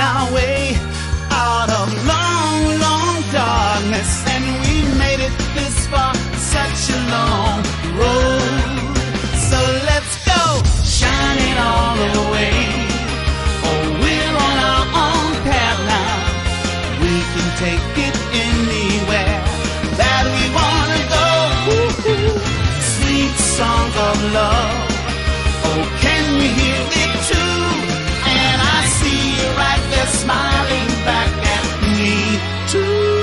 our way out of long, long darkness, and we made it this far, such a long road. So let's go, shining all the way. Oh, we're on our own path now. We can take it anywhere that we wanna go. Woo-hoo. Sweet song of love. Oh, can you hear it too? And I see you right there smiling back at me too.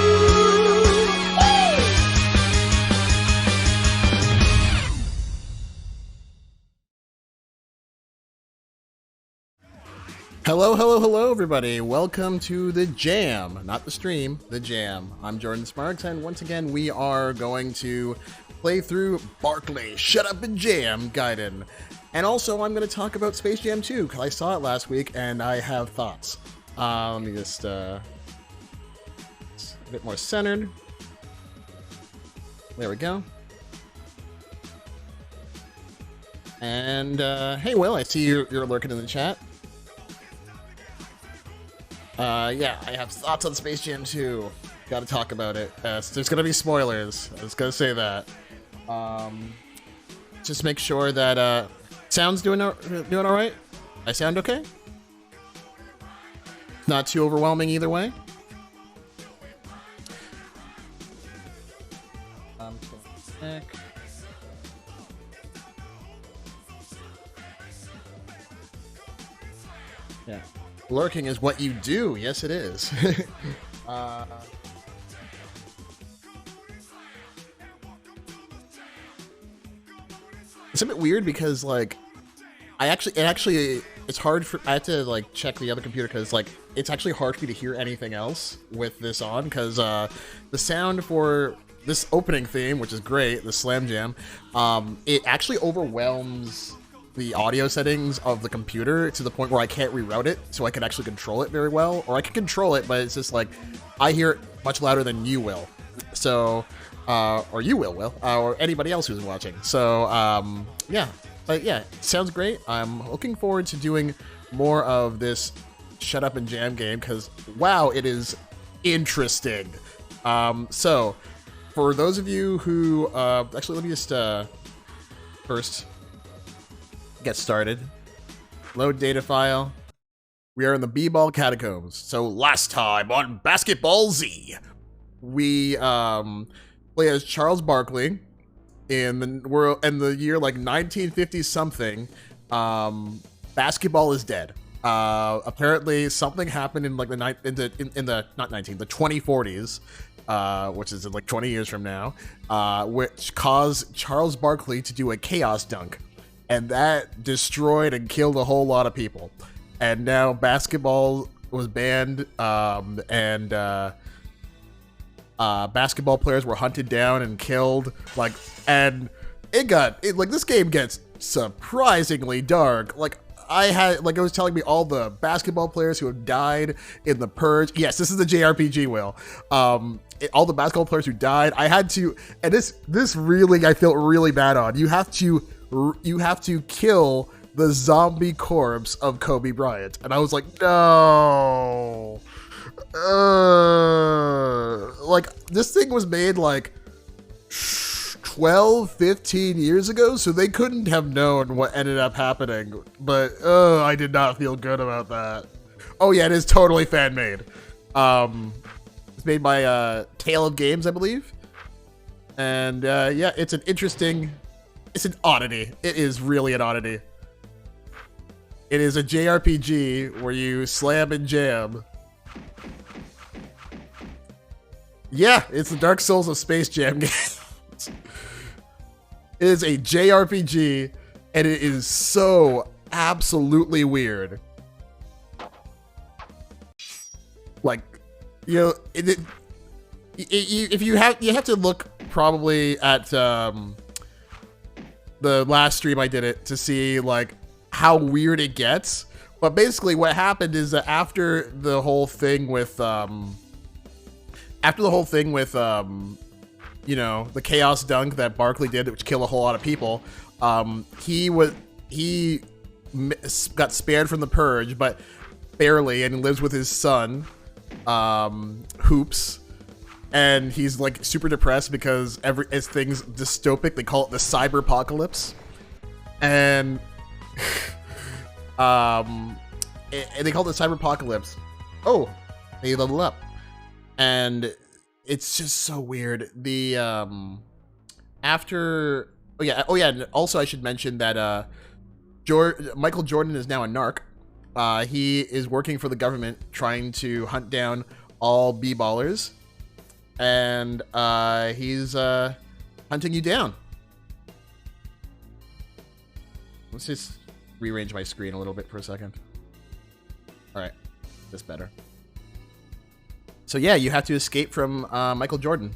Hello, hello, hello, everybody. Welcome to the Jam. Not the stream, the Jam. I'm Jordan Sparks, and once again, we are going to play through Barkley, Shut Up and Jam, Gaiden. And also, I'm going to talk about Space Jam 2, because I saw it last week, and I have thoughts. Let me just, a bit more centered. There we go. And, hey, Will, I see you're lurking in the chat. Yeah, I have thoughts on Space Jam 2. Gotta talk about it. There's gonna be spoilers. I was gonna say that. Just make sure that, sound's doing alright? I sound okay? Not too overwhelming either way? Yeah. Lurking is what you do. Yes, it is. It's a bit weird because, like, it's hard for, I had to, like, check the other computer because, like, it's actually hard for me to hear anything else with this on because, the sound for this opening theme, which is great, the Slam Jam, it actually overwhelms the audio settings of the computer to the point where I can't reroute it, so I can actually control it very well. Or I can control it, but it's just like, I hear it much louder than you will. So, or you will, or anybody else who's watching. So, yeah. But yeah, sounds great. I'm looking forward to doing more of this Shut Up and Jam game, because, wow, it is interesting. So, for those of you who, actually, let me just, first get started. Load data file. We are in the B-Ball Catacombs. So last time on Basketball Z, we play as Charles Barkley in the year like 1950 something. Basketball is dead. Apparently something happened in like the 2040s, which is like 20 years from now, which caused Charles Barkley to do a chaos dunk. And that destroyed and killed a whole lot of people. And now basketball was banned, and basketball players were hunted down and killed. Like, and this game gets surprisingly dark. Like, it was telling me all the basketball players who have died in the Purge. Yes, this is the JRPG, Will. All the basketball players who died. I had to, and this really, I felt really bad on. You have to kill the zombie corpse of Kobe Bryant. And I was like, no. Like, this thing was made like 12, 15 years ago, so they couldn't have known what ended up happening. But, I did not feel good about that. Oh yeah, it is totally fan-made. It's made by Tale of Games, I believe. And yeah, it's an oddity. It is really an oddity. It is a JRPG where you slam and jam. Yeah, it's the Dark Souls of Space Jam games. It is a JRPG, and it is so absolutely weird. Like, you know, you have to look probably at the last stream I did it to see like how weird it gets. But basically what happened is that after the whole thing with you know, the chaos dunk that Barkley did, which killed a whole lot of people, he got spared from the Purge, but barely, and lives with his son, Hoops. And he's like super depressed because as things dystopic, they call it the cyberpocalypse. And and they call it the cyberpocalypse. Oh, they level up. And it's just so weird. The after oh yeah, and also I should mention that Michael Jordan is now a narc. He is working for the government trying to hunt down all b-ballers. And he's hunting you down. Let's just rearrange my screen a little bit for a second. All right, that's better. So yeah, you have to escape from Michael Jordan.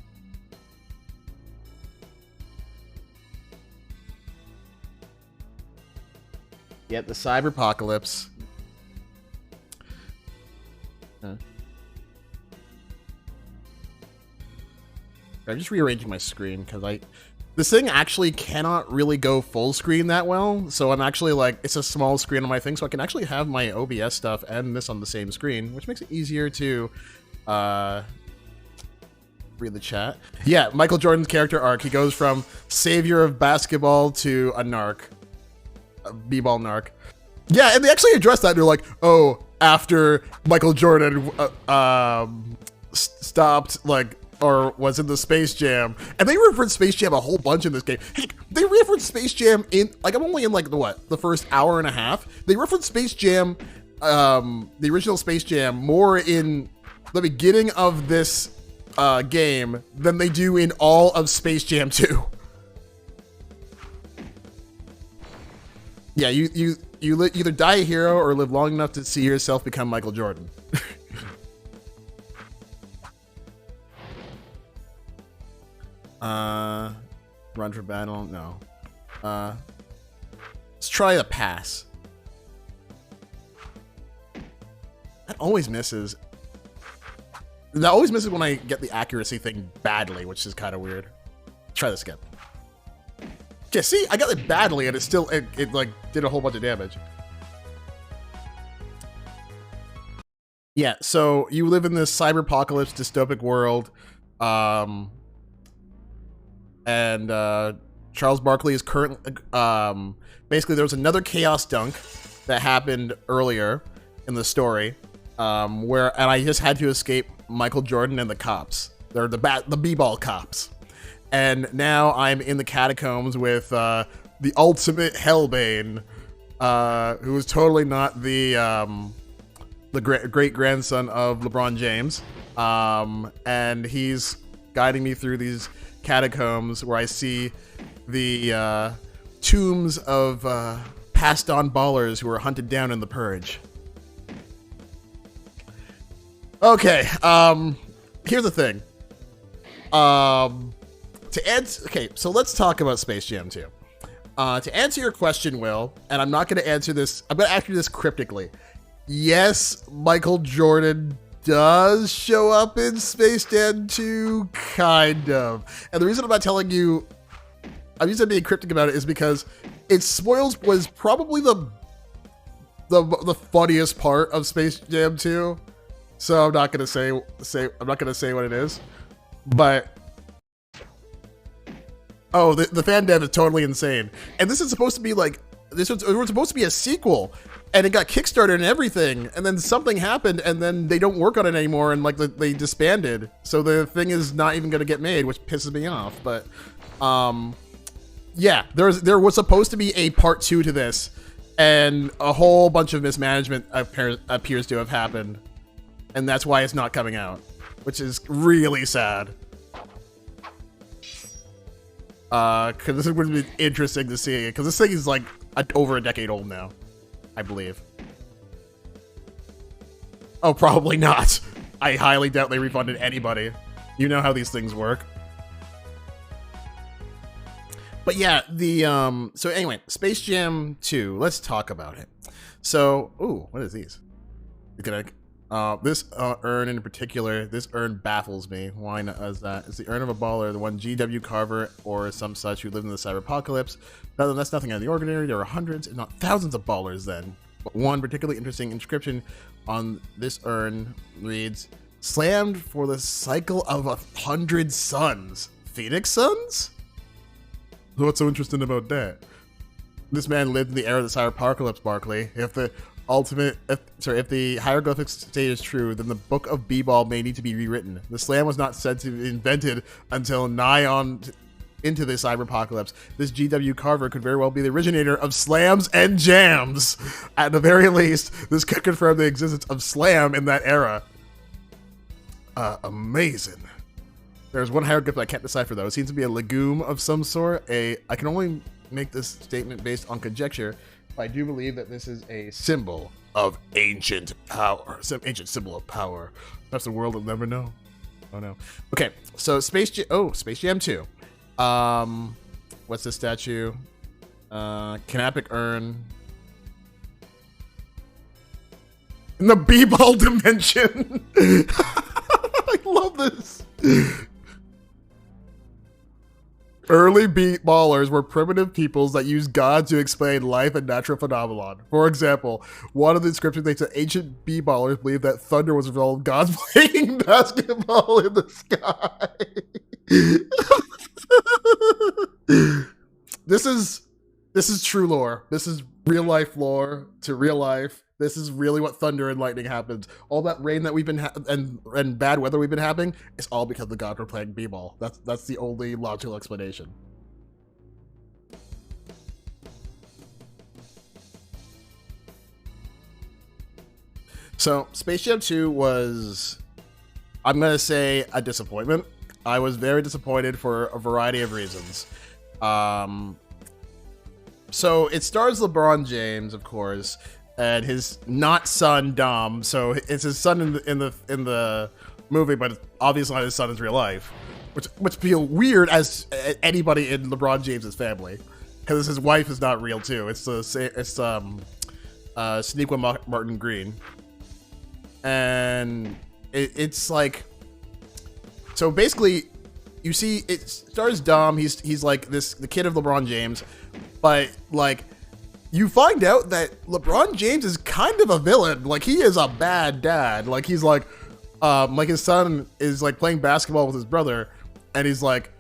Yep, the cyberpocalypse. I'm just rearranging my screen because this thing actually cannot really go full screen that well. So I'm actually like, it's a small screen on my thing, so I can actually have my OBS stuff and this on the same screen, which makes it easier to read the chat. Yeah, Michael Jordan's character arc. He goes from savior of basketball to a narc, a b-ball narc. Yeah, and they actually address that. They're like, oh, after Michael Jordan stopped like. Or was in the Space Jam, and they reference Space Jam a whole bunch in this game. Heck, they reference Space Jam in like I'm only in like the first hour and a half. They reference Space Jam, the original Space Jam, more in the beginning of this game than they do in all of Space Jam 2. Yeah, you either die a hero or live long enough to see yourself become Michael Jordan. Run for battle? No. Let's try a pass. That always misses. That always misses when I get the accuracy thing badly, which is kind of weird. Try this again. Okay, see, I got it badly, and it still it like did a whole bunch of damage. Yeah, so you live in this cyberpocalypse dystopic world. And Charles Barkley is currently basically there was another chaos dunk that happened earlier in the story and I just had to escape Michael Jordan and the cops. They're the b-ball cops. And now I'm in the catacombs with the ultimate Hellbane, who is totally not the great grandson of LeBron James. And he's guiding me through these catacombs where I see the tombs of passed on ballers who were hunted down in the Purge. Okay, here's the thing. Okay, so let's talk about Space Jam 2. To answer your question, Will, and I'm not going to answer this, I'm going to answer this cryptically. Yes, Michael Jordan does show up in Space Jam 2, kind of. And the reason I'm not telling you, I'm just being cryptic about it, is because it was probably the funniest part of Space Jam 2. So I'm not gonna say what it is, but oh, the fan dev is totally insane. And this is supposed to be like it was supposed to be a sequel. And it got kickstarted and everything, and then something happened, and then they don't work on it anymore, and like they disbanded. So the thing is not even going to get made, which pisses me off. But yeah, there was supposed to be a part 2 to this, and a whole bunch of mismanagement appears to have happened, and that's why it's not coming out, which is really sad. Because this would be interesting to see, because this thing is like over a decade old now, I believe. Oh, probably not. I highly doubt they refunded anybody. You know how these things work. But yeah, so anyway, Space Jam 2, let's talk about it. So, ooh, what is these? This urn in particular, this urn baffles me. Why not is that? It's the urn of a baller, the one G.W. Carver or some such who lived in the cyberpocalypse. That's nothing out of the ordinary. There are hundreds, if not thousands of ballers then. But one particularly interesting inscription on this urn reads, "Slammed for the cycle of 100 suns." Phoenix Suns? What's so interesting about that? This man lived in the era of the Cyberpocalypse, Barkley. If the hieroglyphic state is true, then the book of B-Ball may need to be rewritten. The slam was not said to be invented until nigh on into the Cyberpocalypse. This G.W. Carver could very well be the originator of slams and jams. At the very least, this could confirm the existence of slam in that era. Amazing. There's one hieroglyph I can't decipher, though. It seems to be a legume of some sort. I can only make this statement based on conjecture, but I do believe that this is a symbol of ancient power. Some ancient symbol of power. Perhaps the world will never know. Oh, no. Okay, so Space Jam 2. What's this statue? Canopic urn. In the B-ball dimension. I love this. Early beat-ballers were primitive peoples that used God to explain life and natural phenomenon. For example, one of the descriptions states that ancient b-ballers believed that thunder was a result of gods playing basketball in the sky. This is true lore. This is real life lore to real life. This is really what thunder and lightning happens. All that rain that we've been and bad weather we've been having is all because the gods were playing b-ball. That's the only logical explanation. So Space Jam 2 was, I'm gonna say, a disappointment. I was very disappointed for a variety of reasons. So it stars LeBron James, of course, and his not son Dom. So it's his son in the movie, but it's obviously not his son in real life, which feel weird as anybody in LeBron James's family, because his wife is not real too. It's Shaniqua Martin Green, and it's like, so basically, you see it stars Dom. He's like the kid of LeBron James, but like, you find out that LeBron James is kind of a villain. Like, he is a bad dad. Like, he's like his son is like playing basketball with his brother, and he's like,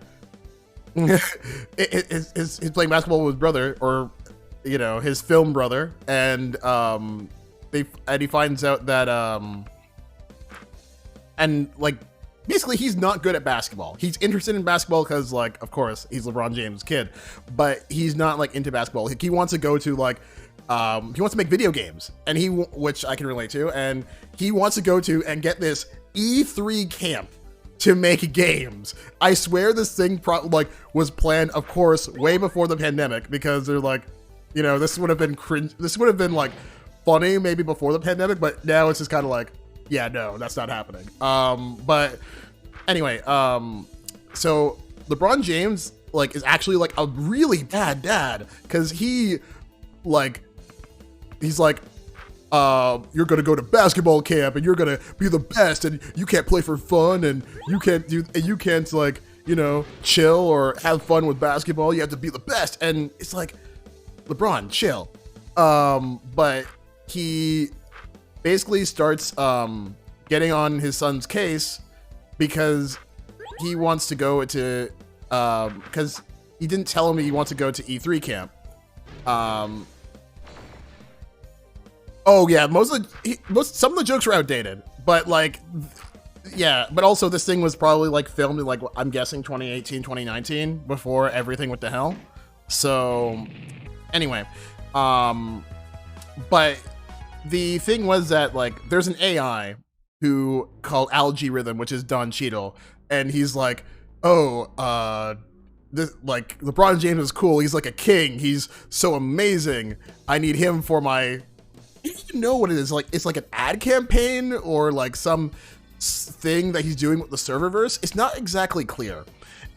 he's playing basketball with his brother, or you know, his film brother, and he finds out that and like, basically, he's not good at basketball. He's interested in basketball because, like, of course, he's LeBron James' kid, but he's not like into basketball. He wants to go to like, he wants to make video games, and which I can relate to, and he wants to go to and get this E3 camp to make games. I swear this thing was planned, of course, way before the pandemic, because they're like, you know, this would have been cringe. This would have been like funny maybe before the pandemic, but now it's just kind of like, yeah, no, that's not happening. But anyway, so LeBron James like is actually like a really bad dad, because he's like, you're gonna go to basketball camp and you're gonna be the best, and you can't play for fun, and you can't like, you know, chill or have fun with basketball. You have to be the best, and it's like, LeBron, chill. But he basically starts getting on his son's case because he wants to go to because he didn't tell him he wants to go to E3 camp. Oh yeah, some of the jokes were outdated, but like, yeah, but also this thing was probably like filmed in like, I'm guessing 2018, 2019, before everything went to hell. So anyway, but the thing was that like, there's an AI who called Algae Rhythm, which is Don Cheadle, and he's like, this, like, LeBron James is cool. He's like a king. He's so amazing. I need him for my, I don't even know what it is. Like, it's like an ad campaign or like some thing that he's doing with the serververse. It's not exactly clear.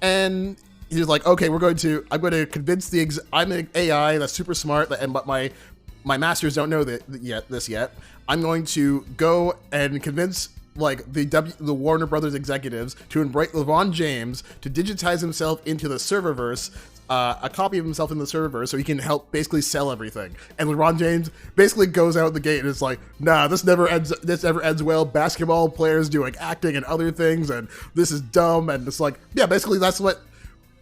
And he's like, okay, I'm going to convince I'm an AI that's super smart, but my masters don't know this yet. I'm going to go and convince like the Warner Brothers executives to invite LeBron James to digitize himself into the serververse a copy of himself in the server so he can help basically sell everything. And LeBron James basically goes out the gate and is like, nah, this never ends well. Basketball players doing acting and other things, and this is dumb. And it's like, yeah, basically that's what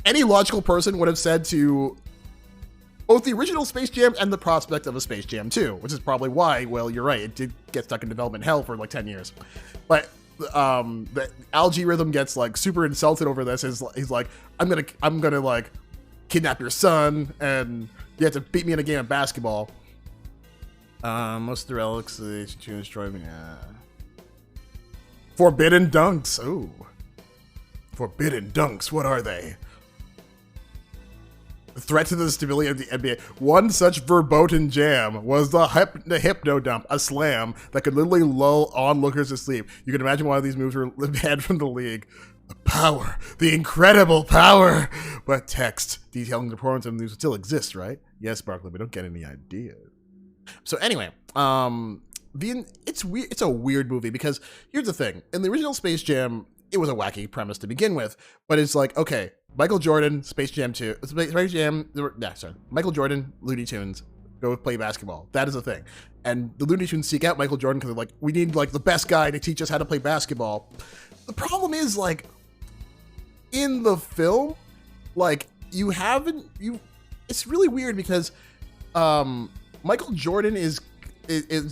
any logical person would have said to both the original Space Jam and the prospect of a Space Jam 2, which is probably why, well, you're right, it did get stuck in development hell for like 10 years. But the algorithm gets like super insulted over this. He's like, I'm gonna like kidnap your son, and you have to beat me in a game of basketball. Most of the relics they destroy me. Forbidden dunks. Ooh, forbidden dunks. What are they? Threat to the stability of the NBA. One such verboten jam was the Hypno Dump, a slam that could literally lull onlookers to sleep. You can imagine why these moves were banned from the league. The power, the incredible power. But text detailing the performance of the moves still exists, right? Yes, Barkley, we don't get any ideas. So anyway, it's weird. It's a weird movie because here's the thing: in the original Space Jam, it was a wacky premise to begin with, but it's like, okay, Michael Jordan, Space Jam 2, Michael Jordan, Looney Tunes, go play basketball. That is a thing. And the Looney Tunes seek out Michael Jordan because they're like, we need like the best guy to teach us how to play basketball. The problem is like, in the film, like it's really weird because Michael Jordan is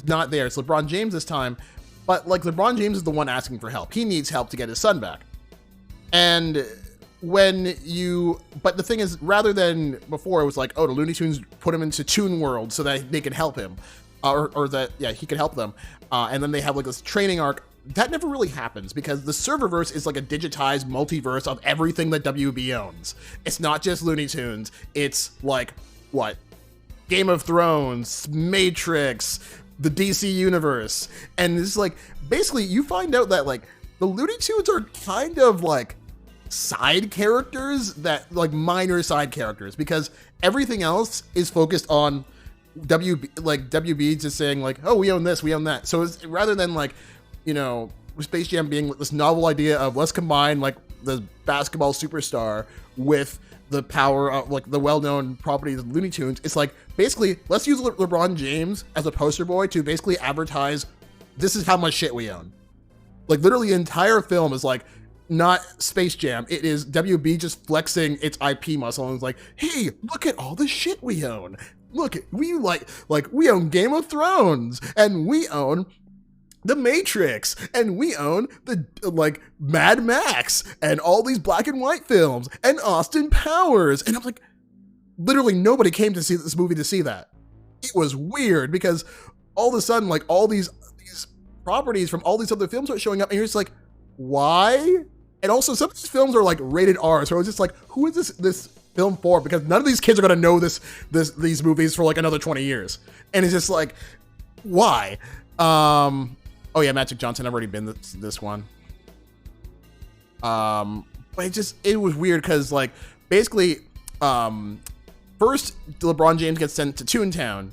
not there. It's LeBron James this time. But like LeBron James is the one asking for help. He needs help to get his son back. And but the thing is, rather than before, it was like, oh, the Looney Tunes put him into Toon World so that they can help him, or that, yeah, he could help them. And then they have like this training arc. That never really happens because the Serververse is like a digitized multiverse of everything that WB owns. It's not just Looney Tunes. It's like, what? Game of Thrones, Matrix, the DC universe. And it's like, basically you find out that like the Looney Tunes are kind of like side characters, that like minor side characters, because everything else is focused on WB just saying like, oh, we own this, we own that. So it's, rather than like, you know, Space Jam being this novel idea of let's combine like the basketball superstar with the power of like the well-known properties of Looney Tunes, it's like basically let's use LeBron James as a poster boy to basically advertise this is how much shit we own. Like literally the entire film is like not Space Jam, it is WB just flexing its IP muscle and it's like, hey, look at all the shit we own. Look, we like we own Game of Thrones, and we own The Matrix, and we own the like Mad Max and all these black and white films and Austin Powers. And I'm like, literally nobody came to see this movie to see that. It was weird because all of a sudden like all these properties from all these other films are showing up and you're just like, why? And also some of these films are like rated R, so it's just like, who is this film for? Because none of these kids are gonna know these movies for like another 20 years. And it's just like, why? Oh yeah, Magic Johnson, I've already been this one. But it was weird because like basically, first LeBron James gets sent to Toontown,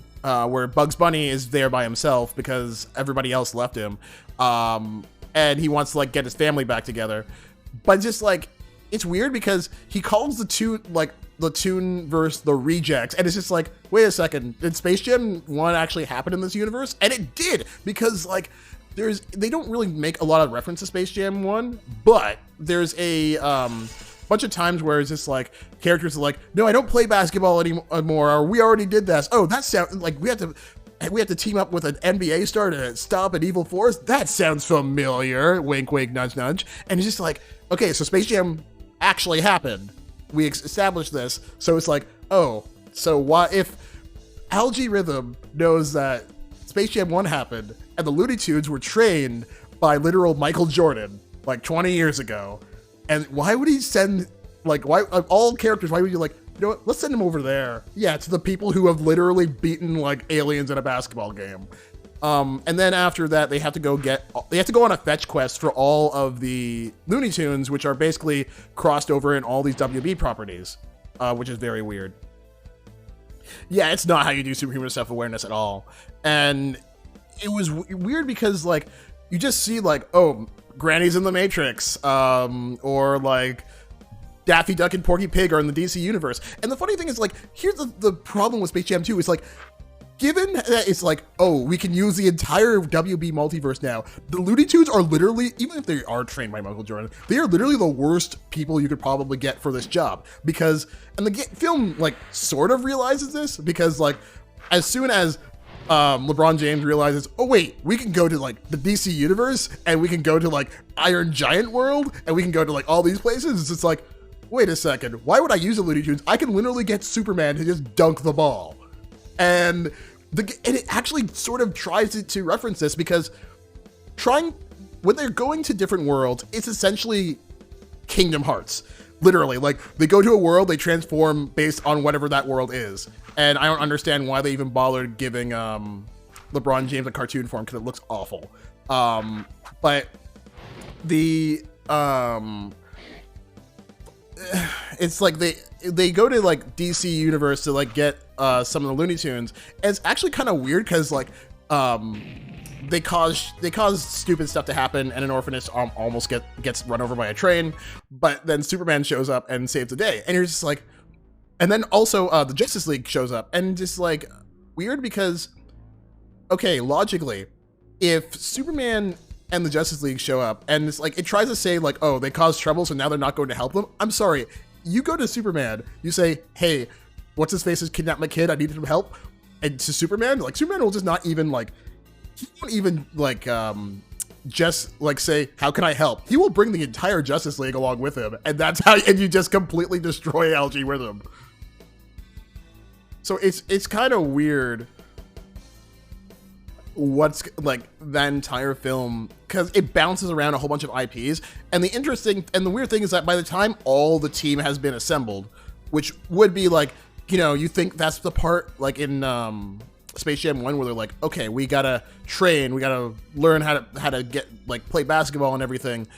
where Bugs Bunny is there by himself because everybody else left him. And he wants to like get his family back together. But just like, it's weird because he calls the Toonverse the Rejects, and it's just like, wait a second, did Space Jam 1 actually happen in this universe? And it did, because like they don't really make a lot of reference to Space Jam 1, but there's a bunch of times where it's just like characters are like, no, I don't play basketball anymore, or we already did this. Oh, that sounds like we have to team up with an NBA star to stop an evil force. That sounds familiar. Wink, wink, nudge, nudge. And it's just like, okay, so Space Jam actually happened. We established this. So it's like, oh, so why if Algae Rhythm knows that Space Jam 1 happened and the Looney Tunes were trained by literal Michael Jordan like 20 years ago, and why would he send like, why of all characters, why would you like, you know what, let's send him over there. Yeah, to the people who have literally beaten like aliens in a basketball game. And then after that, they have to go on a fetch quest for all of the Looney Tunes, which are basically crossed over in all these WB properties, which is very weird. Yeah, it's not how you do superhuman self-awareness at all. And it was weird because like, you just see like, oh, Granny's in the Matrix, or like Daffy Duck and Porky Pig are in the DC universe. And the funny thing is, like, here's the problem with Space Jam 2 is, like, given that it's like, oh, we can use the entire WB multiverse now, the Looney Tunes are literally, even if they are trained by Michael Jordan, they are literally the worst people you could probably get for this job. Because, and the film, like, sort of realizes this, because, like, as soon as LeBron James realizes, oh wait, we can go to like the DC universe, and we can go to like Iron Giant World, and we can go to like all these places, it's just like, wait a second, why would I use the Looney Tunes? I can literally get Superman to just dunk the ball. And it actually sort of tries to reference this, because when they're going to different worlds, it's essentially Kingdom Hearts. Literally, like, they go to a world, they transform based on whatever that world is. And I don't understand why they even bothered giving LeBron James a cartoon form, because it looks awful. But it's like they go to like DC universe to like get some of the Looney Tunes. And it's actually kind of weird, because like they cause stupid stuff to happen, and an orphanage almost gets run over by a train, but then Superman shows up and saves the day, and you're just like, and then also the Justice League shows up, and just like weird, because okay, logically, if Superman and the Justice League show up, and it's like, it tries to say like, oh, they caused trouble, so now they're not going to help them. I'm sorry, you go to Superman, you say, hey, what's his face has kidnapped my kid, I need some help, and to Superman, like, Superman will just not even like, he won't even like just like say, how can I help? He will bring the entire Justice League along with him, and that's how, and you just completely destroy LG with him. So it's kind of weird what's like that entire film, because it bounces around a whole bunch of IPs, and the weird thing is that by the time all the team has been assembled, which would be like, you know, you think that's the part like in Space Jam 1 where they're like, okay, we gotta train, we gotta learn how to get like play basketball and everything.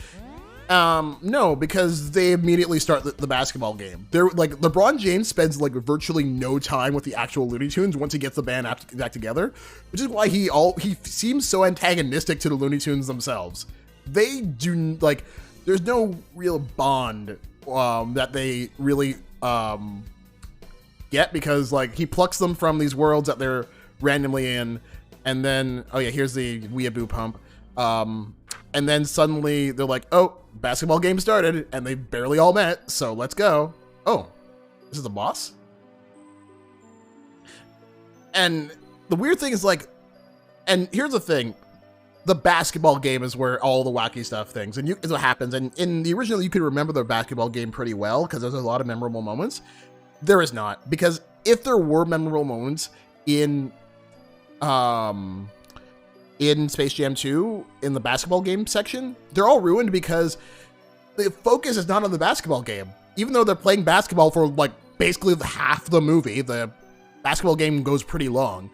No, because they immediately start the basketball game. They're like, LeBron James spends like virtually no time with the actual Looney Tunes once he gets the band back together, which is why he seems so antagonistic to the Looney Tunes themselves. They do like, there's no real bond that they really get, because like he plucks them from these worlds that they're randomly in, and then, oh yeah, here's the weeaboo pump, and then suddenly they're like, oh, basketball game started, and they barely all met, so let's go. Oh, this is the boss? And the weird thing is like, and here's the thing, the basketball game is where all the wacky stuff things, and is what happens, and in the original you could remember the basketball game pretty well, because there's a lot of memorable moments. There is not, because if there were memorable moments in Space Jam 2, in the basketball game section, they're all ruined because the focus is not on the basketball game. Even though they're playing basketball for like basically half the movie, the basketball game goes pretty long.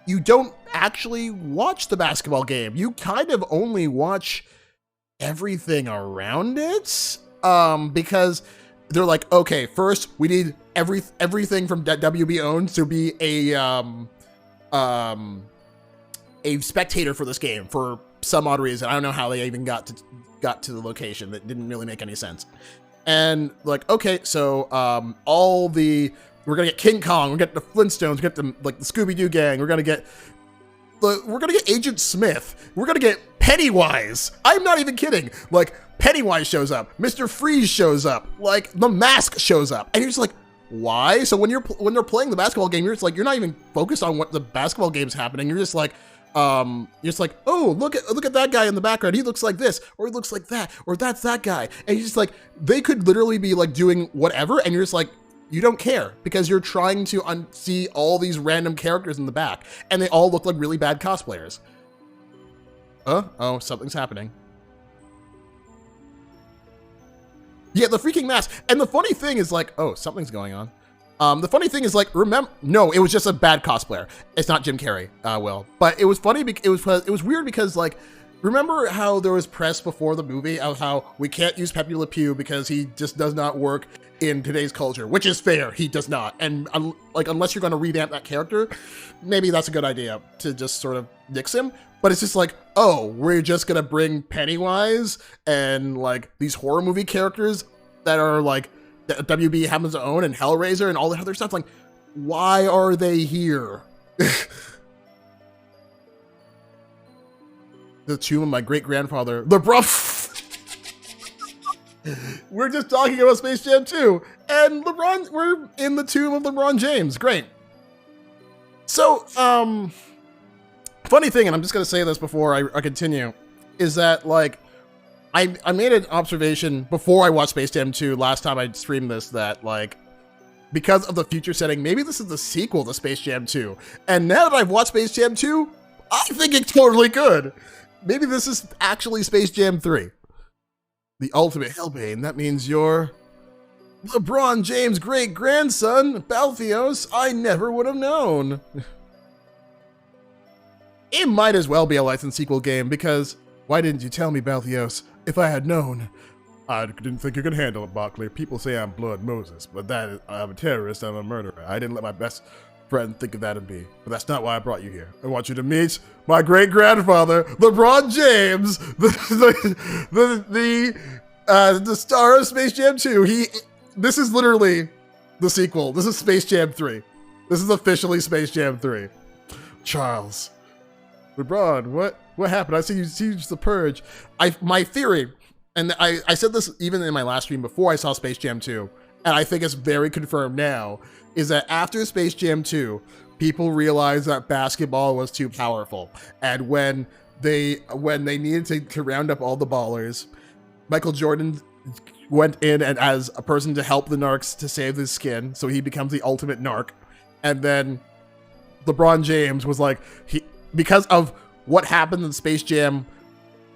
You don't actually watch the basketball game. You kind of only watch everything around it, because they're like, okay, first we need everything from WB owns to be a spectator for this game for some odd reason. I don't know how they even got to the location. That didn't really make any sense. And like, okay, so we're gonna get King Kong, we're gonna get the Flintstones, we're gonna get the Scooby-Doo gang, we're gonna get Agent Smith, we're gonna get Pennywise. I'm not even kidding. Like, Pennywise shows up, Mr. Freeze shows up, like the Mask shows up, and you're just like, why? So when they're playing the basketball game, you're just like, you're not even focused on what the basketball game's happening. You're just like, oh, look at that guy in the background. He looks like this, or he looks like that, or that's that guy. And you're just like, they could literally be like doing whatever, and you're just like, you don't care, because you're trying to see all these random characters in the back, and they all look like really bad cosplayers. Oh, something's happening. Yeah, the freaking mask. And the funny thing is like, oh, something's going on. The funny thing is like, no, it was just a bad cosplayer. It's not Jim Carrey, Will. But it was funny, it was weird because like, remember how there was press before the movie of how we can't use Pepe Le Pew because he just does not work in today's culture, which is fair, he does not. And like, unless you're going to revamp that character, maybe that's a good idea to just sort of nix him. But it's just like, oh, we're just gonna bring Pennywise and like these horror movie characters that are like that WB happens to own and Hellraiser and all that other stuff. Like, why are they here? The tomb of my great grandfather, LeBron. We're just talking about Space Jam 2, and we're in the tomb of LeBron James. Great. So, funny thing, and I'm just gonna say this before I continue, is that like I made an observation before I watched Space Jam 2 last time I streamed this, that like because of the future setting, maybe this is the sequel to Space Jam 2. And now that I've watched Space Jam 2, I think it's totally good. Maybe this is actually Space Jam 3. The ultimate Hellbane, that means you're LeBron James' great-grandson, Balthios. I never would have known. It might as well be a licensed sequel game, because why didn't you tell me, Balthios? If I had known. I didn't think you could handle it, Barkley. People say I'm Blood Moses, but I'm a terrorist, I'm a murderer. I didn't let my best friend think of that of me. But that's not why I brought you here. I want you to meet my great-grandfather, LeBron James, the star of Space Jam 2. This is literally the sequel. This is Space Jam 3. This is officially Space Jam 3. Charles. LeBron, what happened? I see you used the purge. My theory, and I said this even in my last stream before I saw Space Jam 2, and I think it's very confirmed now, is that after Space Jam 2, people realized that basketball was too powerful. And when they needed to round up all the ballers, Michael Jordan went in and as a person to help the narcs to save his skin, so he becomes the ultimate narc. And then LeBron James was like, because of what happened in Space Jam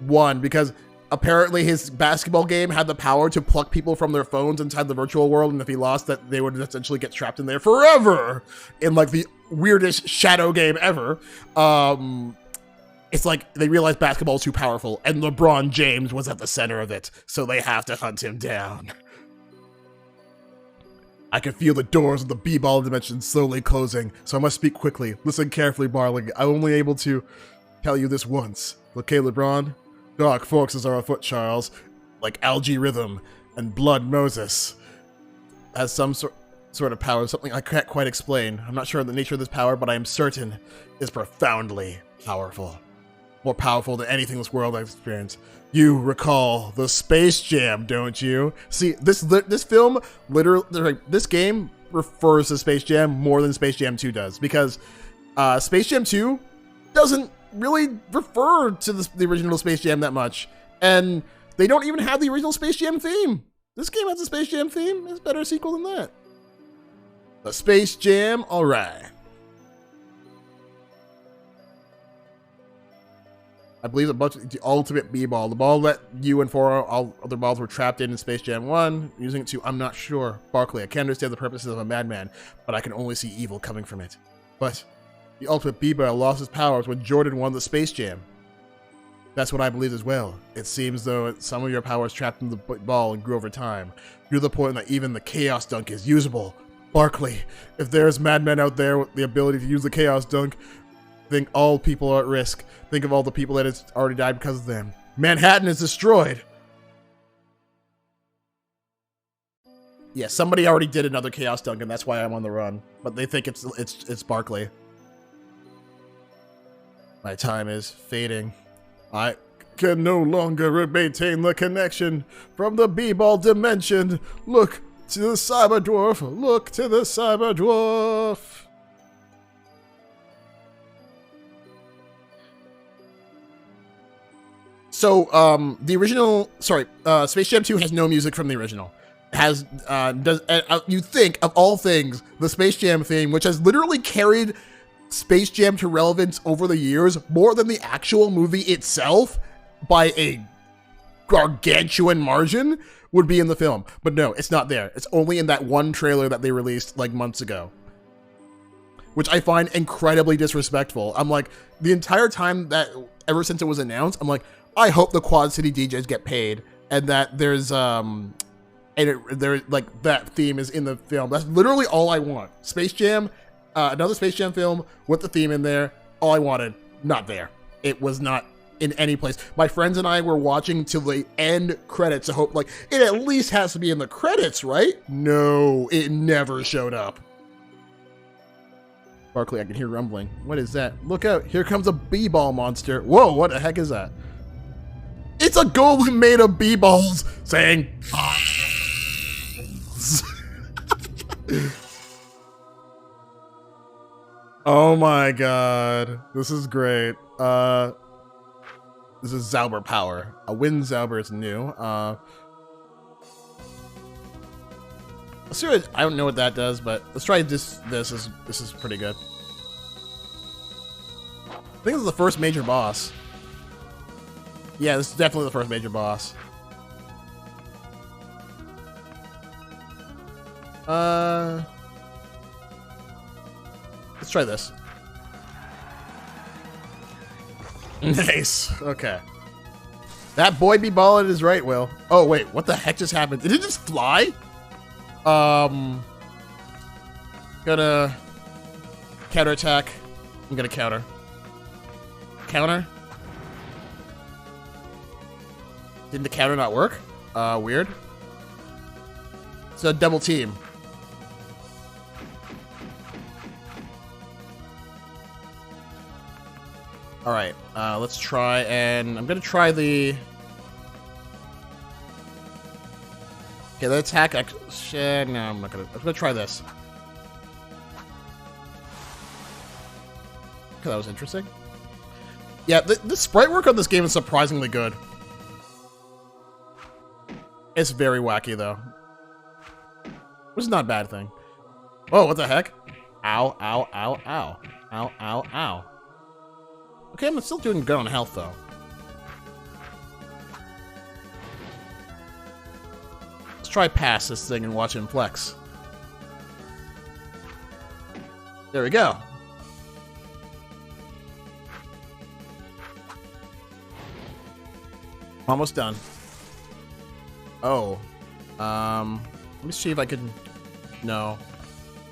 1, because apparently his basketball game had the power to pluck people from their phones inside the virtual world, and if he lost, that they would essentially get trapped in there forever in like the weirdest shadow game ever. It's like they realized basketball is too powerful, and LeBron James was at the center of it, so they have to hunt him down. I can feel the doors of the B-ball dimension slowly closing, so I must speak quickly. Listen carefully, Barkley. I'm only able to tell you this once. Okay, LeBron? Dark forces are afoot, Charles. Like Algae Rhythm and Blood Moses. Has some sort of power, something I can't quite explain. I'm not sure of the nature of this power, but I am certain is profoundly powerful. More powerful than anything this world I've experienced. You recall the Space Jam, don't you? See, this film, literally, this game refers to Space Jam more than Space Jam 2 does, because Space Jam 2 doesn't really refer to the original Space Jam that much, and they don't even have the original Space Jam theme. This game has a Space Jam theme. It's a better sequel than that. The Space Jam, alright. I believe the ultimate B-ball, the ball that you and four all other balls were trapped in Space Jam 1, using it to, I'm not sure. Barkley, I can't understand the purposes of a madman, but I can only see evil coming from it. But the ultimate B-ball lost his powers when Jordan won the Space Jam. That's what I believe as well. It seems though some of your powers trapped in the ball and grew over time. Grew to the point that even the Chaos Dunk is usable. Barkley, if there's madmen out there with the ability to use the Chaos Dunk, think all people are at risk. Think of all the people that has already died because of them. Manhattan is destroyed. Yeah, somebody already did another Chaos Dunk, and that's why I'm on the run. But they think it's Barkley. My time is fading. I can no longer maintain the connection from the B-ball dimension. Look to the cyber dwarf. Look to the cyber dwarf. So, the original, Space Jam 2 has no music from the original. It has, you think, of all things, the Space Jam theme, which has literally carried Space Jam to relevance over the years, more than the actual movie itself, by a gargantuan margin, would be in the film. But no, it's not there. It's only in that one trailer that they released, like, months ago. Which I find incredibly disrespectful. I'm like, the entire time that, ever since it was announced, I'm like, I hope the Quad City DJs get paid, and that there's like that theme is in the film. That's literally all I want. Space Jam, another Space Jam film with the theme in there. All I wanted, not there. It was not in any place. My friends and I were watching till the end credits. I hope, like, it at least has to be in the credits, right? No, it never showed up. Barkley, I can hear rumbling. What is that? Look out, here comes a b-ball monster. Whoa, what the heck is that? It's a golem made of b-balls saying oh my god, this is great. This is Zauber power. A wind Zauber is new. Let's see what, I don't know what that does, but let's try this. This is pretty good. I think this is the first major boss. Yeah, this is definitely the first major boss. Let's try this. Nice. Okay. That boy be ballin' is right, Will. Oh wait, what the heck just happened? Did it just fly? Gonna counterattack. I'm gonna counter. Counter. Didn't the counter not work? Weird. It's a double team. All right, let's try, and I'm gonna try the. Okay, the attack. Shit, no, I'm gonna try this. Okay, that was interesting. Yeah, the sprite work on this game is surprisingly good. It's very wacky though, which is not a bad thing. Oh, what the heck? Ow! Ow! Ow! Ow! Ow! Ow! Ow! Okay, I'm still doing good on health, though. Let's try pass this thing and watch him flex. There we go. Almost done. Oh. Let me see if I can... No.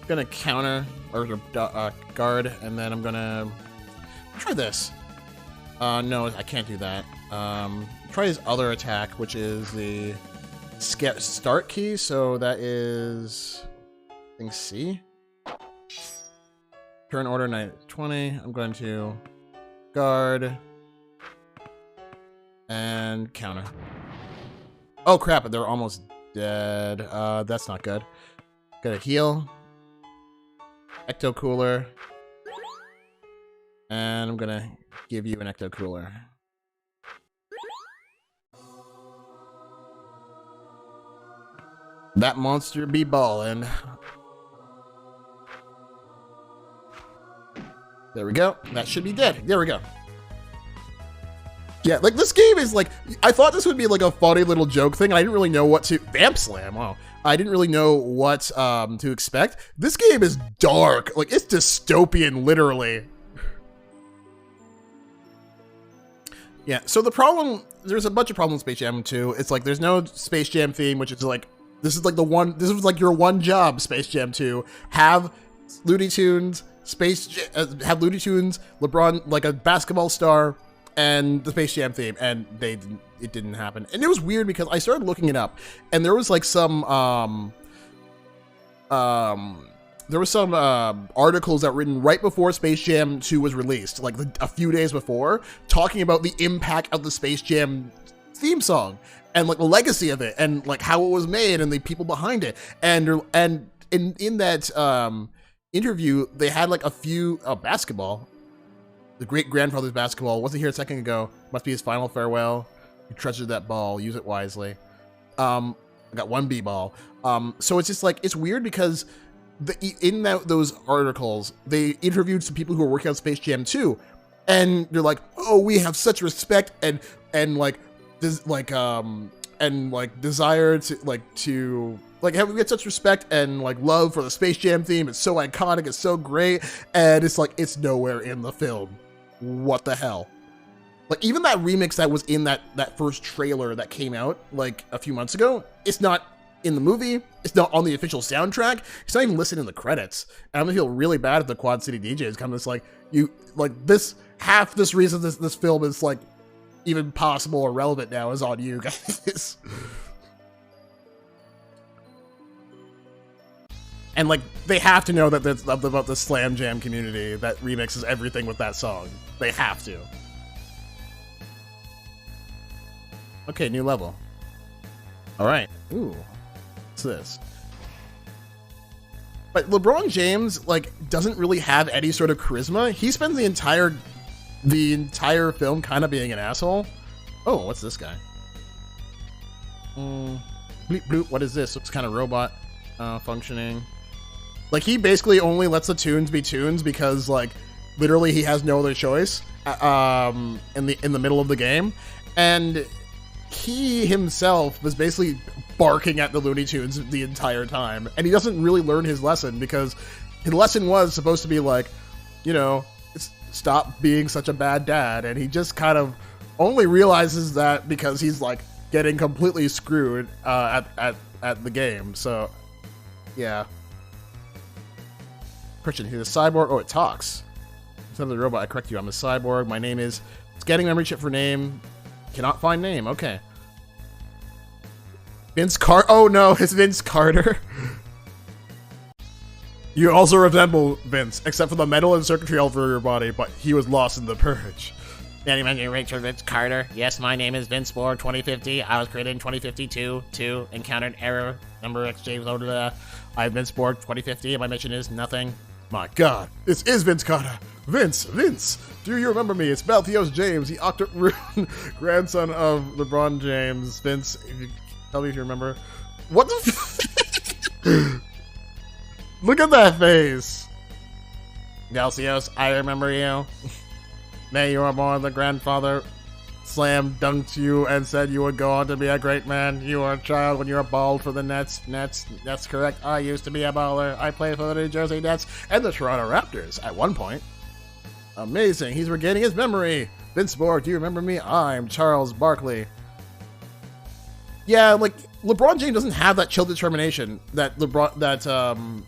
I'm gonna counter, or guard, and then I'm gonna... Try this. No, I can't do that. Try his other attack, which is the start key. So that is, I think, C. Turn order 920. I'm going to guard and counter. Oh crap! They're almost dead. That's not good. Gotta heal. Ecto Cooler. And I'm gonna give you an Ecto Cooler. That monster be ballin'. There we go. That should be dead. There we go. Yeah, like this game is like, I thought this would be like a funny little joke thing. And I didn't really know what to, Vamp Slam, wow. I didn't really know what to expect. This game is dark. Like it's dystopian, literally. Yeah, so the problem, there's a bunch of problems with Space Jam 2. It's like there's no Space Jam theme, which is like, this is like this was like your one job, Space Jam 2. Have Looney Tunes, have Looney Tunes, LeBron, like a basketball star, and the Space Jam theme, and it didn't happen. And it was weird because I started looking it up, and there was like some, articles that were written right before Space Jam 2 was released, like a few days before, talking about the impact of the Space Jam theme song and like the legacy of it and like how it was made and the people behind it. And in that interview, they had like a few basketball. The great grandfather's basketball wasn't here a second ago. Must be his final farewell. You treasured that ball. Use it wisely. I got one b-ball. So it's just like it's weird because. Those articles, they interviewed some people who were working on Space Jam 2, and they're like, "Oh, we have such respect and desire to we get such respect and like love for the Space Jam theme. It's so iconic, it's so great, and it's like it's nowhere in the film. What the hell?" Like even that remix that was in that first trailer that came out like a few months ago, it's not in the movie, it's not on the official soundtrack, it's not even listed in the credits. And I'm gonna feel really bad if the Quad City DJs come this like, you like this half this reason this film is like even possible or relevant now is on you guys. And like they have to know that that's about the Slam Jam community that remixes everything with that song. They have to. Okay, new level. All right. Ooh, what's this? But LeBron James like doesn't really have any sort of charisma. He spends the entire film kind of being an asshole. Oh, what's this guy? Bleep bloop. What is this? Looks kind of robot functioning. Like he basically only lets the tunes be tunes because like literally he has no other choice in the middle of the game, and he himself was basically barking at the Looney Tunes the entire time, and he doesn't really learn his lesson because his lesson was supposed to be like, you know, stop being such a bad dad, and he just kind of only realizes that because he's like getting completely screwed at the game. So yeah. Christian, he's a cyborg. Oh, it talks. Instead of the robot, I correct you. I'm a cyborg. My name is scanning memory chip for name. Cannot find name. Okay. Vince Carter. Oh no, it's Vince Carter. You also resemble Vince, except for the metal and circuitry all over your body, but he was lost in the purge. Scanning Rachel Vince Carter. Yes, my name is Vince Moar 2050. I was created in 2052. 2. Encountered error. Number XJ loaded. I'm Vince Moar 2050. My mission is nothing. My God, this is Vince Carter. Vince, do you remember me? It's Balthios James, the Octoroon grandson of LeBron James. Vince, tell me if you remember. What the Look at that face. Galcios, I remember you. May you are born the grandfather slam dunked you and said you would go on to be a great man. You were a child when you were bald for the Nets. That's correct. I used to be a baller. I played for the New Jersey Nets and the Toronto Raptors at one point. Amazing. He's regaining his memory. Vince Moore, do you remember me? I'm Charles Barkley. Yeah, like LeBron James doesn't have that chill determination that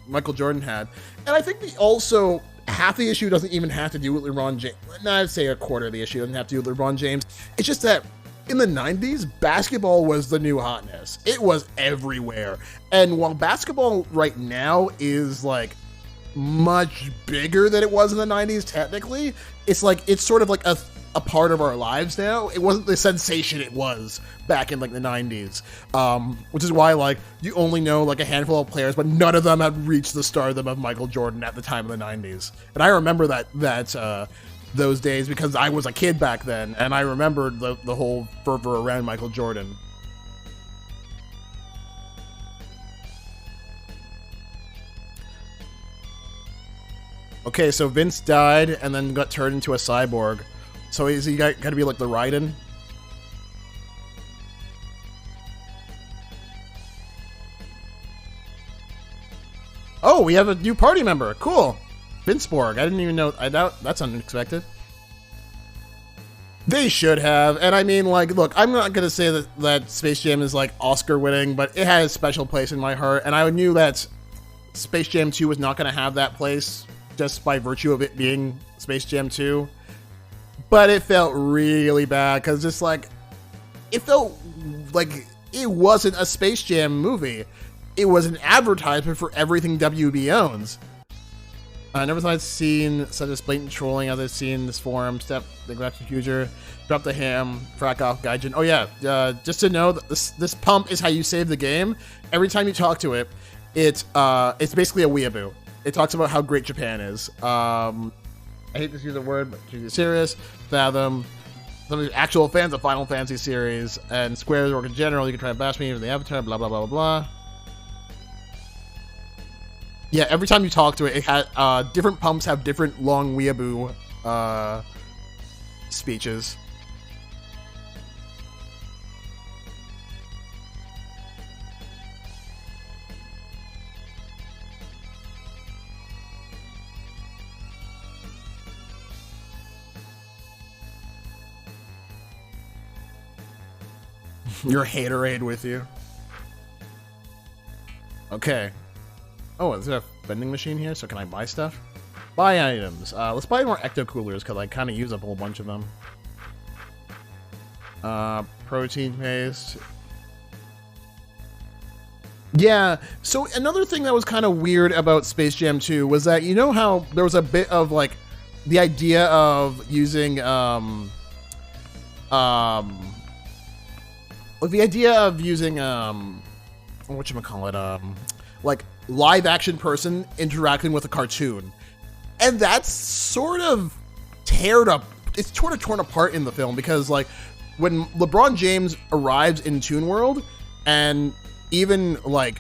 Michael Jordan had, and I think also half the issue doesn't even have to do with LeBron James. I'd say a quarter of the issue doesn't have to do with LeBron James. It's just that in the 90s, basketball was the new hotness. It was everywhere. And while basketball right now is like much bigger than it was in the 90s, technically, it's sort of like a part of our lives now. It wasn't the sensation it was back in like the 90s, which is why like you only know like a handful of players, but none of them had reached the stardom of Michael Jordan at the time of the 90s. And I remember that those days because I was a kid back then, and I remembered the whole fervor around Michael Jordan. Okay, so Vince died and then got turned into a cyborg. So is he got to be like the Raiden? Oh, we have a new party member. Cool. Vinceborg. I didn't even know. I doubt that's unexpected. They should have. And I mean, like, look, I'm not going to say that Space Jam is like Oscar winning, but it had a special place in my heart. And I knew that Space Jam 2 was not going to have that place just by virtue of it being Space Jam 2. But it felt really bad because just like it felt like it wasn't a Space Jam movie. It was an advertisement for everything WB owns. I never thought I'd seen such a blatant trolling as I've seen in this forum. Step the Graphic Future, drop the ham, frack off Gaiden. Oh yeah, just to know that this pump is how you save the game. Every time you talk to it, it's basically a weeaboo. It talks about how great Japan is. I hate to use the word, but to be serious, Fathom, some of the actual fans of Final Fantasy series, and Square's work in general, you can try and bash me with the avatar, blah, blah, blah, blah, blah. Yeah, every time you talk to it, it has, different pumps have different long weeaboo, speeches. Your haterade with you. Okay. Oh, is there a vending machine here? So can I buy stuff? Buy items. Let's buy more ecto coolers because I kind of use up a whole bunch of them. Protein paste. Yeah, so another thing that was kind of weird about Space Jam 2 was that, you know how there was a bit of like the idea of using whatchamacallit, like live action person interacting with a cartoon. And that's sort of it's sort of torn apart in the film because like when LeBron James arrives in Toon World, and even like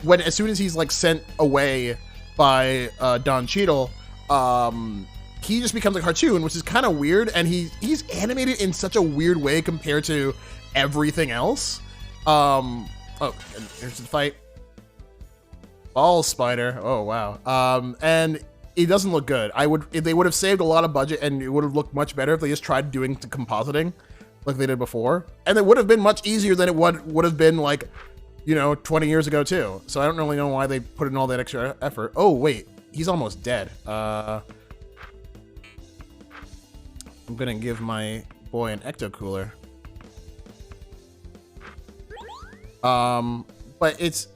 as soon as he's like sent away by Don Cheadle, he just becomes a cartoon, which is kind of weird, and he's animated in such a weird way compared to everything else. Oh, and here's the fight. Ball spider. Oh wow. And it doesn't look good. They would have saved a lot of budget, and it would have looked much better if they just tried doing the compositing like they did before, and it would have been much easier than it would have been like, you know, 20 years ago too. So I don't really know why they put in all that extra effort. Oh wait, he's almost dead. I'm gonna give my boy an ecto cooler. But it's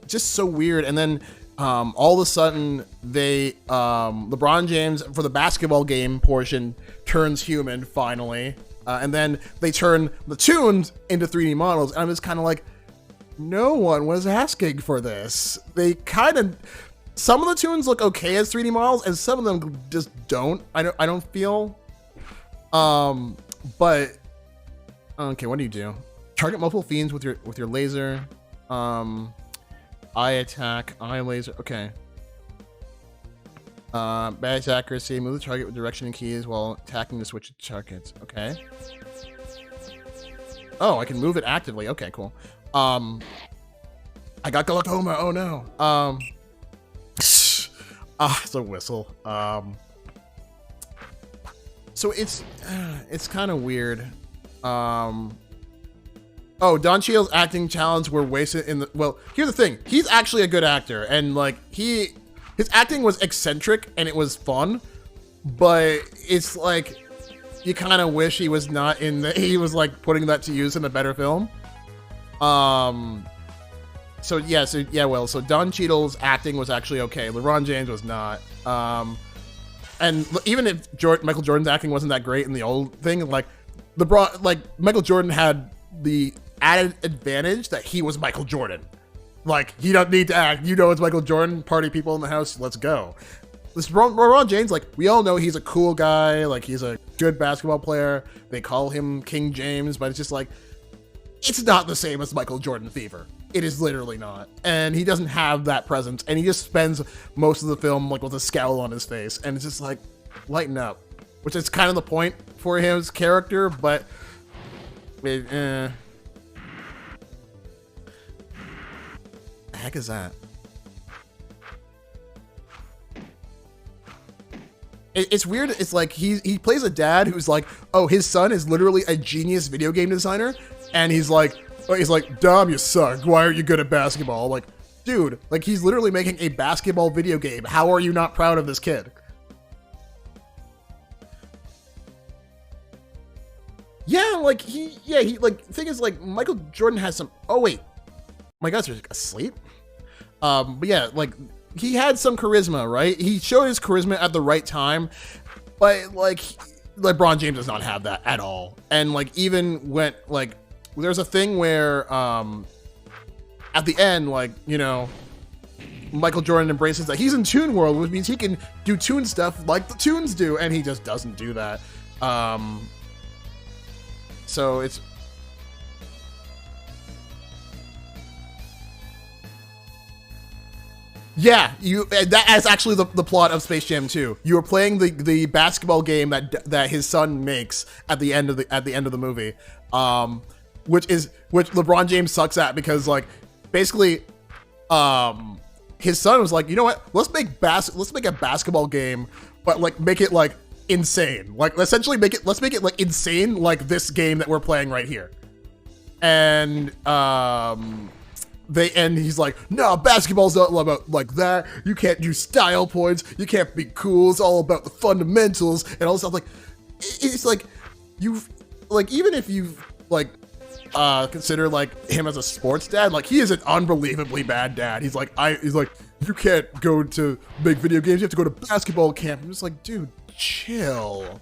just so weird. And then all of a sudden they LeBron James for the basketball game portion turns human finally, and then they turn the Toons into 3D models, and I'm just kind of like, no one was asking for this. They kind of, some of the Toons look okay as 3D models, and some of them just don't. I don't feel. But okay, what do? Target multiple fiends with your laser. Eye attack, eye laser. Okay. Bad accuracy. Move the target with direction and keys while attacking to switch targets. Okay. Oh, I can move it actively. Okay, cool. I got glaucoma. Oh no. It's a whistle. So it's kind of weird. Oh, Don Cheadle's acting talents were wasted in the... Well, here's the thing. He's actually a good actor, and like his acting was eccentric and it was fun, but it's like you kind of wish he was not in the... He was like putting that to use in a better film. So Don Cheadle's acting was actually okay. LeBron James was not. And even if Michael Jordan's acting wasn't that great in the old thing, like Michael Jordan had the added advantage that he was Michael Jordan. Like, you don't need to act. You know it's Michael Jordan. Party people in the house. Let's go. This LeBron James, like, we all know he's a cool guy. Like, he's a good basketball player. They call him King James, but it's just like, it's not the same as Michael Jordan fever. It is literally not. And he doesn't have that presence. And he just spends most of the film like with a scowl on his face. And it's just like, lighten up. Which is kind of the point for his character, but the heck is that? It's weird. It's like he plays a dad who's like, oh, his son is literally a genius video game designer, and he's like, Dom, you suck. Why aren't you good at basketball? Like, dude, like he's literally making a basketball video game. How are you not proud of this kid? Yeah, like he like thing is like Michael Jordan has some. Oh wait, my guys are asleep. But yeah, like he had some charisma, right? He showed his charisma at the right time, but like LeBron James does not have that at all. And like even when like there's a thing where at the end, like, you know, Michael Jordan embraces that he's in Toon World, which means he can do Toon stuff like the Toons do, and he just doesn't do that. So it's that is actually the plot of Space Jam 2. You are playing the basketball game that his son makes at the end of the movie, which LeBron James sucks at because like basically his son was like, you know what, let's make a basketball game, but like make it like insane, like essentially let's make it like insane like this game that we're playing right here. And and he's like, no, basketball's not about like that. You can't use style points. You can't be cool. It's all about the fundamentals and all this stuff. Like, it's like even if you like consider like him as a sports dad, like he is an unbelievably bad dad. He's like you can't go to make video games. You have to go to basketball camp. I'm just like, dude, chill.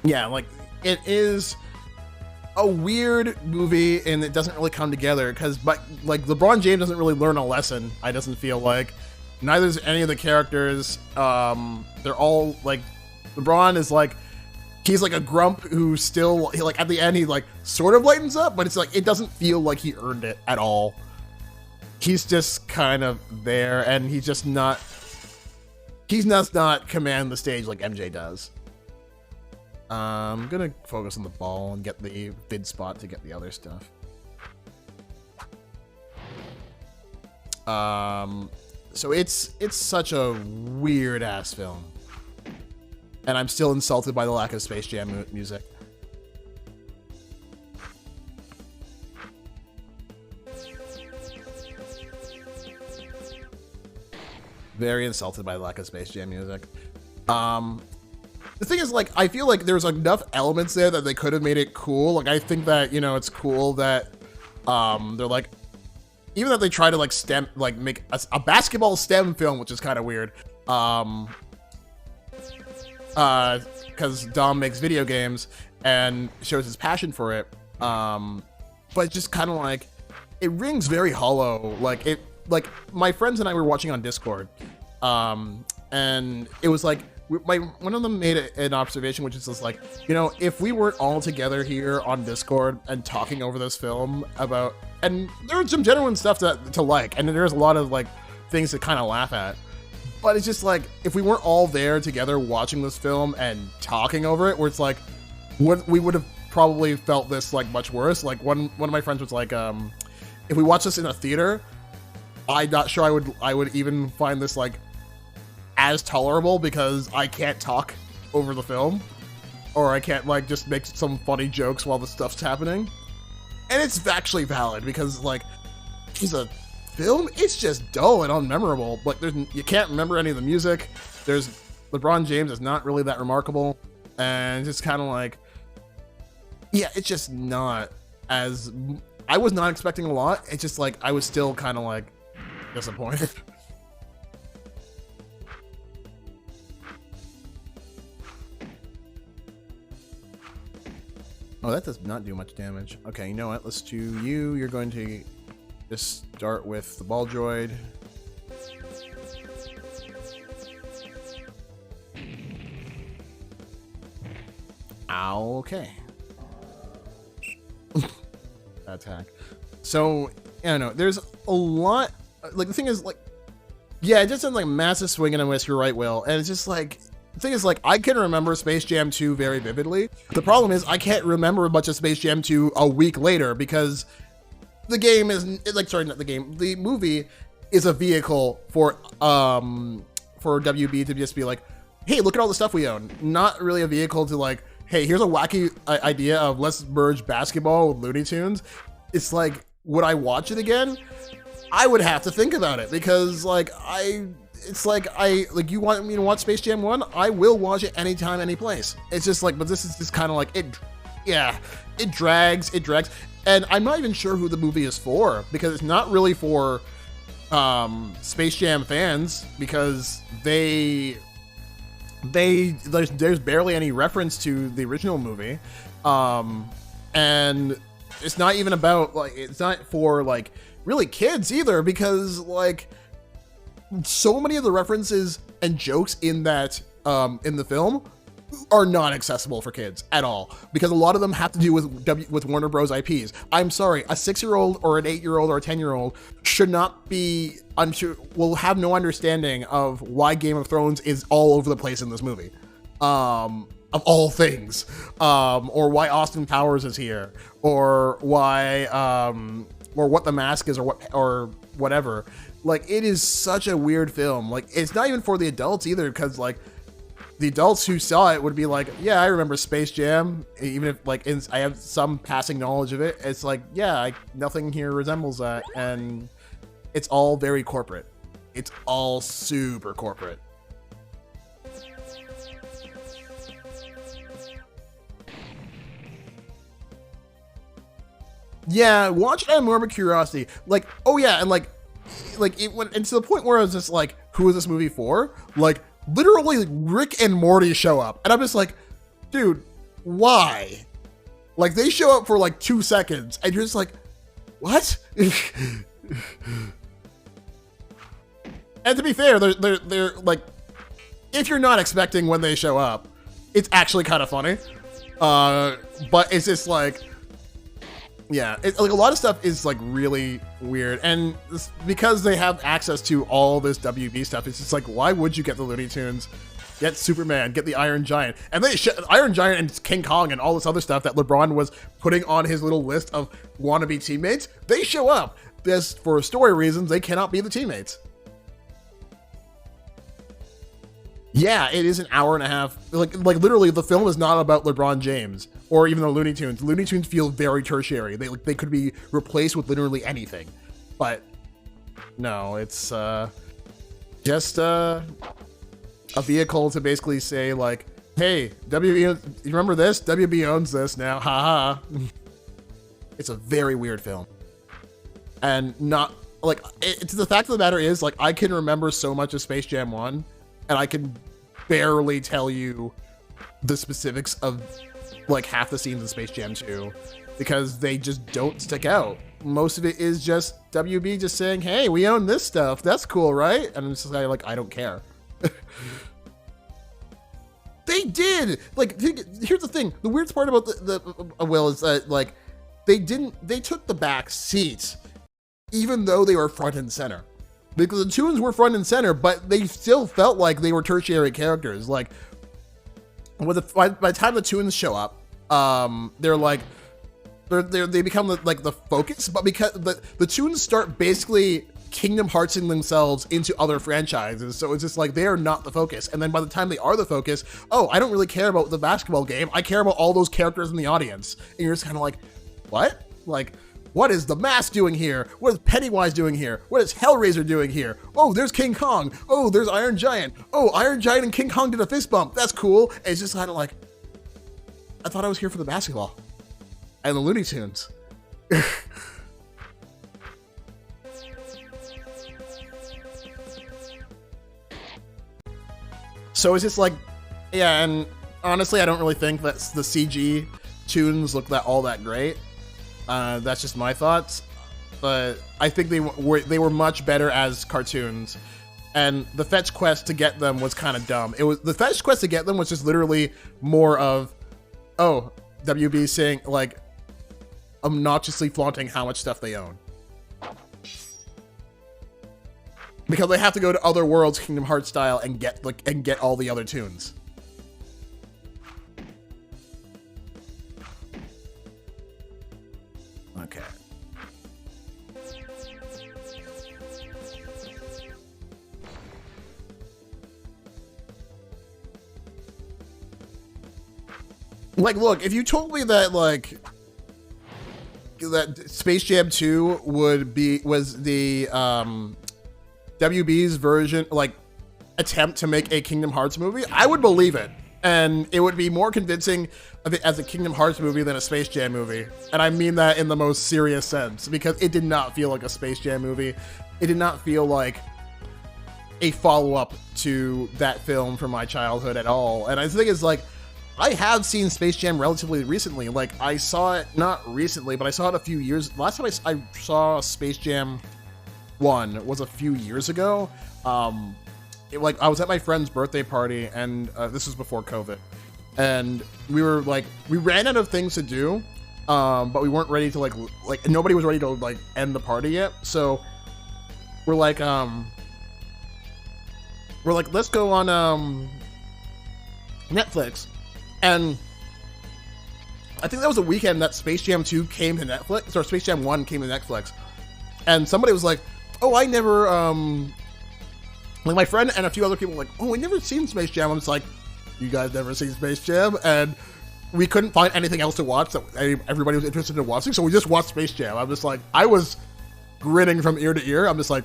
Yeah, like it is a weird movie and it doesn't really come together because like LeBron James doesn't really learn a lesson. I doesn't feel like neither does any of the characters. They're all like LeBron is like he's like a grump who still like at the end he like sort of lightens up, but it's like it doesn't feel like he earned it at all. He's just kind of there and he does not command the stage like MJ does. I'm gonna focus on the ball and get the vid spot to get the other stuff. So it's such a weird ass film, and I'm still insulted by the lack of Space Jam music. Very insulted by the lack of Space Jam music. The thing is, like, I feel like there's enough elements there that they could have made it cool. Like, I think that, you know, it's cool that they're like, even that they try to like make a basketball STEM film, which is kind of weird. Because Dom makes video games and shows his passion for it. But just kind of like, it rings very hollow. Like my friends and I were watching on Discord, and it was like, one of them made an observation, which is just like, you know, if we weren't all together here on Discord and talking over this film about, and there was some genuine stuff to like, and there's a lot of like things to kind of laugh at, but it's just like, if we weren't all there together watching this film and talking over it, where it's like, we would have probably felt this like much worse. Like one of my friends was like, if we watched this in a theater, I'm not sure I would even find this like as tolerable because I can't talk over the film, or I can't like just make some funny jokes while the stuff's happening. And it's actually valid because like it's a film, it's just dull and unmemorable. Like you can't remember any of the music. There's LeBron James is not really that remarkable, and it's kind of like, yeah, it's just not as, I was not expecting a lot. It's just like I was still kind of like disappointed. Oh, that does not do much damage. Okay, you know what? Let's do you. You're going to just start with the ball droid. Okay. Attack. So, I don't know. There's a lot. Like, the thing is, like, yeah, it just sounds like massive swing and a miss. You're right, Will. And it's just like, the thing is, like, I can remember Space Jam 2 very vividly. The problem is I can't remember much of Space Jam 2 a week later because the game is, like, sorry, not the game. The movie is a vehicle for WB to just be like, hey, look at all the stuff we own. Not really a vehicle to like, hey, here's a wacky idea of let's merge basketball with Looney Tunes. It's like, would I watch it again? I would have to think about it because like you want me to watch Space Jam 1? I will watch it anytime, any place. It's just like, but this is just kind of like, it drags. And I'm not even sure who the movie is for because it's not really for Space Jam fans because there's barely any reference to the original movie. And it's not even about like, it's not for like really kids either because like, so many of the references and jokes in that in the film are not accessible for kids at all because a lot of them have to do with Warner Bros. IPs. I'm sorry, a 6-year-old or an 8-year-old or a 10-year-old should not be will have no understanding of why Game of Thrones is all over the place in this movie, of all things, or why Austin Powers is here, or why or what the mask is, or whatever. Like, it is such a weird film. Like, it's not even for the adults either, because like the adults who saw it would be like, yeah, I remember Space Jam, even if like I have some passing knowledge of it. It's like, yeah, nothing here resembles that, and it's all very corporate. It's all super corporate. Yeah, watch it out of morbid curiosity. Like, oh yeah, and like it went, and to the point where I was just like, who is this movie for? Like, literally, Rick and Morty show up, and I'm just like, dude, why? Like, they show up for like 2 seconds, and you're just like, what? And to be fair, they're like, if you're not expecting when they show up, it's actually kind of funny. But it's just like, yeah, like a lot of stuff is like really weird, and because they have access to all this WB stuff, it's just like, why would you get the Looney Tunes, get Superman, get the Iron Giant, and they Iron Giant and King Kong and all this other stuff that LeBron was putting on his little list of wannabe teammates? They show up. This, for story reasons, they cannot be the teammates. Yeah, it is an hour and a half. Like literally, the film is not about LeBron James or even the Looney Tunes. The Looney Tunes feel very tertiary. They could be replaced with literally anything, but no, it's just a vehicle to basically say like, hey, WB, you remember this? WB owns this now. Haha. It's a very weird film, and not like it's the fact of the matter is like I can remember so much of Space Jam 1. And I can barely tell you the specifics of like half the scenes in Space Jam 2 because they just don't stick out. Most of it is just WB just saying, hey, we own this stuff. That's cool, right? And I'm just like, I don't care. They did. Like, here's the thing. The weirdest part about the Will is that like they took the back seat even though they were front and center. Because the Toons were front and center, but they still felt like they were tertiary characters. Like, by the time the Toons show up, they're like, they become like the focus. But because the Toons start basically Kingdom Heartsing themselves into other franchises, so it's just like they are not the focus. And then by the time they are the focus, oh, I don't really care about the basketball game. I care about all those characters in the audience. And you're just kind of like, what? Like, what is the Mask doing here? What is Pennywise doing here? What is Hellraiser doing here? Oh, there's King Kong. Oh, there's Iron Giant. Oh, Iron Giant and King Kong did a fist bump. That's cool. And it's just kind of like, I thought I was here for the basketball and the Looney Tunes. So it's just like, yeah, and honestly, I don't really think that the CG tunes look all that great. That's just my thoughts, but I think they were much better as cartoons, and the fetch quest to get them was kind of dumb. The fetch quest to get them was just literally more of, oh, WB saying like obnoxiously flaunting how much stuff they own because they have to go to other worlds, Kingdom Hearts style, and get all the other tunes. Okay. Like, look, if you told me that, like, that Space Jam 2 was the, WB's version, like, attempt to make a Kingdom Hearts movie, I would believe it. And it would be more convincing of it as a Kingdom Hearts movie than a Space Jam movie. And I mean that in the most serious sense, because it did not feel like a Space Jam movie. It did not feel like a follow-up to that film from my childhood at all. And I think it's like, I have seen Space Jam relatively recently. Like, I saw it, not recently, but I saw it a few years. Last time I saw Space Jam 1 was a few years ago. Like, I was at my friend's birthday party, and this was before COVID, and we ran out of things to do, but we weren't ready to like nobody was ready to like end the party yet. So we're like, let's go on Netflix, and I think that was a weekend that Space Jam 2 came to Netflix, or Space Jam 1 came to Netflix, and somebody was like, oh, I never like my friend and a few other people were like, oh, I never seen Space Jam. I'm just like, you guys never seen Space Jam? And we couldn't find anything else to watch that everybody was interested in watching, so we just watched Space Jam. I'm just like, I was grinning from ear to ear. I'm just like,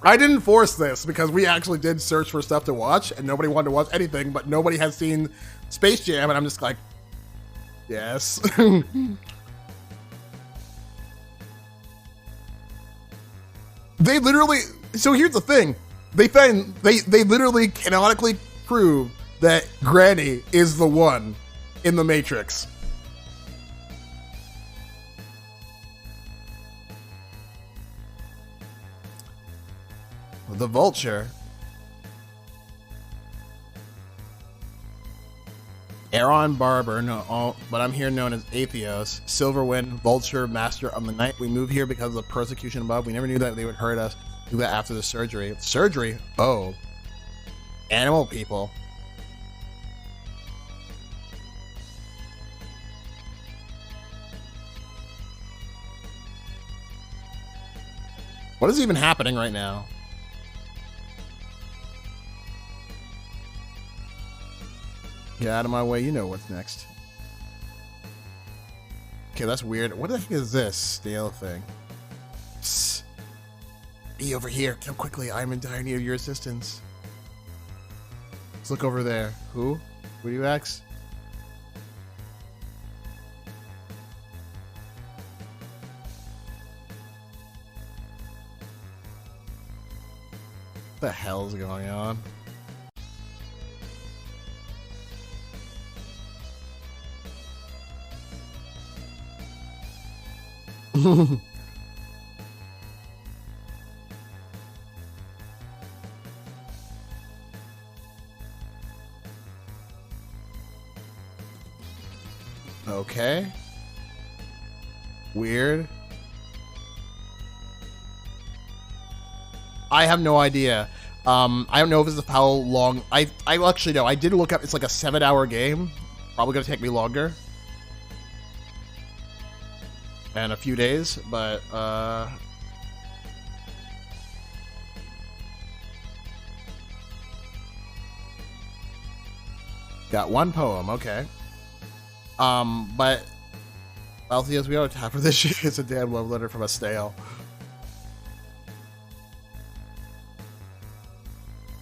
I didn't force this because we actually did search for stuff to watch and nobody wanted to watch anything, but nobody has seen Space Jam, and I'm just like, yes. They literally, so here's the thing, they literally canonically prove that Granny is the one in the Matrix. The Vulture. Aaron Barber, but I'm here known as Atheos. Silverwind, Vulture, Master of the Night. We moved here because of the persecution above. We never knew that they would hurt us. Do that after the surgery. Surgery? Oh. Animal people. What is even happening right now? Get out of my way, you know what's next. Okay, that's weird. What the heck is this stale thing? Psst. Be over here. Come quickly. I'm in dire need of your assistance. Let's look over there. Who? Who do you ask? What the hell's going on? Okay. Weird. I have no idea. I don't know if this is how long. I actually know. I did look up. It's like a 7-hour game. Probably gonna take me longer. And a few days, but got one poem, okay. But Altheus, we don't have time for this shit. It's a damn love letter from a stale.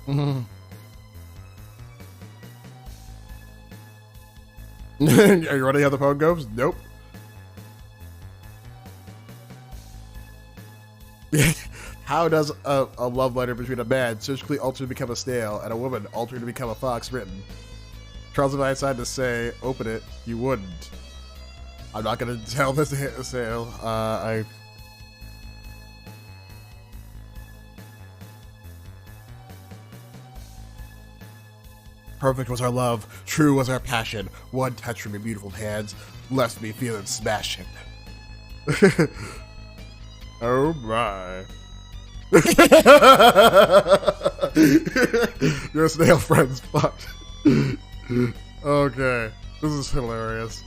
Are you ready how the poem goes? Nope. How does a love letter between a man surgically altered to become a snail and a woman altered to become a fox written? Charles and I decided to say, open it. You wouldn't. I'm not going to tell this to hit a sale. Perfect was our love. True was our passion. One touch from your beautiful hands left me feeling smashing. Oh my. Your snail friend's fucked. Okay. This is hilarious.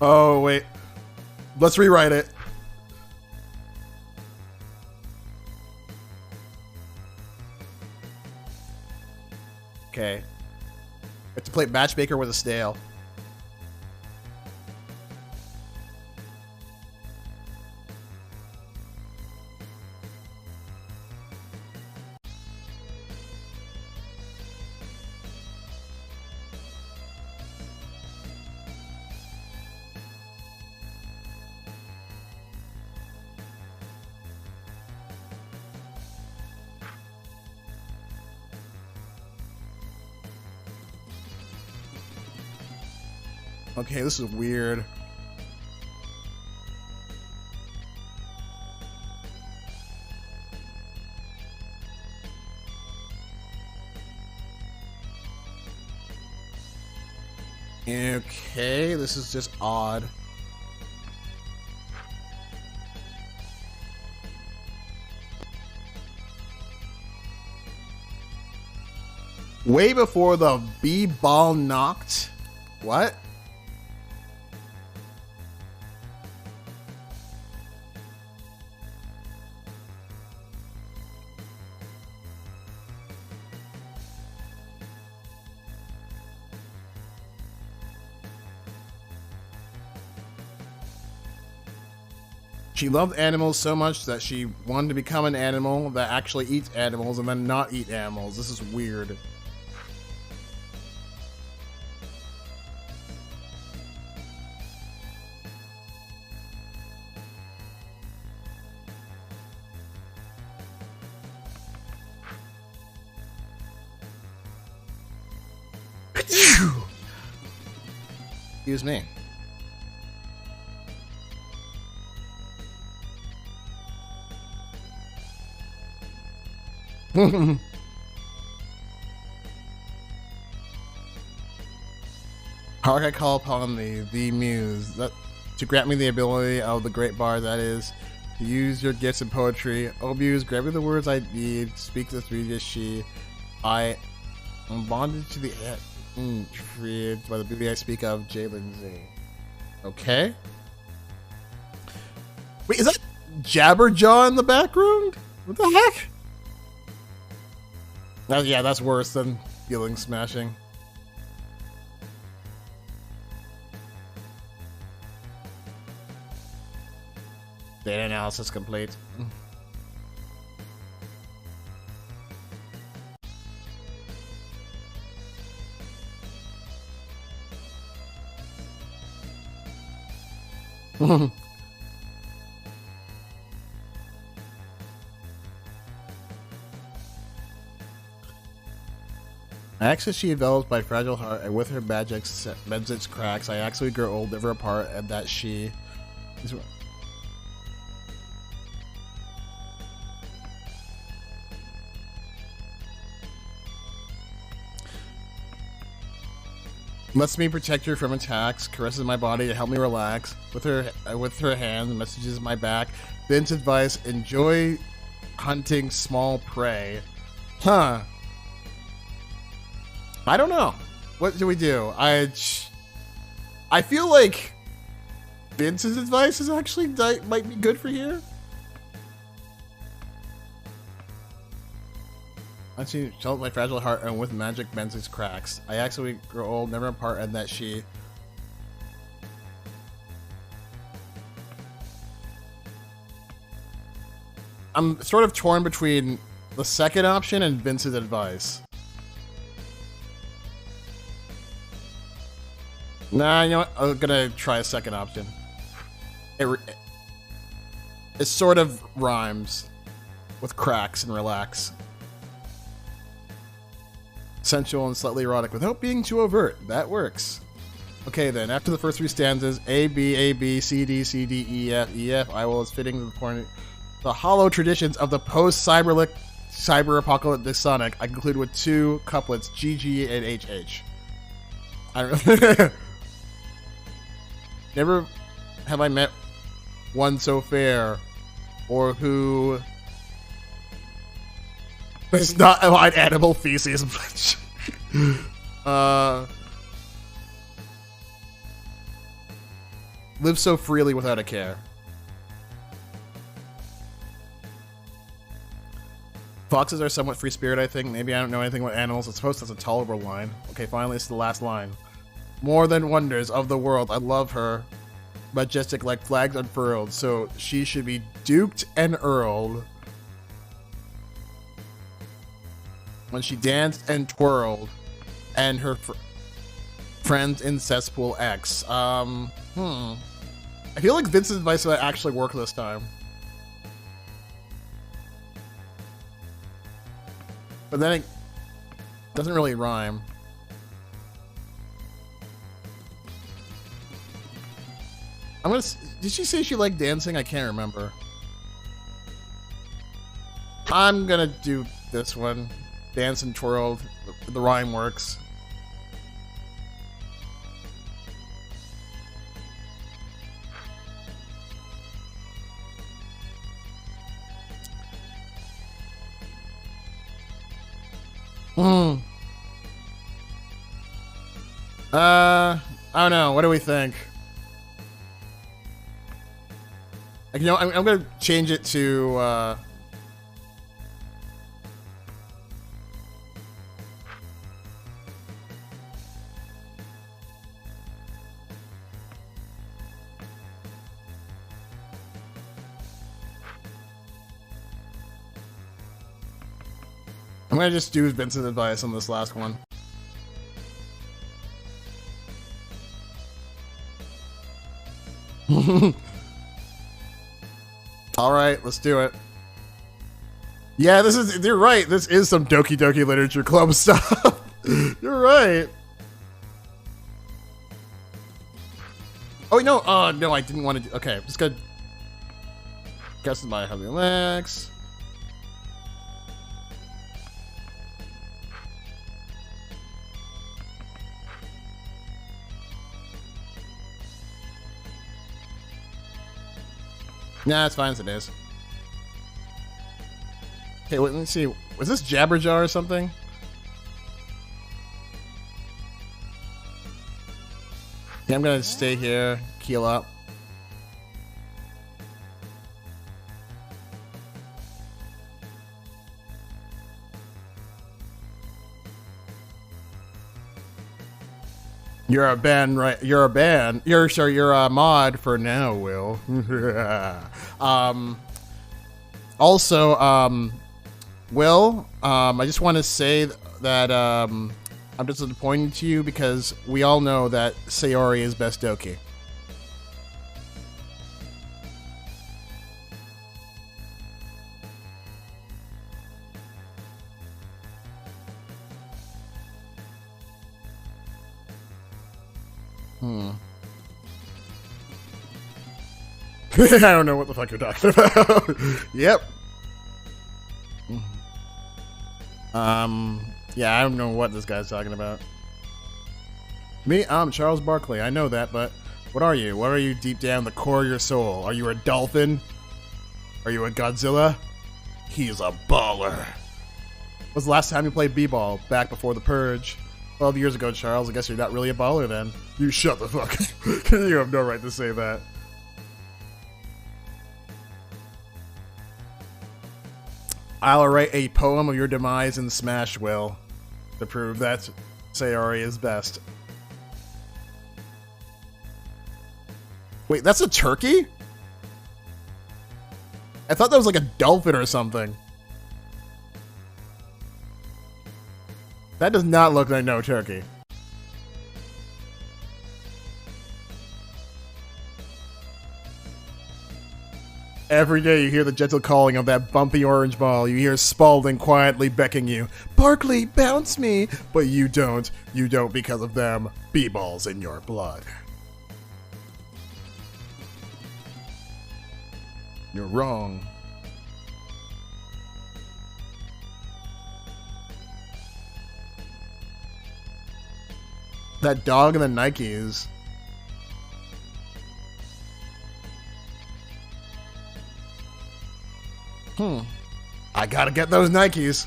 Oh, wait. Let's rewrite it. Okay. We have to play matchmaker with a snail. Okay, this is weird. Okay, this is just odd. Way before the B-ball knocked. What? She loved animals so much that she wanted to become an animal that actually eats animals and then not eat animals. This is weird. Excuse me. How can I call upon thee, the muse, that to grant me the ability of the great bard that is, to use your gifts in poetry. O muse, grant me the words I need, speak the sweetest she. I am bonded to the freed by the beauty I speak of, J. Lindsay. Okay. Wait, is that Jabberjaw in the background? What the heck? Yeah, that's worse than feeling smashing. Data analysis complete. Access she develops by fragile heart, and with her magic mends its cracks. I actually grow old, never apart, and that she is. Lets me protect her from attacks, caresses my body to help me relax. With her hand, messages my back. Vince's advice: enjoy hunting small prey. Huh. I don't know. What do we do? I feel like Vince's advice is actually might be good for here. I see shelter my fragile heart, and with magic mends its cracks. I actually grow old, never apart, and that she. I'm sort of torn between the second option and Vince's advice. Nah, you know what? I'm gonna try a second option. It sort of rhymes with cracks and relax. Sensual and slightly erotic without being too overt. That works. Okay then, after the first three stanzas, A, B, C, D, C, D, E, F, E, F, I will is fitting to the point. The hollow traditions of the post-cyber-apocalyptic Sonic, I conclude with two couplets, G, G, and H, H. I don't know. Never have I met one so fair, or who does not avoid animal feces. Live so freely without a care. Foxes are somewhat free spirit, I think. Maybe I don't know anything about animals. I suppose that's a tolerable line. Okay, finally, it's the last line. More than wonders of the world, I love her. Majestic like flags unfurled, so she should be duked and earled. When she danced and twirled, and her friends in cesspool X. I feel like Vince's advice might actually work this time. But then it doesn't really rhyme. Did she say she liked dancing? I can't remember. I'm gonna do this one. Dance and twirled. The rhyme works. I don't know. What do we think? Like, you know, I'm gonna change it to. I'm gonna just do Vincent's advice on this last one. All right, let's do it. Yeah, you're right. This is some Doki Doki Literature Club stuff. You're right. Oh, no. Oh, no, I didn't want to do. Okay, I'm just gonna custom my heavy legs. Nah, it's fine as it is. Okay, wait, let's see. Was this Jabberjaw or something? Yeah, I'm gonna stay here, keel up. You're a band, right? You're a band. You're a mod for now, Will. Also, Will, I just want to say that I'm disappointed to you because we all know that Sayori is best Doki. I don't know what the fuck you're talking about. Yep. Yeah, I don't know what this guy's talking about. Me? I'm Charles Barkley. I know that, but what are you? What are you deep down the core of your soul? Are you a dolphin? Are you a Godzilla? He's a baller. When was the last time you played b-ball? Back before the purge. 12 years ago, Charles. I guess you're not really a baller then. You shut the fuck up. You have no right to say that. I'll write a poem of your demise in Smash, Will, to prove that Sayori is best. Wait, that's a turkey? I thought that was like a dolphin or something. That does not look like no turkey. Every day you hear the gentle calling of that bumpy orange ball. You hear Spalding quietly beckoning you. Barkley, bounce me! But you don't. You don't because of them. B-ball's in your blood. You're wrong. That dog and the Nikes. I gotta get those Nikes.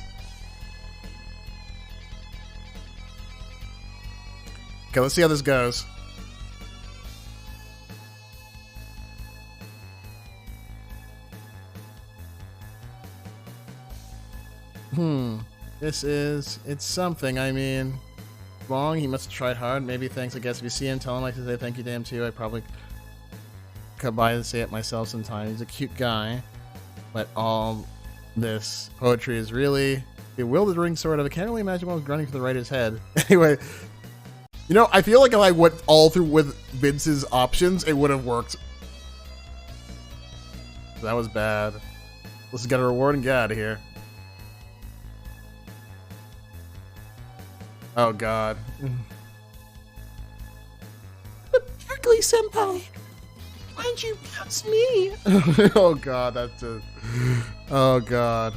Okay, let's see how this goes. It's something, I mean. Long, he must have tried hard. Maybe thanks, I guess. If you see him, tell him I should say thank you to him too. I probably come by and say it myself sometime. He's a cute guy. But all this poetry is really bewildering, sort of. I can't really imagine what was running through the writer's head. Anyway, you know, I feel like if I went all through with Vince's options, it would have worked. That was bad. Let's get a reward and get out of here. Oh, God. Barkley senpai, why'd you bounce me? Oh, God, that's a... Oh, God.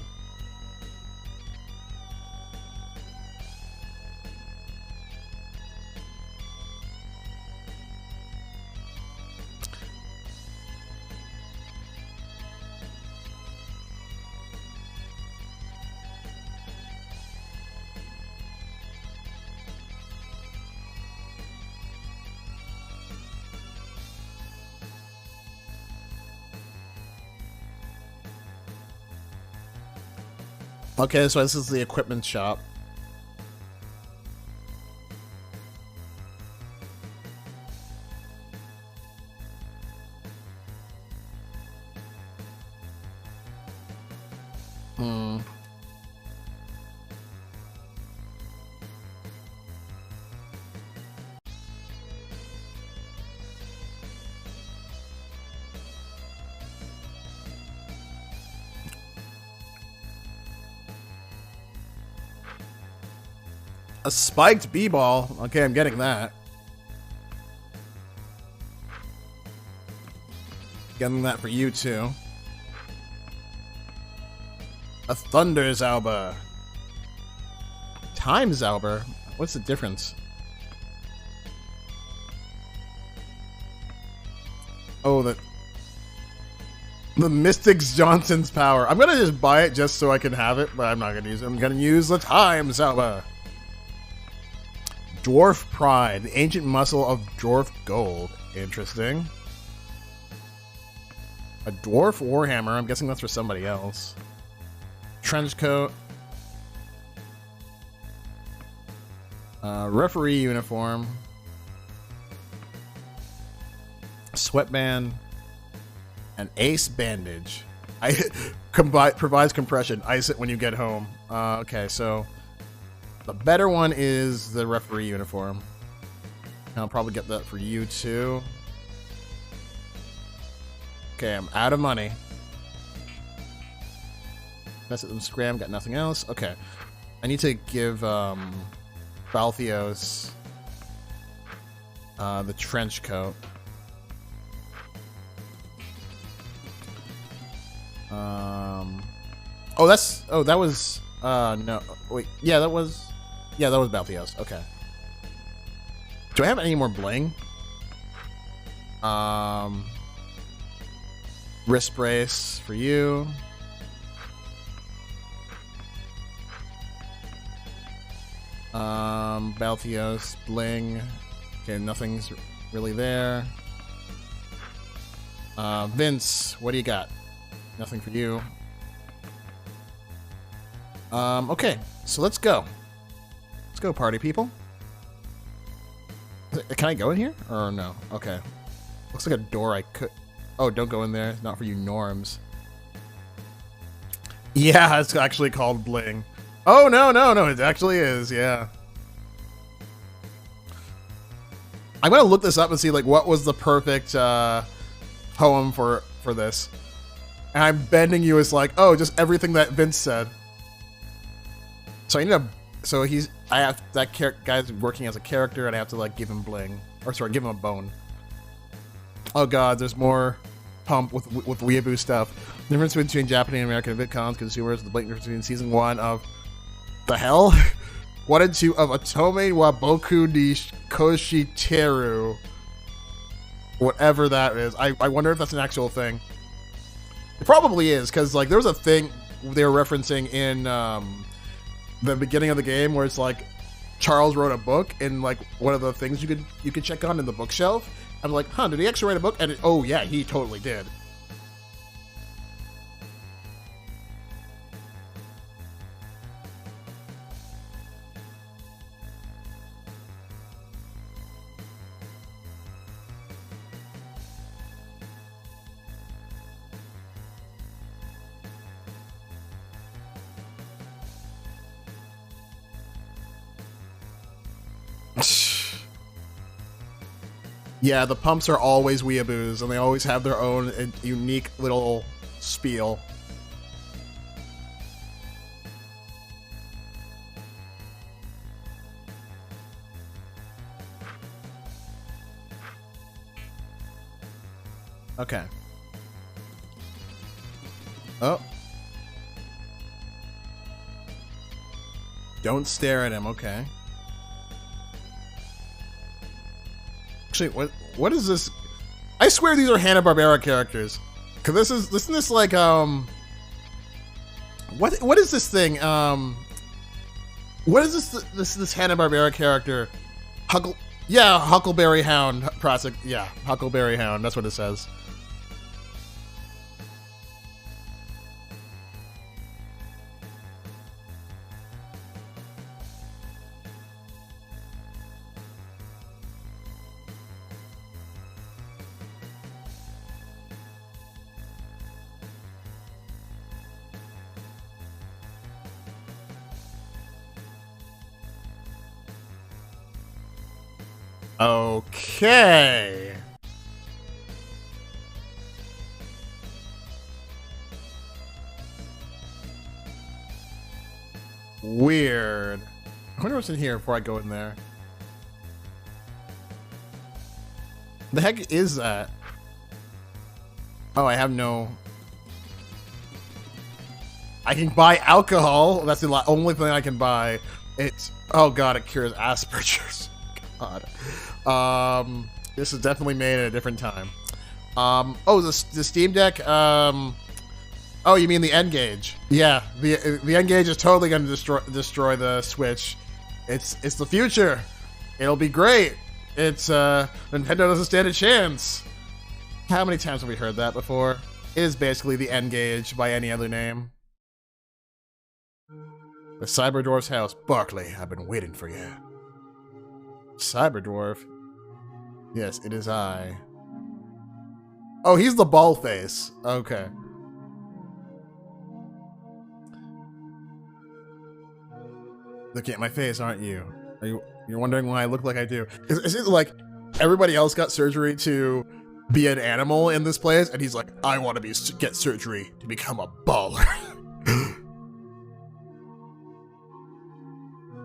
Okay, so this is the equipment shop. A spiked b-ball. Okay, I'm getting that. Getting that for you too. A thunder Zauber. Time Zauber? What's the difference? Oh, the Mystics Johnson's power. I'm gonna just buy it just so I can have it, but I'm not gonna use it. I'm gonna use the Time Zauber. Dwarf Pride, the ancient muscle of dwarf gold. Interesting. A dwarf warhammer. I'm guessing that's for somebody else. Trench coat. Referee uniform. Sweatband. An ace bandage. Provides compression. Ice it when you get home. Okay, so the better one is the referee uniform. I'll probably get that for you too. Okay, I'm out of money. Mess it them scram, got nothing else. Okay. I need to give Balthios the trench coat. That was no wait, that was Balthios. Okay. Do I have any more bling? Wrist brace for you. Balthios, bling. Okay, nothing's really there. Vince, what do you got? Nothing for you. Okay, so let's go. Let's go, party people. Can I go in here? Or no? Okay. Looks like a door I could... Oh, don't go in there. It's not for you norms. Yeah, it's actually called bling. Oh, no, it actually is, yeah. I'm gonna look this up and see, like, what was the perfect poem for this. And I'm bending you as, like, oh, just everything that Vince said. So I need a... So that guy's working as a character, and I have to, like, give him bling. Or, sorry, give him a bone. Oh, God, there's more pump with weeaboo stuff. The difference between Japanese and American VidCons consumers, the blatant difference between Season 1 of... The hell? 1 and 2 of Otome wa Boku ni Koshiteru. Whatever that is. I wonder if that's an actual thing. It probably is, because, like, there was a thing they were referencing in the beginning of the game where it's like Charles wrote a book, and like one of the things you could check on in the bookshelf. I'm like, huh, did he actually write a book? And oh yeah, he totally did. Yeah, the pumps are always weeaboos, and they always have their own unique little spiel. Okay. Oh. Don't stare at him, okay. Actually, what is this? I swear these are Hanna-Barbera characters. Cause isn't this like what is this thing? What is this Hanna-Barbera character? Huckleberry Hound Prosec. Yeah, Huckleberry Hound. That's what it says. Okay. Weird. I wonder what's in here before I go in there. The heck is that? Oh, I have no... I can buy alcohol. That's the only thing I can buy. It's... Oh god, it cures Asperger's. God. This is definitely made at a different time. Oh, the Steam Deck, oh, you mean the N-Gauge? Yeah, the N-Gauge is totally going to destroy the Switch. It's the future. It'll be great. It's Nintendo doesn't stand a chance. How many times have we heard that before? It is basically the N-Gauge by any other name. The Cyberdwarf's house. Barkley, I've been waiting for you. Cyberdwarf? Yes, it is I. Oh, he's the ball face. Okay. Looking at my face, aren't you? You're wondering why I look like I do? Is it like everybody else got surgery to be an animal in this place, and he's like, I want to get surgery to become a baller.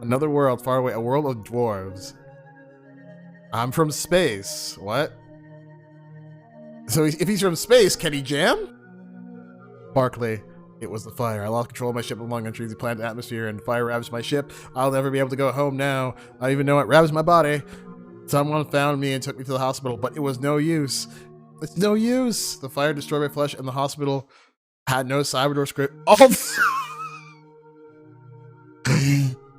Another world far away, a world of dwarves. I'm from space. What? So if he's from space, can he jam? Barkley. It was the fire. I lost control of my ship along a trees planet atmosphere, and fire ravaged my ship. I'll never be able to go home now. I even know it ravaged my body. Someone found me and took me to the hospital, but it was no use. It's no use. The fire destroyed my flesh, and the hospital had no Cyberdwarf script. Oh.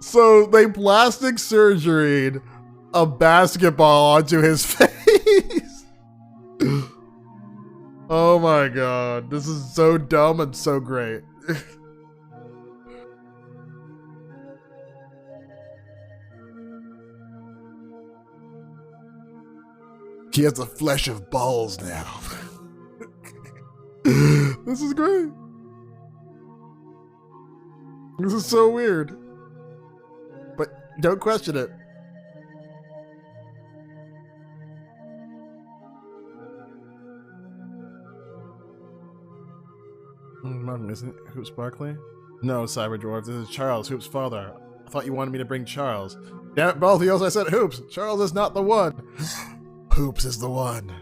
So they plastic surgeried a basketball onto his face. Oh my god, this is so dumb and so great. He has the flesh of balls now. This is great. This is so weird. But don't question it. Isn't it Hoops Barkley? No, Cyberdwarf. This is Charles, Hoops' father. I thought you wanted me to bring Charles. Damn it, both of you, I said Hoops. Charles is not the one. Hoops is the one.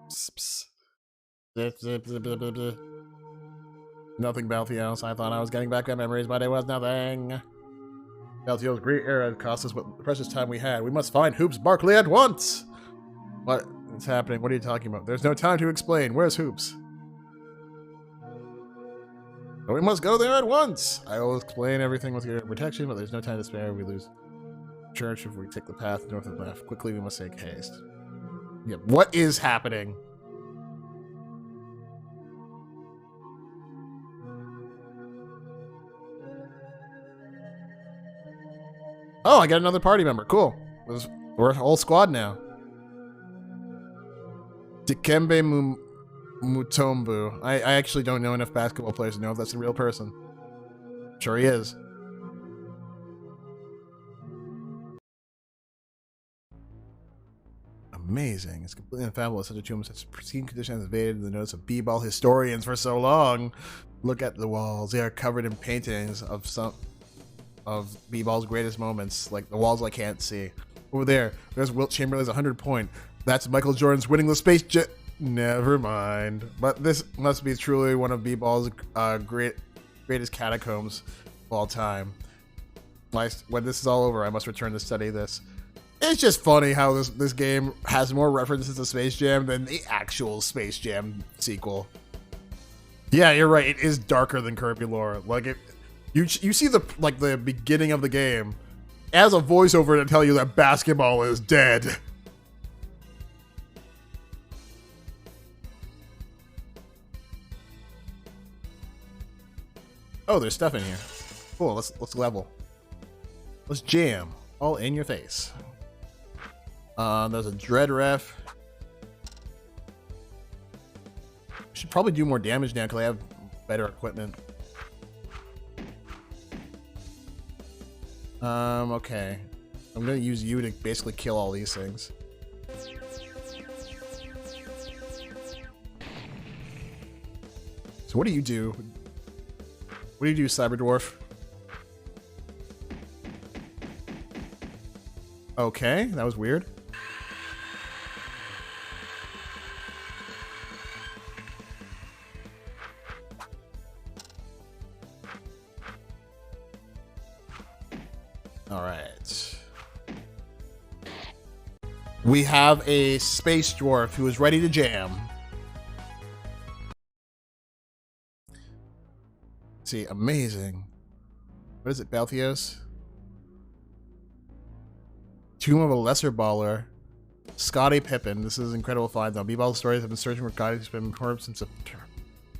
Psst, psst. Nothing, Balthios. I thought I was getting back my memories, but it was nothing. Balthios' great era cost us what precious time we had. We must find Hoops Barkley at once. What is happening? What are you talking about? There's no time to explain. Where's Hoops? But we must go there at once. I will explain everything with your protection, but there's no time to spare. We lose church if we take the path north and left. Quickly, we must make haste. Yep. What is happening? Oh, I got another party member. Cool. We're a whole squad now. Dikembe Mutombo. I actually don't know enough basketball players to know if that's a real person. Sure he is. Amazing. It's completely unfathomable. Such a tomb, such pristine condition has evaded the notice of b-ball historians for so long. Look at the walls. They are covered in paintings of some of b-ball's greatest moments, like the walls I can't see. Over there's Wilt Chamberlain's 100-point. That's Michael Jordan's winning the space jet. Never mind. But this must be truly one of b-ball's greatest catacombs of all time. When this is all over, I must return to study this. It's just funny how this game has more references to Space Jam than the actual Space Jam sequel. Yeah, you're right. It is darker than Kirby lore. Like you see the beginning of the game as a voiceover to tell you that basketball is dead. Oh, there's stuff in here. Cool. Let's level. Let's jam all in your face. There's a Dread Ref. Should probably do more damage now because I have better equipment. Okay. I'm gonna use you to basically kill all these things. So what do you do? What do you do, Cyber Dwarf? Okay, that was weird. All right. We have a space dwarf who is ready to jam. Let's see, amazing. What is it, Balthios? Tomb of a Lesser Baller. Scottie Pippen. This is incredible find though. B-Ball stories have been searching for guys who's been perp since the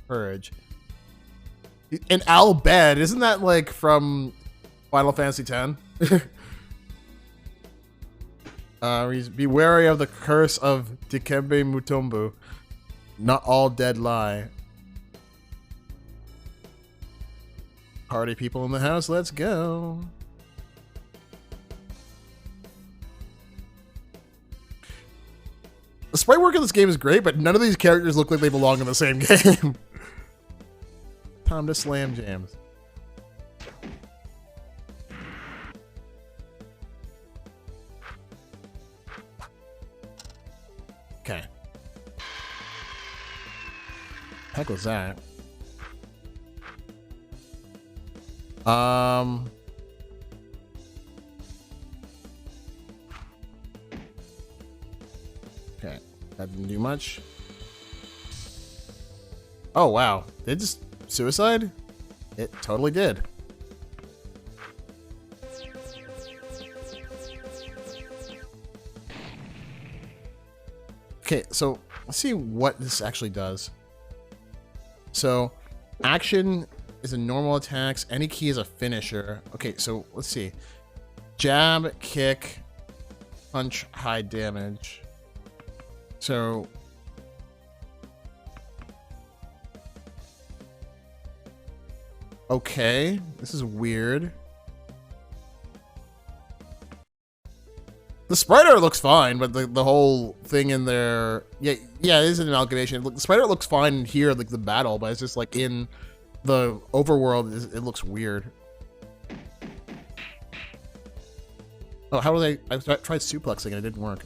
purge. And Al Bed, isn't that like from Final Fantasy X? Be wary of the curse of Dikembe Mutombo. Not all dead lie. Party people in the house, let's go. The sprite work in this game is great, but none of these characters look like they belong in the same game. Time to slam jams. Okay. Heck was that? Okay, that didn't do much. Oh wow, they just suicide? It totally did. Okay, so let's see what this actually does. So, action is a normal attacks. Any key is a finisher. Okay, so let's see. Jab, kick, punch, high damage. So okay, this is weird. The sprite art looks fine, but the whole thing in there, yeah, it is an amalgamation. The sprite art looks fine here, like the battle, but it's just like in the overworld, it looks weird. Oh, how do I tried suplexing and it didn't work.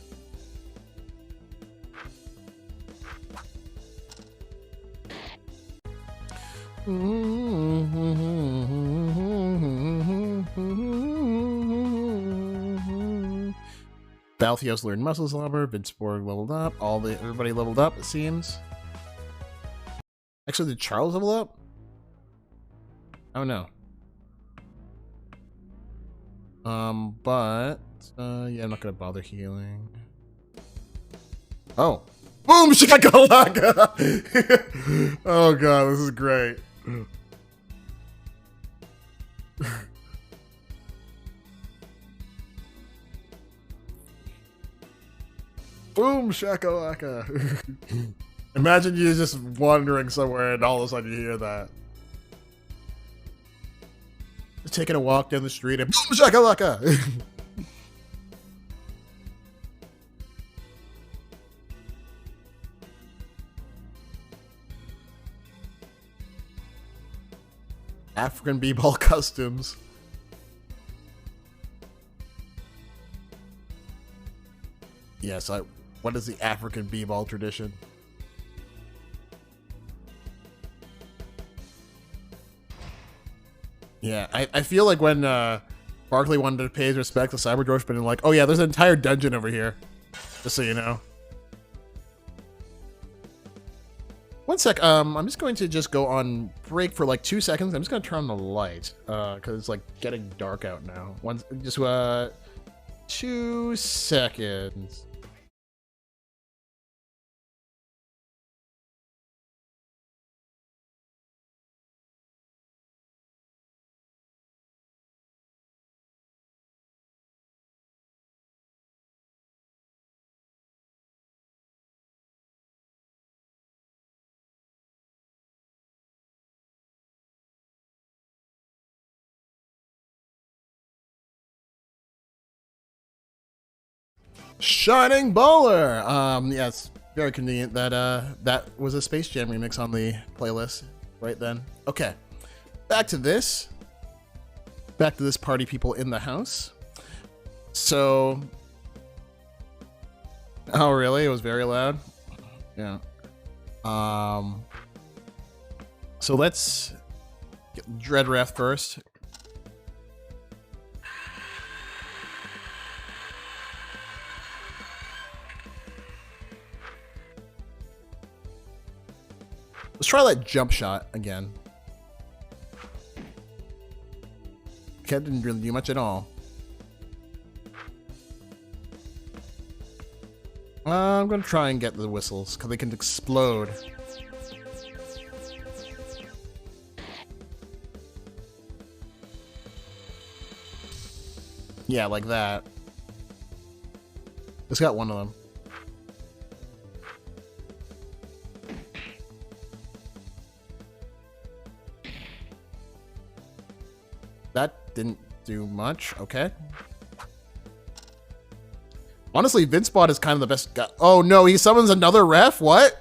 Balthios learned Muscle Slobber, Vinceborg leveled up, everybody leveled up, it seems. Actually, did Charles level up? Oh no. But yeah, I'm not gonna bother healing. Oh. Boom shakalaka! Oh god, this is great. Boom shakalaka. Imagine you just wandering somewhere and all of a sudden you hear that. Just taking a walk down the street and boom shakalaka. African b-ball customs. Yes, what is the African b-ball tradition? Yeah, I feel like when Barkley wanted to pay his respects to Cyberdwarf's been like, oh yeah, there's an entire dungeon over here. Just so you know. One sec, I'm just going to go on break for like 2 seconds. I'm just gonna turn on the light, cause it's like getting dark out now. 2 seconds. Shining Bowler. Yes, very convenient that that was a Space Jam remix on the playlist right then. Okay, back to this. Back to this party people in the house. So, oh really? It was very loud. Yeah. So let's get Dreadwrath first. Let's try that jump shot again. Cat didn't really do much at all. I'm gonna try and get the whistles because they can explode. Yeah, like that. Just got one of them. That didn't do much. Okay. Honestly, Vincepot is kind of the best guy. Oh no, he summons another ref? What?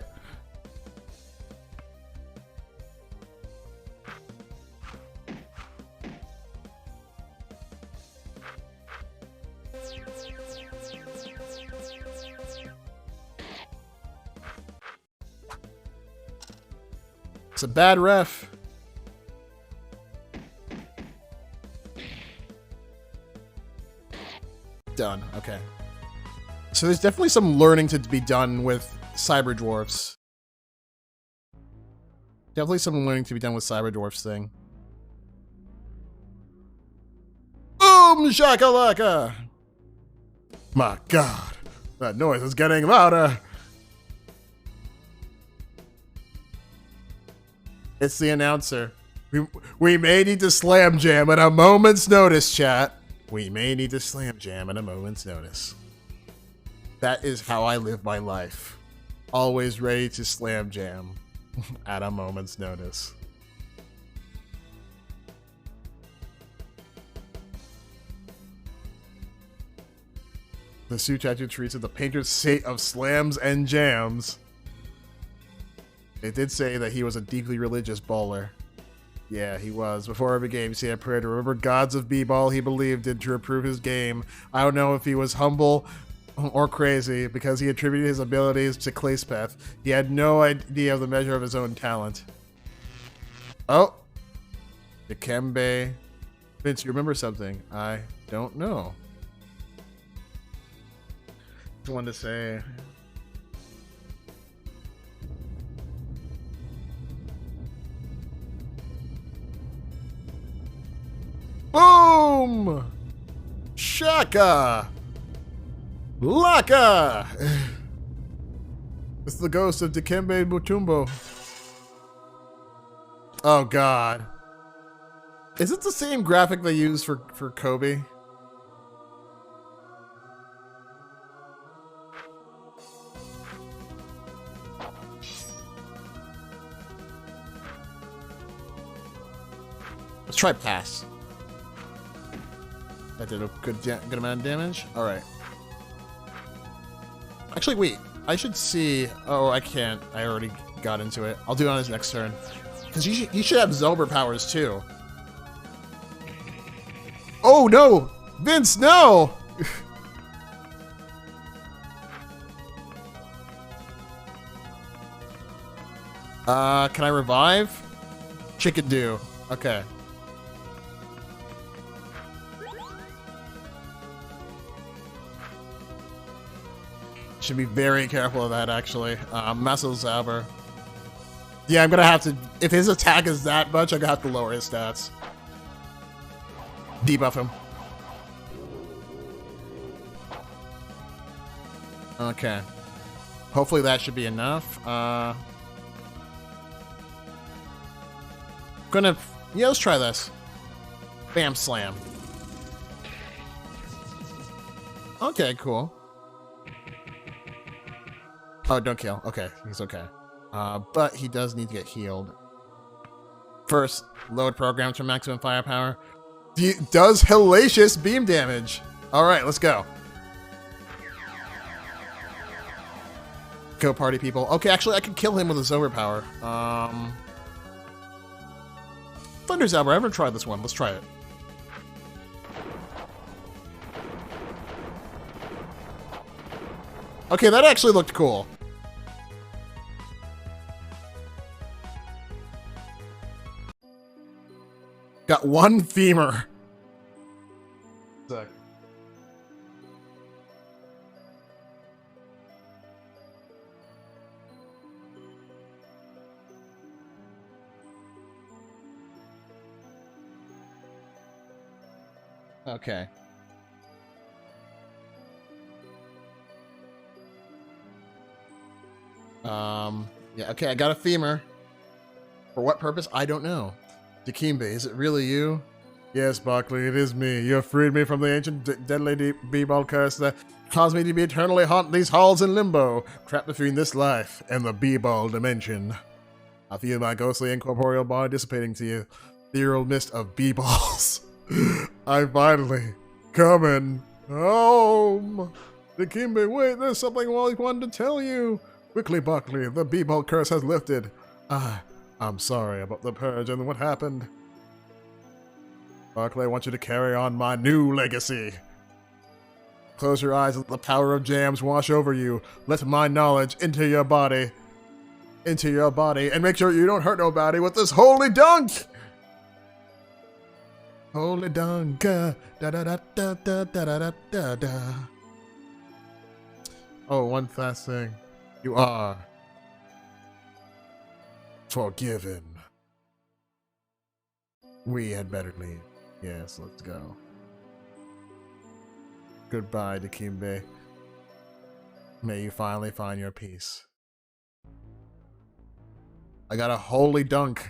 It's a bad ref. Done. Okay. So there's definitely some learning to be done with Cyber Dwarfs. Definitely some learning to be done with Cyber Dwarfs thing. Boom shakalaka! My God, that noise is getting louder. It's the announcer. We may need to slam jam at a moment's notice, chat. We may need to slam jam at a moment's notice. That is how I live my life. Always ready to slam jam at a moment's notice. The Sioux Tattoo treats it the painter's saint of slams and jams. It did say that he was a deeply religious bowler. Yeah, he was. Before every game, he said a prayer to remember gods of b-ball he believed in to improve his game. I don't know if he was humble or crazy, because he attributed his abilities to Clayspeth. He had no idea of the measure of his own talent. Oh. Dikembe. Vince, you remember something? I don't know. Just wanted to say... Boom! Shaka! Laka! It's the ghost of Dikembe Mutombo. Oh God. Is it the same graphic they use for Kobe? Let's try pass. That did a good amount of damage. All right. Actually, wait. I should see. Oh, I can't. I already got into it. I'll do it on his next turn. Because he should have Zelber powers too. Oh no, Vince, no! Can I revive? Chicken do. Okay. Should be very careful of that, actually. Muscle Zabber. Yeah, I'm gonna have to... If his attack is that much, I'm gonna have to lower his stats. Debuff him. Okay. Hopefully that should be enough. Yeah, let's try this. Bam Slam. Okay, cool. Oh, don't kill. Okay, he's okay. But he does need to get healed. First, load programs for maximum firepower. Does hellacious beam damage. All right, let's go. Go party people. Okay, actually, I can kill him with his overpower. Thunder Zabber. I haven't tried this one. Let's try it. Okay, that actually looked cool. Got one femur. Sick. Okay. Yeah, okay, I got a femur. For what purpose? I don't know. Dikembe, is it really you? Yes, Barkley, it is me. You have freed me from the ancient deadly B-ball curse that caused me to be eternally haunt these halls in limbo, trapped between this life and the B-ball dimension. I feel my ghostly incorporeal body dissipating to you, the ethereal mist of B-balls. I'm finally coming home. Dikembe, wait, there's something I always wanted to tell you. Quickly, Barkley, the B-ball curse has lifted. I'm sorry about the purge and what happened. Barkley, I want you to carry on my new legacy. Close your eyes and let the power of jams wash over you. Let my knowledge into your body, and make sure you don't hurt nobody with this holy dunk. Holy dunk, da da da da da da da da da. Oh, one last thing. You are forgiven. We had better leave. Yes, let's go. Goodbye, Dikembe. May you finally find your peace. I got a holy dunk.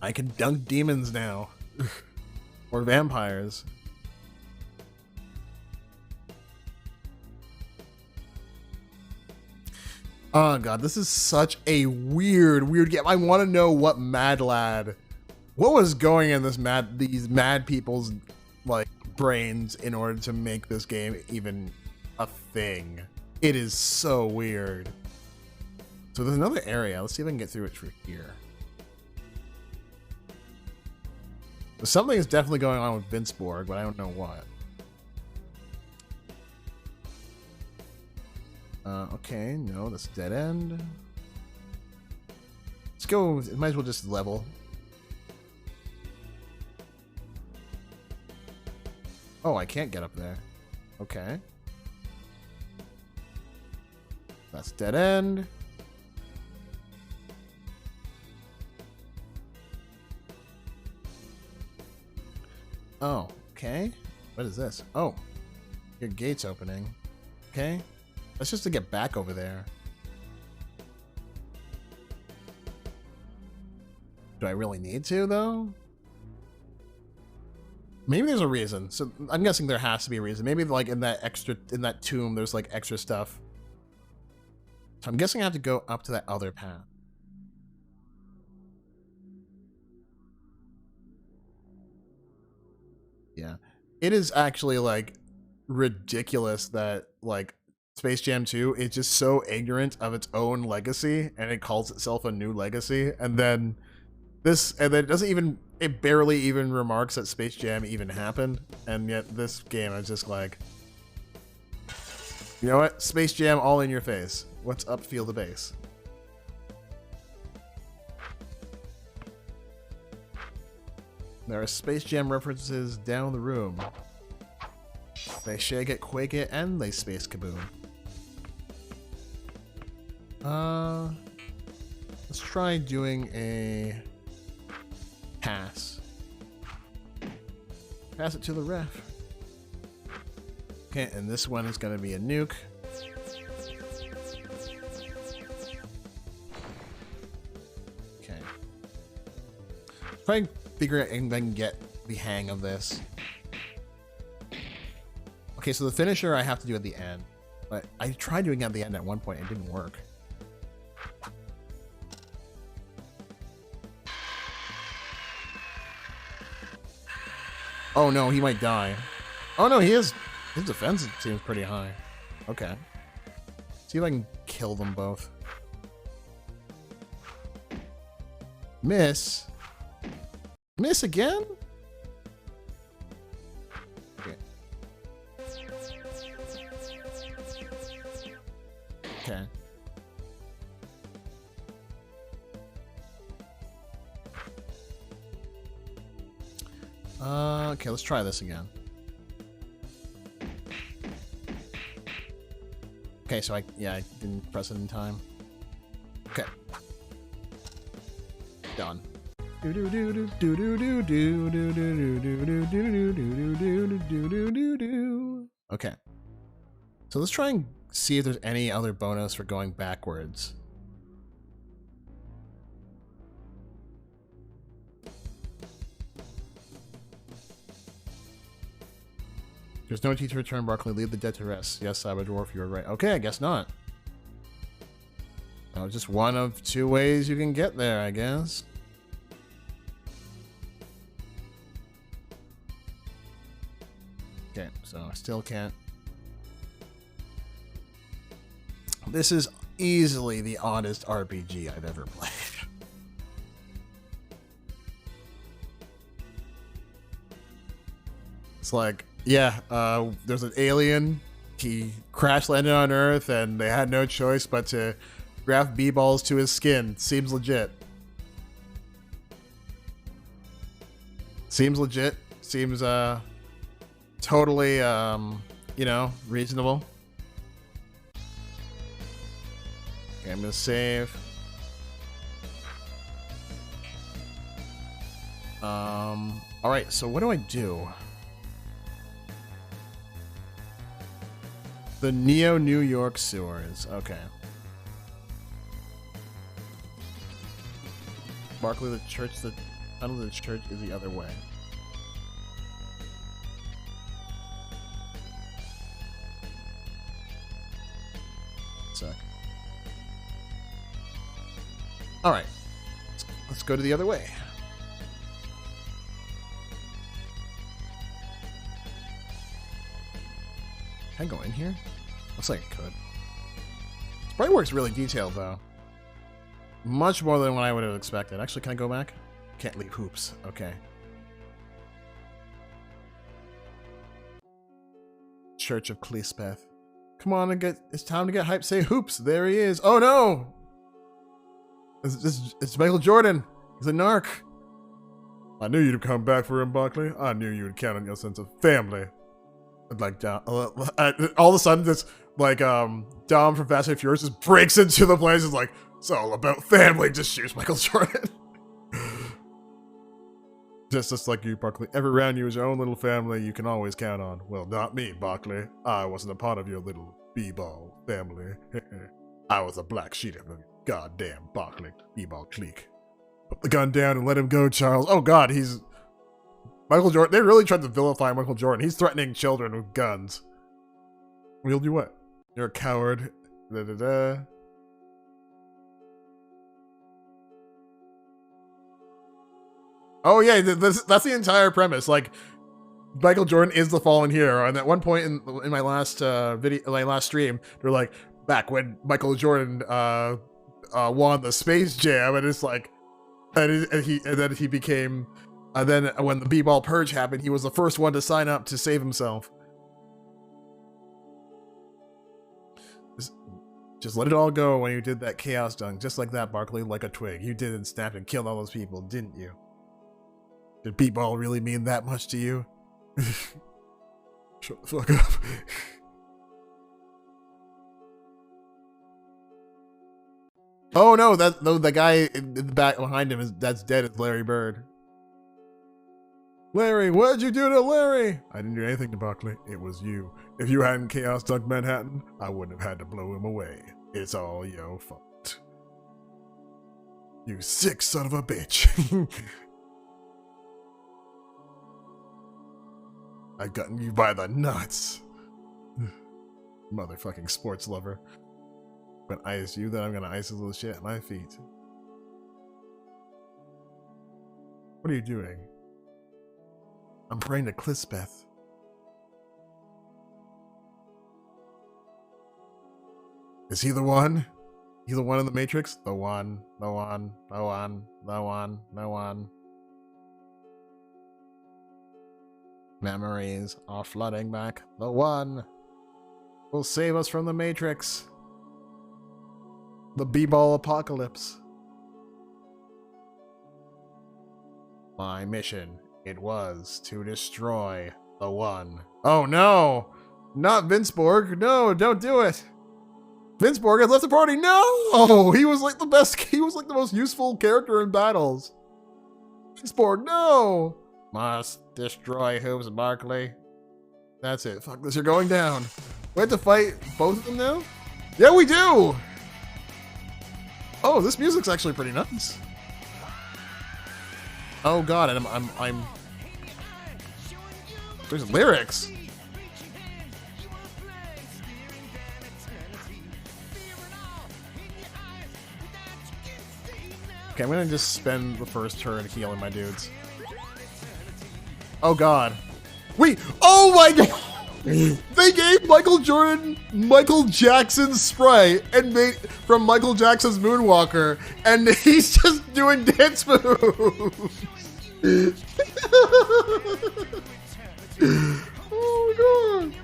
I can dunk demons now. Or vampires. Oh god, this is such a weird game. I want to know what what was going in these mad people's like brains in order to make this game even a thing. It is so weird. So there's another area. Let's see if I can get through it through here. Something is definitely going on with Vinceborg, but I don't know what. Okay, no, that's dead end. Let's go, might as well just level. Oh, I can't get up there. Okay. That's dead end. Oh, okay. What is this? Oh, your gate's opening. Okay. That's just to get back over there. Do I really need to, though? Maybe there's a reason. So I'm guessing there has to be a reason. Maybe like in that tomb, there's like extra stuff. So I'm guessing I have to go up to that other path. Yeah. It is actually like ridiculous that like Space Jam 2 is just so ignorant of its own legacy and it calls itself a new legacy, and then it barely even remarks that Space Jam even happened, and yet this game is just like, you know what? Space Jam all in your face. What's up, feel the bass. There are Space Jam references down the room. They shake it, quake it, and they space kaboom. Let's try doing a pass. Pass it to the ref. Okay, and this one is going to be a nuke. Okay. Try and figure out and then get the hang of this. Okay, so the finisher I have to do at the end. But I tried doing it at the end at one point, it didn't work. Oh no, he might die. Oh no, he is. His defense seems pretty high. Okay. See if I can kill them both. Miss. Miss again? Okay. Okay. Okay, let's try this again. Okay, so I didn't press it in time. Okay. Done. Okay. So let's try and see if there's any other bonus for going backwards. There's no need to return, Barkley. Leave the dead to rest. Yes, Cyber Dwarf, you were right. Okay, I guess not. Oh, just one of two ways you can get there, I guess. Okay, so I still can't. This is easily the oddest RPG I've ever played. It's like, yeah, there's an alien. He crash landed on Earth, and they had no choice but to graft B-balls to his skin. Seems legit. Seems legit. Seems totally you know, reasonable. Okay, I'm gonna save. All right. So what do I do? The Neo New York sewers. Okay. Barkley, the church, the tunnel to the church is the other way. Sec. All right. Let's go to the other way. Can I go in here? Looks like I could. Sprite work's really detailed, though. Much more than what I would have expected. Actually, can I go back? Can't leave hoops. Okay. Church of Cleespeth. Come on and get. It's time to get hyped. Say hoops. There he is. Oh no! It's Michael Jordan. He's a narc. I knew you'd come back for him, Barkley. I knew you would count on your sense of family. Like all of a sudden, this like Dom from Fast and Furious just breaks into the place. It's like it's all about family. Just shoots Michael Jordan. just like you, Barkley. Every round you is your own little family you can always count on. Well, not me, Barkley. I wasn't a part of your little b-ball family. I was a black sheep of the goddamn Barkley b-ball clique. Put the gun down and let him go, Charles. Oh God, he's. Michael Jordan, they really tried to vilify Michael Jordan. He's threatening children with guns. We'll do what? You're a coward. Da, da, da. Oh yeah, that's the entire premise. Like, Michael Jordan is the fallen hero. And at one point in my last my last stream, they're like, back when Michael Jordan won the Space Jam, and it's like, and then he became. And then when the B-ball purge happened, he was the first one to sign up to save himself. Just let it all go when you did that chaos dunk. Just like that, Barkley, like a twig. You did and snapped and killed all those people, didn't you? Did B-ball really mean that much to you? Shut the fuck up. Oh no, the guy in the back behind him that's dead is Larry Bird. Larry, what'd you do to Larry? I didn't do anything to Barkley. It was you. If you hadn't chaos dunked Manhattan, I wouldn't have had to blow him away. It's all your fault. You sick son of a bitch. I've gotten you by the nuts. Motherfucking sports lover. When I ice you, then I'm gonna ice a little shit at my feet. What are you doing? I'm praying to Clisbeth. Is he the one? He the one in the Matrix? The one, the one, the one, the one, the one. Memories are flooding back. The one will save us from the Matrix. The B-ball apocalypse. My mission, it was to destroy the one. Oh no! Not Vince Borg. No, don't do it. Vince Borg has left the party. No! He was like the best. He was like the most useful character in battles. Vince Borg, no! Must destroy Hooves Barkley. That's it. Fuck this. You're going down. We have to fight both of them now? Yeah, we do! Oh, this music's actually pretty nice. Oh god, and I'm... There's lyrics. Okay, I'm gonna just spend the first turn healing my dudes. Oh god. Wait! Oh my god! They gave Michael Jordan Michael Jackson's sprite and made from Michael Jackson's Moonwalker, and he's just doing dance moves. Oh my god!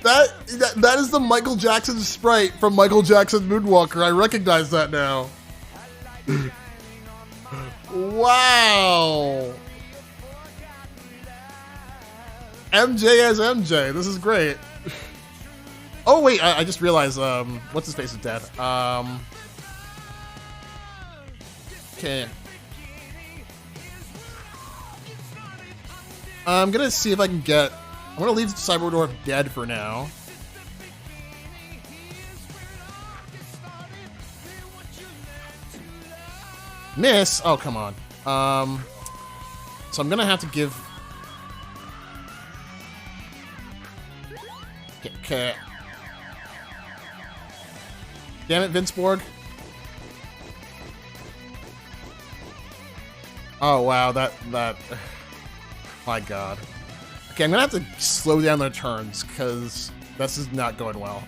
That is the Michael Jackson sprite from Michael Jackson's Moonwalker. I recognize that now. Wow. MJ as MJ. This is great. Oh wait, I just realized what's his face is dead. Okay. I'm gonna see if I can get... I'm gonna leave Cyberdwarf dead for now. Miss? Oh, come on. So I'm gonna have to give... Okay. Damn it, Vince Borg. Oh, wow, that... My god. Okay, I'm gonna have to slow down their turns, because this is not going well.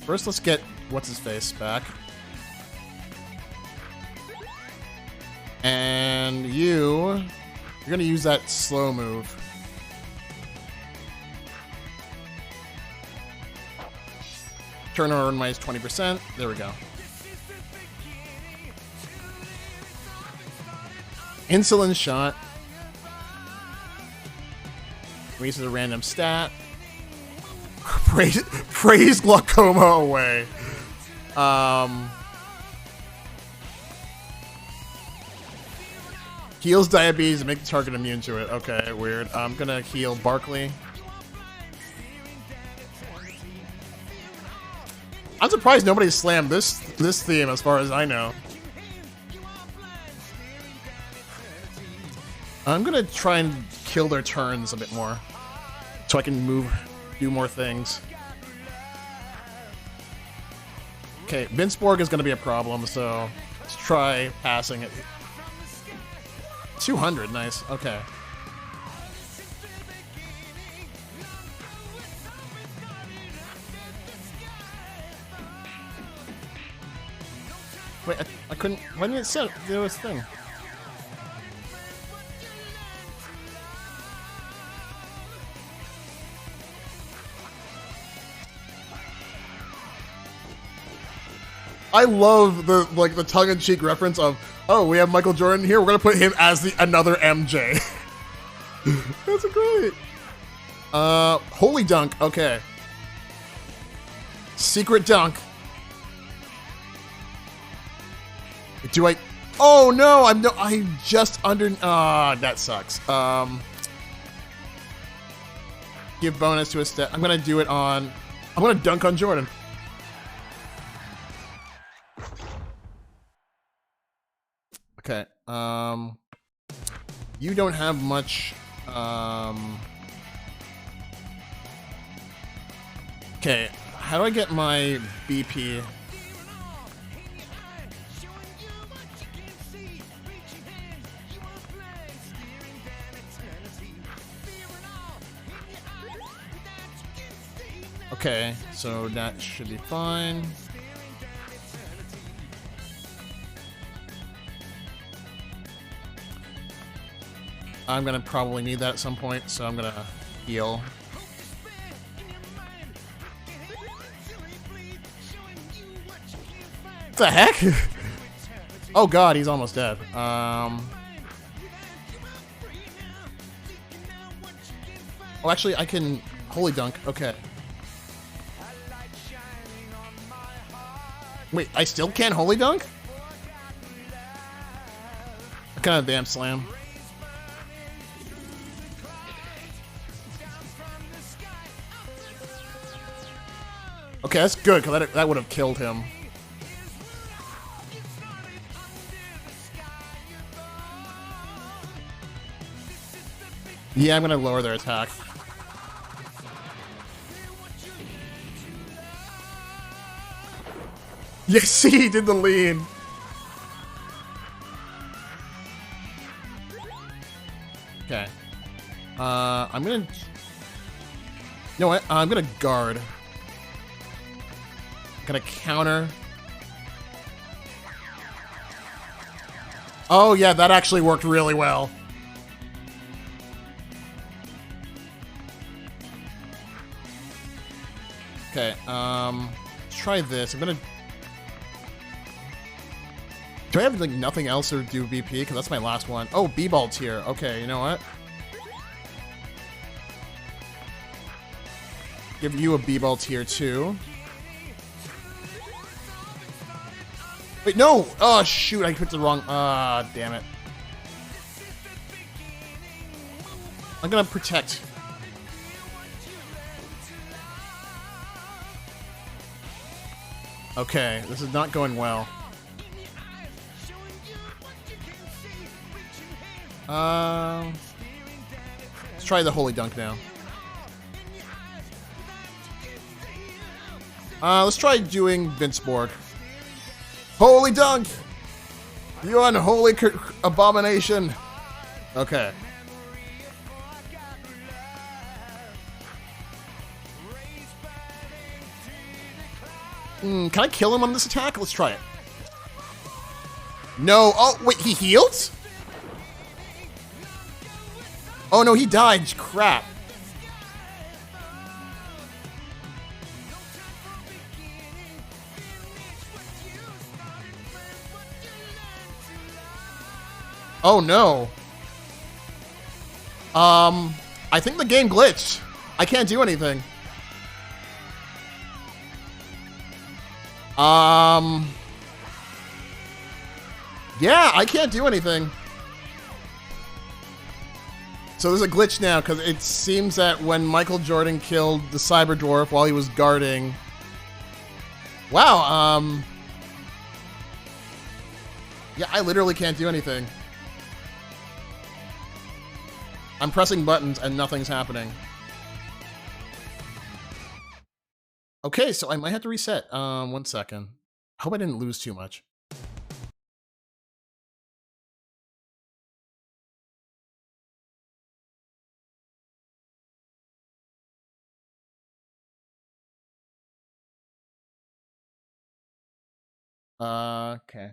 First, let's get what's-his-face back. And you're gonna use that slow move. Turnover minus 20%. There we go. Insulin shot. Raises a random stat. Praise glaucoma away. Heals diabetes and make the target immune to it. Okay, weird. I'm gonna heal Barkley. I'm surprised nobody slammed this theme as far as I know. I'm gonna try and kill their turns a bit more, so I can do more things. Okay, Vince Borg is gonna be a problem, so let's try passing it. 200, nice. Okay. Wait, I couldn't. Why didn't it say there was a thing? I love the tongue-in-cheek reference of, oh, we have Michael Jordan here. We're gonna put him as another MJ. That's great. Holy dunk. Okay. Secret dunk. Do I? Oh no! I'm just under. Ah, that sucks. Give bonus to a step. I'm gonna do it on. I'm gonna dunk on Jordan. Okay. You don't have much. Okay. How do I get my BP? Okay, so that should be fine. I'm gonna probably need that at some point, so I'm gonna heal. What the heck? Oh god, he's almost dead. Oh, actually, I can Holy Dunk. Okay. Wait, I still can't Holy Dunk? What kind of damn slam? Okay, that's good, because that would have killed him. Yeah, I'm gonna lower their attack. Yes, see, he did the lean. Okay. I'm gonna... You know what? I'm gonna guard. Gonna counter. Oh, yeah, that actually worked really well. Okay, let's try this. I'm gonna... Do I have, like, nothing else to do BP? Because that's my last one. Oh, B-Ball's here. Okay, you know what? Give you a B-Ball tier 2. Wait, no! Oh, shoot, I picked the wrong... Ah, damn it. I'm gonna protect. Okay, this is not going well. Let's try the Holy Dunk now. Let's try doing Vince Borg. Holy Dunk! You unholy abomination! Okay. Can I kill him on this attack? Let's try it. No. Oh, wait, he healed? Oh no, he died. Crap. Oh no. I think the game glitched. I can't do anything. Yeah, I can't do anything. So there's a glitch now, because it seems that when Michael Jordan killed the Cyber Dwarf while he was guarding... Wow, yeah, I literally can't do anything. I'm pressing buttons and nothing's happening. Okay, so I might have to reset. 1 second. I hope I didn't lose too much. Okay.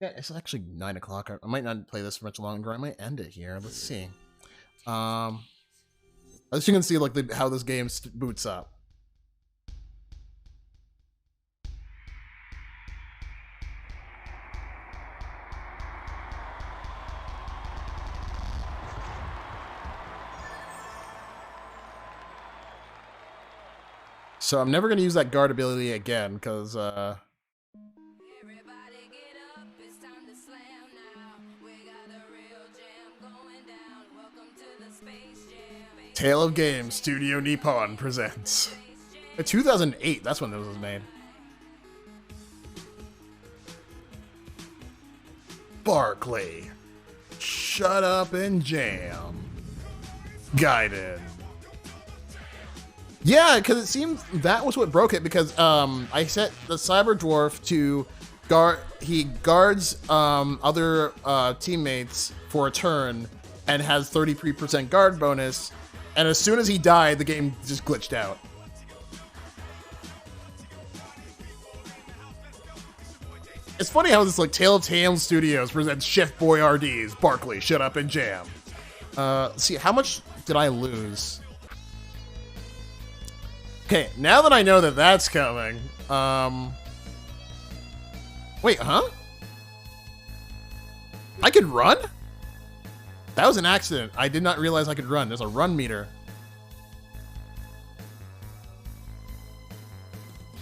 Yeah, it's actually 9 o'clock. I might not play this for much longer. I might end it here. Let's see. As you can see, like how this game boots up. So I'm never going to use that guard ability again, because, Tale of Games Studio Nippon presents. 2008, that's when this was made. Barkley. Shut up and jam. Gaiden. Yeah, because it seems that was what broke it, because I set the Cyber Dwarf to guard. He guards other teammates for a turn and has 33% guard bonus. And as soon as he died, the game just glitched out. It's funny how this like Telltale Studios presents Chef Boyardee's Barkley, Shut Up and Jam. See, how much did I lose? Okay, now that I know that that's coming, wait, huh? I could run? That was an accident. I did not realize I could run. There's a run meter.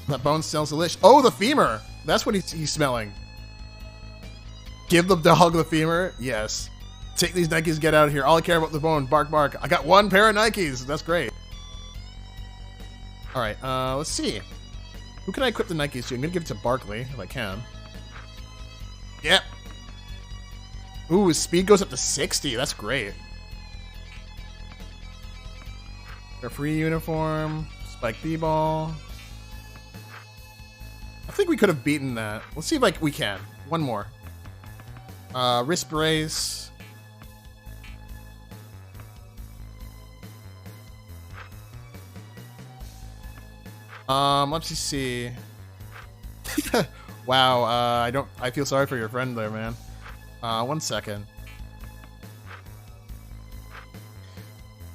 That bone smells delicious. Oh, the femur. That's what he's smelling. Give the dog the femur? Yes. Take these Nikes, get out of here. All I care about the bone. Bark, bark. I got one pair of Nikes. That's great. All right, let's see. Who can I equip the Nikes to? I'm gonna give it to Barkley if I can. Yep. Ooh, his speed goes up to 60. That's great. A free uniform. Spike B-ball. I think we could have beaten that. Let's see if we can. One more. Wrist brace. Let's just see. Wow, I feel sorry for your friend there, man. 1 second.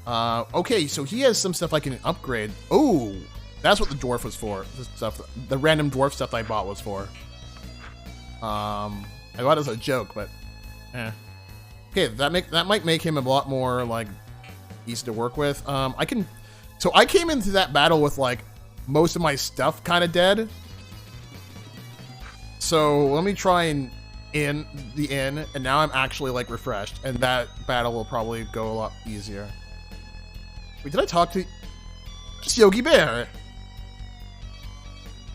Okay, so he has some stuff I can upgrade. Oh, that's what the dwarf was for. The random dwarf stuff I bought was for. I thought it was a joke, but eh. Okay, that might make him a lot more like easy to work with. So I came into that battle with like most of my stuff kind of dead. So let me try and in, and now I'm actually like refreshed, and that battle will probably go a lot easier. Wait, did I talk to... It's Yogi Bear!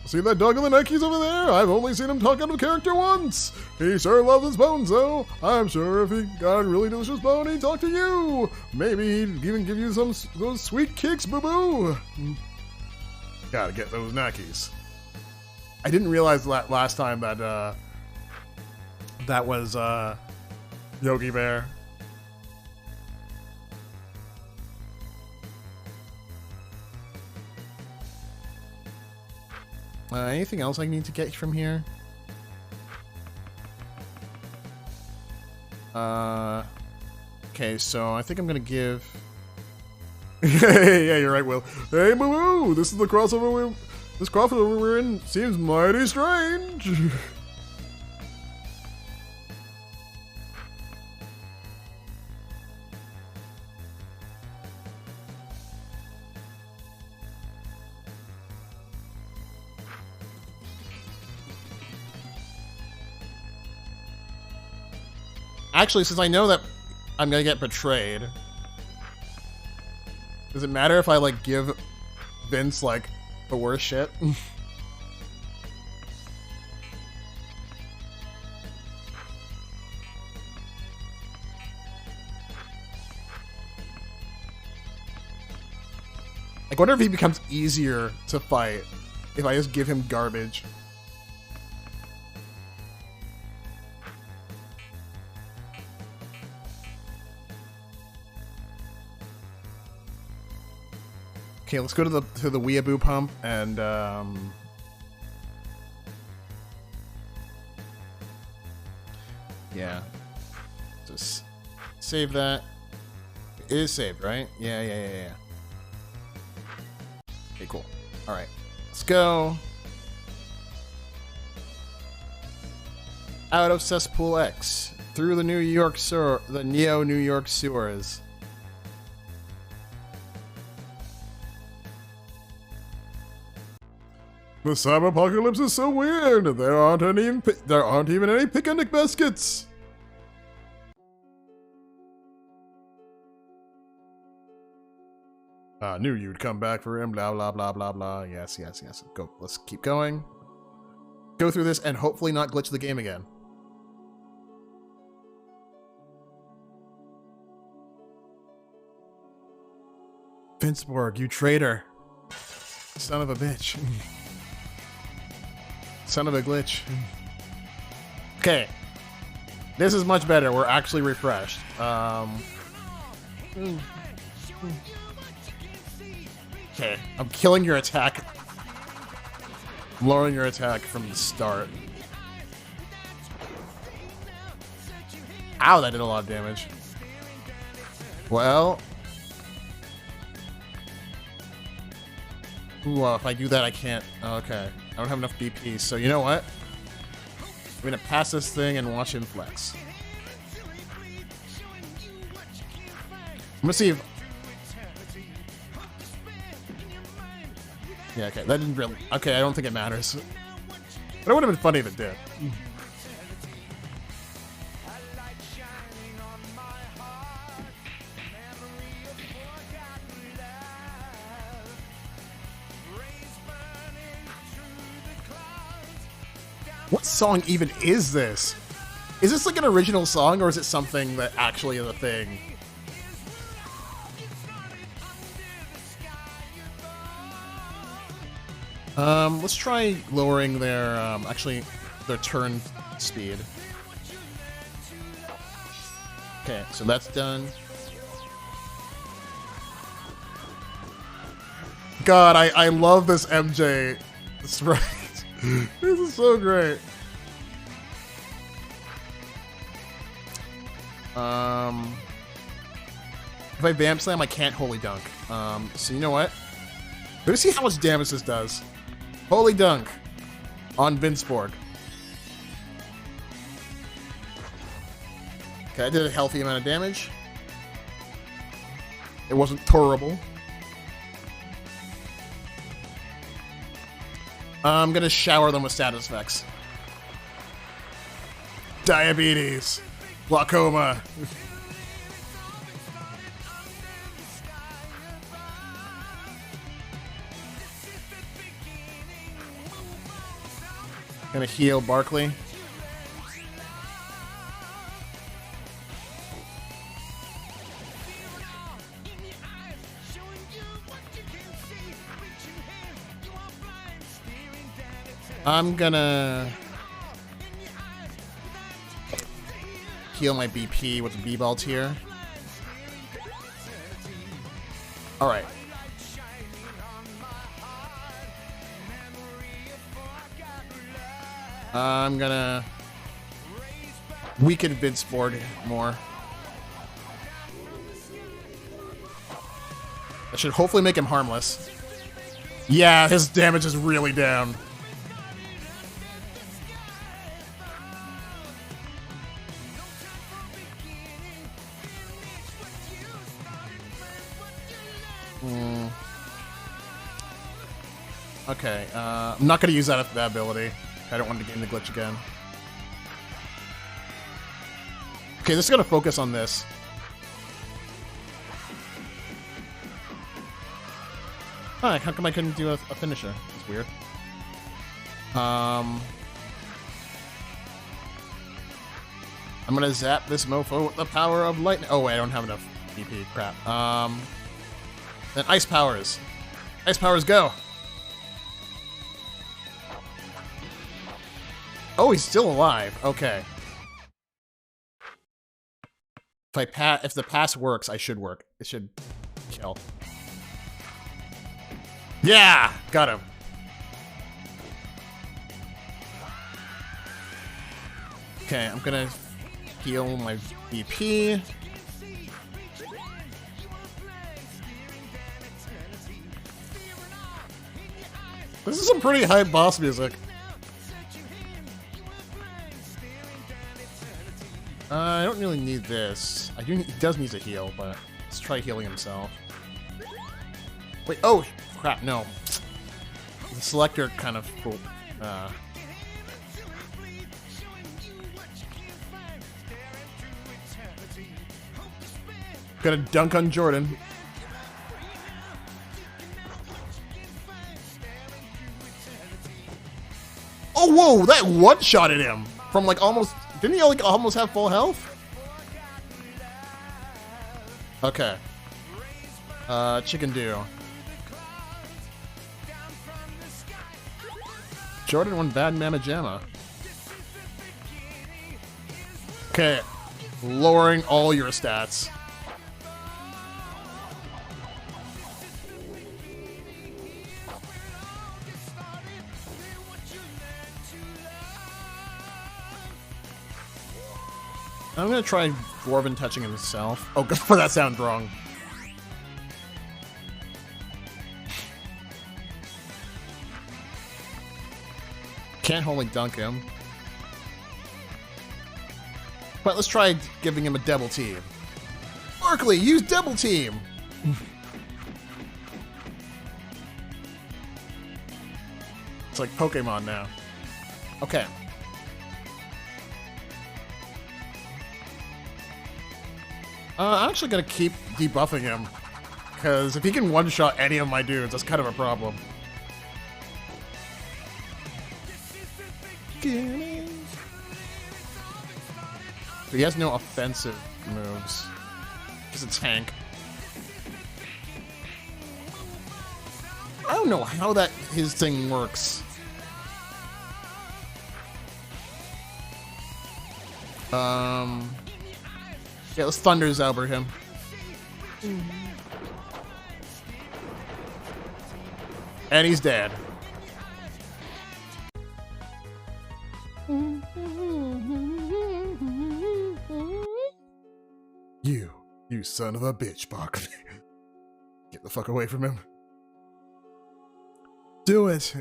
See that dog in the Nikes over there? I've only seen him talk out of character once! He sure loves his bones, though. I'm sure if he got a really delicious bone, he'd talk to you! Maybe he'd even give you those sweet kicks, boo-boo! Gotta get those Nikes. I didn't realize that last time that, that was, Yogi Bear. Anything else I need to get from here? Okay, so I think I'm gonna give... Yeah, you're right, Will. Hey, boo-boo! This is the crossover this crossover we're in seems mighty strange. Actually, since I know that I'm gonna get betrayed, does it matter if I, like, give Vince, like, the worst shit? I wonder if he becomes easier to fight if I just give him garbage. Okay, let's go to the weeaboo pump and yeah, just save that. It is saved, right? Yeah. Okay, cool. All right, let's go. Out of Cesspool X through the New York New York sewers. The cyber apocalypse is so weird. There aren't even any picnic baskets. I knew you'd come back for him. Blah blah blah blah blah. Yes. Go. Let's keep going. Go through this and hopefully not glitch the game again. Finnsborg, you traitor! Son of a bitch. Son of a glitch. Okay. This is much better. We're actually refreshed. Okay. I'm killing your attack. I'm lowering your attack from the start. Ow, that did a lot of damage. Well. Ooh, if I do that, I can't. Okay. I don't have enough BP, so you know what? I'm gonna pass this thing and watch him flex. I'm gonna see if... Yeah, okay, that didn't really... Okay, I don't think it matters. But it would have been funny if it did. What song even is this? Is this like an original song, or is it something that actually is a thing? Let's try lowering their, actually, their turn speed. Okay, so that's done. God, I love this MJ sprite. This is so great. If I Vamp Slam, I can't Holy Dunk. So you know what? We're gonna see how much damage this does. Holy Dunk on Vinceborg. Okay, I did a healthy amount of damage. It wasn't terrible. I'm gonna shower them with status effects. Diabetes. Glaucoma. Gonna heal Barkley. I'm gonna heal my BP with the B-Belt here. Alright. I'm gonna weaken Vinceborg more. That should hopefully make him harmless. Yeah, his damage is really down. Okay, I'm not going to use that ability. I don't want to get in the glitch again. Okay, this is going to focus on this. Huh, how come I couldn't do a finisher? That's weird. I'm going to zap this mofo with the power of lightning. Oh, wait, I don't have enough BP. Crap. Then Ice Powers. Ice Powers, go! Oh, he's still alive. Okay. If the pass works, I should work. It should kill. Yeah! Got him. Okay, I'm gonna heal my BP. This is some pretty hype boss music. I don't really need this. He does need to heal, but let's try healing himself. Wait, oh, crap, no. The selector kind of... Gonna dunk on Jordan. Oh, whoa, that one-shotted him from like almost... Didn't he like almost have full health? Okay. Chicken do. Jordan won Bad Mama Jamma. Okay. Lowering all your stats. I'm gonna try Dwarven touching himself. Oh, God, that sounds wrong. Can't wholly dunk him. But let's try giving him a double team. Barkley, use double team! It's like Pokemon now. Okay. I'm actually gonna keep debuffing him. Because if he can one-shot any of my dudes, that's kind of a problem. But he has no offensive moves. He's a tank. I don't know how that his thing works. Yeah, let's Thunder Zauber him. And he's dead. You son of a bitch, Barkley. Get the fuck away from him. Do it.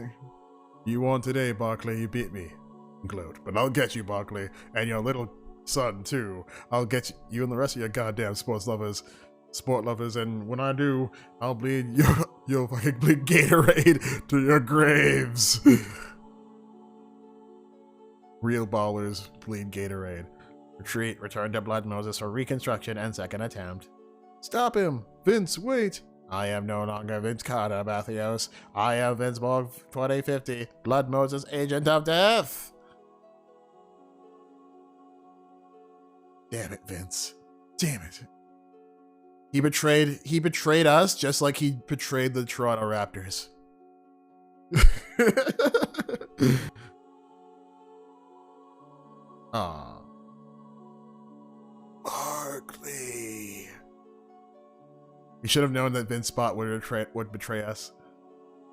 You won today, Barkley. You beat me. Gloat. But I'll get you, Barkley. And your little son, too. I'll get you and the rest of your goddamn sport lovers. And when I do, I'll bleed you'll fucking bleed Gatorade to your graves. Real ballers bleed Gatorade. Retreat, return to Blood Moses for reconstruction and second attempt. Stop him! Vince, wait! I am no longer Vince Carter, Bathios. I am Vince Borg 2050, Blood Moses, Agent of Death! Damn it, Vince. Damn it. He betrayed us just like he betrayed the Toronto Raptors. Aww. Barkley. We should have known that Vince Spot would betray us.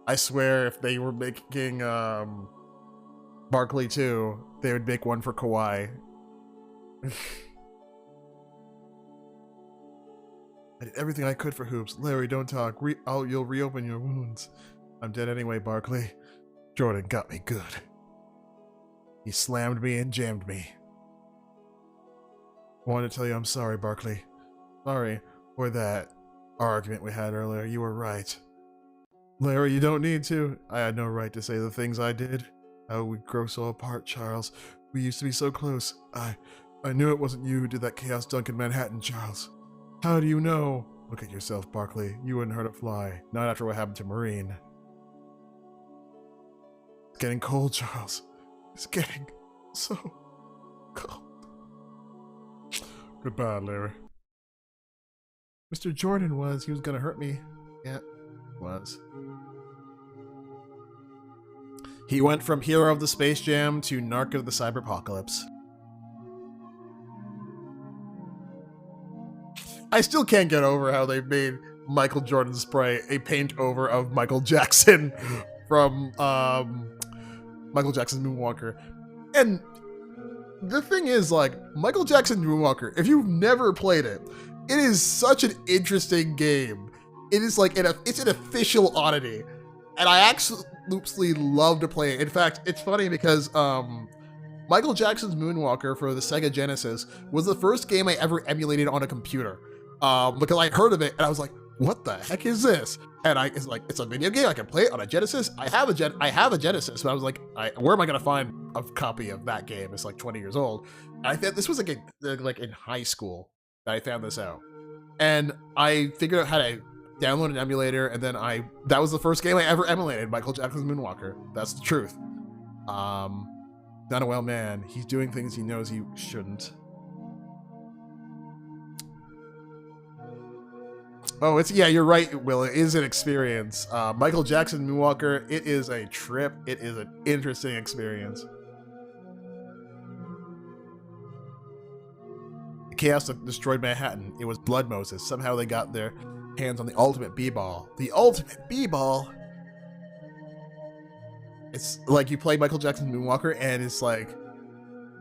I swear, if they were making Barkley 2, they would make one for Kawhi. I did everything I could for Hoops. Larry, don't talk. You'll reopen your wounds. I'm dead anyway, Barkley. Jordan got me good. He slammed me and jammed me. I wanted to tell you I'm sorry, Barkley. Sorry for that argument we had earlier. You were right. Larry, you don't need to. I had no right to say the things I did. How we grow so apart, Charles. We used to be so close. I knew it wasn't you who did that chaos dunk in Manhattan, Charles. How do you know? Look at yourself, Barkley. You wouldn't hurt a fly. Not after what happened to Marine. It's getting cold, Charles. It's getting so cold. Goodbye, Larry. Mr. Jordan he was gonna hurt me. Yeah, was. He went from hero of the Space Jam to narc of the Cyberpocalypse. I still can't get over how they made Michael Jordan spray a paint over of Michael Jackson from Michael Jackson's Moonwalker. And the thing is, like, Michael Jackson's Moonwalker, if you've never played it, it is such an interesting game. It is like, it's an official oddity. And I absolutely love to play it. In fact, it's funny because Michael Jackson's Moonwalker for the Sega Genesis was the first game I ever emulated on a computer. Because I heard of it and I was like, what the heck is this? And it's like, it's a video game, I can play it on a Genesis. I have a Genesis, but I was like, where am I gonna find a copy of that game? It's like 20 years old. And I thought this was like in high school that I found this out. And I figured out how to download an emulator, and then that was the first game I ever emulated, Michael Jackson's Moonwalker. That's the truth. Not a well man. He's doing things he knows he shouldn't. Oh, yeah, you're right, Will. It is an experience. Michael Jackson Moonwalker, it is a trip. It is an interesting experience. The chaos that destroyed Manhattan. It was Blood Moses. Somehow they got their hands on the ultimate B-ball. The ultimate B-ball? It's like you play Michael Jackson Moonwalker, and it's like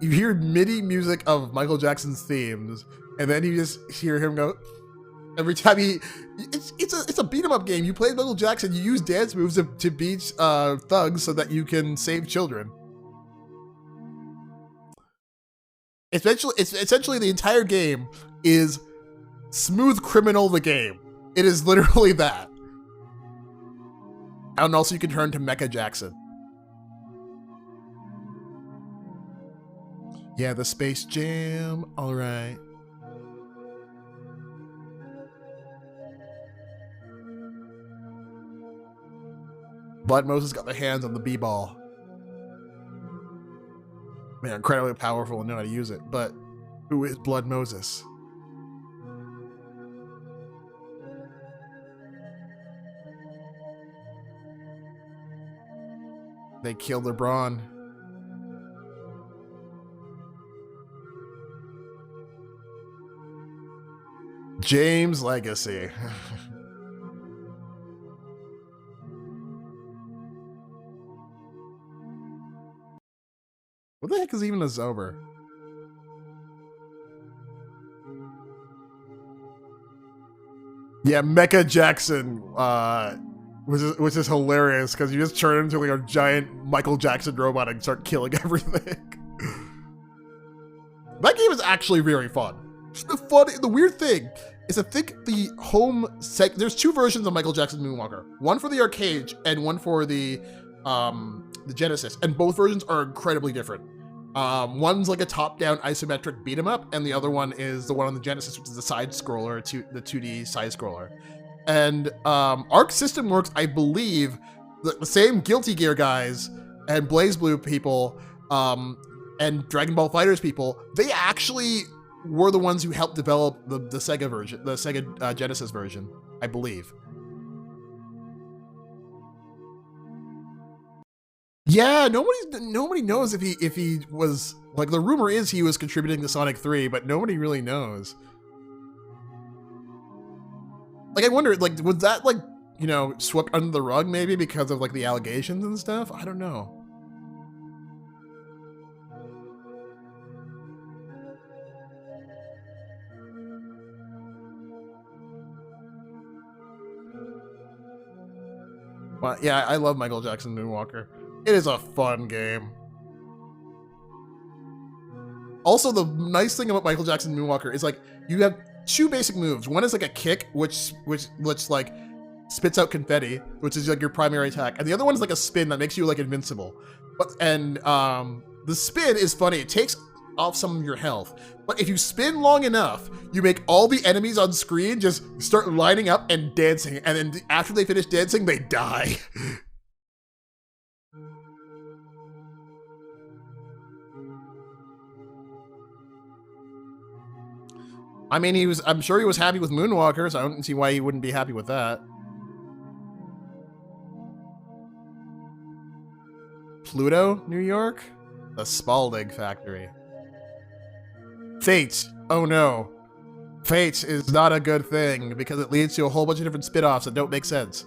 you hear MIDI music of Michael Jackson's themes, and then you just hear him go every time it's a beat 'em up game. You play Michael Jackson, you use dance moves to beat thugs so that you can save children. It's essentially the entire game is Smooth Criminal the game. It is literally that. And also you can turn to Mecha Jackson. Yeah, the Space Jam. All right. Blood Moses got their hands on the B-ball. Man, incredibly powerful and know how to use it. But who is Blood Moses? They killed LeBron. James Legacy. What the heck is even a Zober? Yeah, Mecha Jackson, which is hilarious because you just turn into like a giant Michael Jackson robot and start killing everything. That game is actually very fun. The weird thing is I think the there's two versions of Michael Jackson Moonwalker. One for the arcade and one for the Genesis, and both versions are incredibly different. One's like a top-down isometric beat 'em up, and the other one is the one on the Genesis, which is the side scroller, the 2D side scroller. And Arc System Works, I believe, the same Guilty Gear guys and BlazBlue people and Dragon Ball FighterZ people, they actually were the ones who helped develop the Sega version, the Sega Genesis version, I believe. Yeah, nobody knows if he was, like, the rumor is he was contributing to Sonic 3, but nobody really knows. Like, I wonder, like, was that, like, you know, swept under the rug maybe because of, like, the allegations and stuff? I don't know. Well, yeah, I love Michael Jackson Moonwalker. It is a fun game. Also, the nice thing about Michael Jackson Moonwalker is, like, you have two basic moves. One is like a kick, which like spits out confetti, which is like your primary attack, and the other one is like a spin that makes you like invincible. The spin is funny. It takes off some of your health, but if you spin long enough, you make all the enemies on screen just start lining up and dancing, and then after they finish dancing, they die. I mean, I'm sure he was happy with Moonwalker, so I don't see why he wouldn't be happy with that. Pluto, New York? The Spalding Factory. Fate. Oh no. Fate is not a good thing because it leads to a whole bunch of different spin-offs that don't make sense.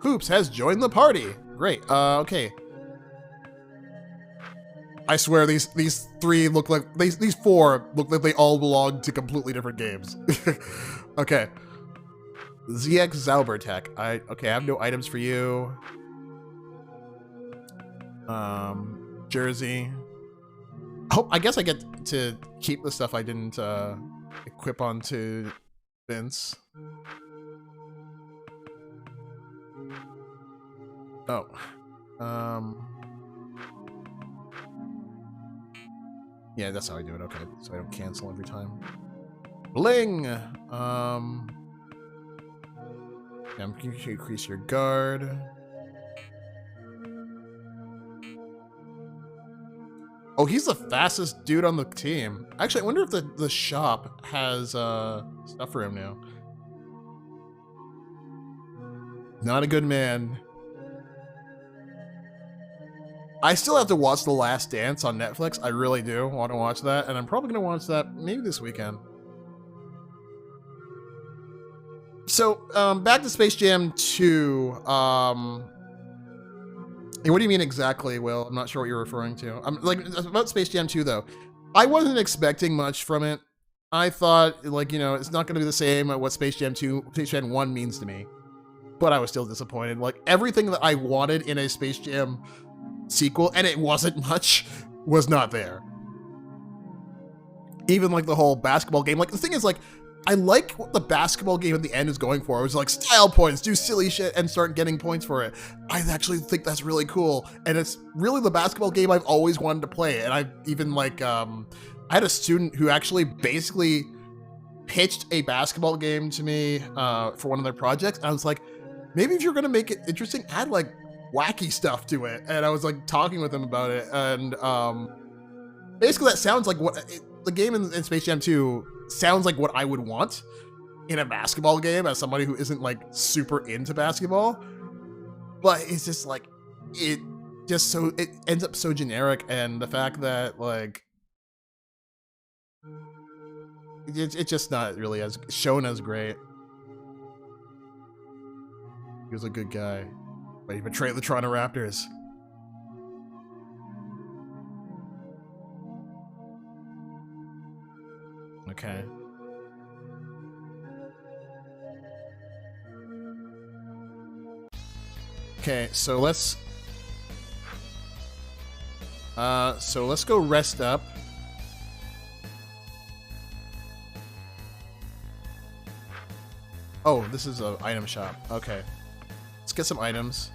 Hoops has joined the party. Great. Okay. I swear these three look like these four look like they all belong to completely different games. Okay. ZX Zaubertech. I have no items for you. Jersey. I guess I get to keep the stuff I didn't equip onto Vince. Oh. Yeah, that's how I do it. Okay, so I don't cancel every time. Bling! Yeah, I'm going to increase your guard. Oh, he's the fastest dude on the team. Actually, I wonder if the shop has stuff for him now. Not a good man. I still have to watch The Last Dance on Netflix. I really do want to watch that, and I'm probably going to watch that maybe this weekend. So, back to Space Jam 2. What do you mean exactly, Will? I'm not sure what you're referring to. I'm like about Space Jam 2 though. I wasn't expecting much from it. I thought like, you know, it's not going to be the same at what Space Jam 2, Space Jam 1 means to me. But I was still disappointed. Like everything that I wanted in a Space Jam sequel, and it wasn't much, was not there. Even like the whole basketball game. Like the thing is like, I like what the basketball game at the end is going for. It was like style points, do silly shit, and start getting points for it. I actually think that's really cool. And it's really the basketball game I've always wanted to play. And I even like, I had a student who actually basically pitched a basketball game to me for one of their projects. And I was like, maybe if you're going to make it interesting, add like wacky stuff to it. And I was like talking with him about it. And basically that sounds like what the game in Space Jam 2 sounds like what I would want in a basketball game as somebody who isn't like super into basketball. But it's just like, it ends up so generic. And the fact that like, it's just not really as shown as great. He was a good guy, but he betrayed the Toronto Raptors. Okay. Okay, so let's go rest up. Oh, this is an item shop. Okay. Let's get some items.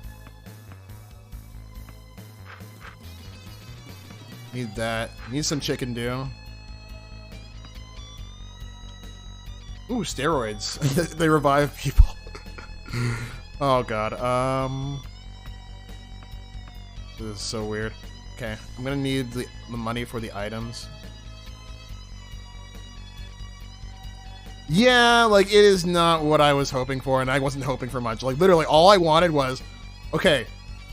Need that. Need some chicken dew. Ooh, steroids. They revive people. Oh god. This is so weird. Okay, I'm gonna need the money for the items. Yeah, like it is not what I was hoping for, and I wasn't hoping for much. Like literally, all I wanted was, okay,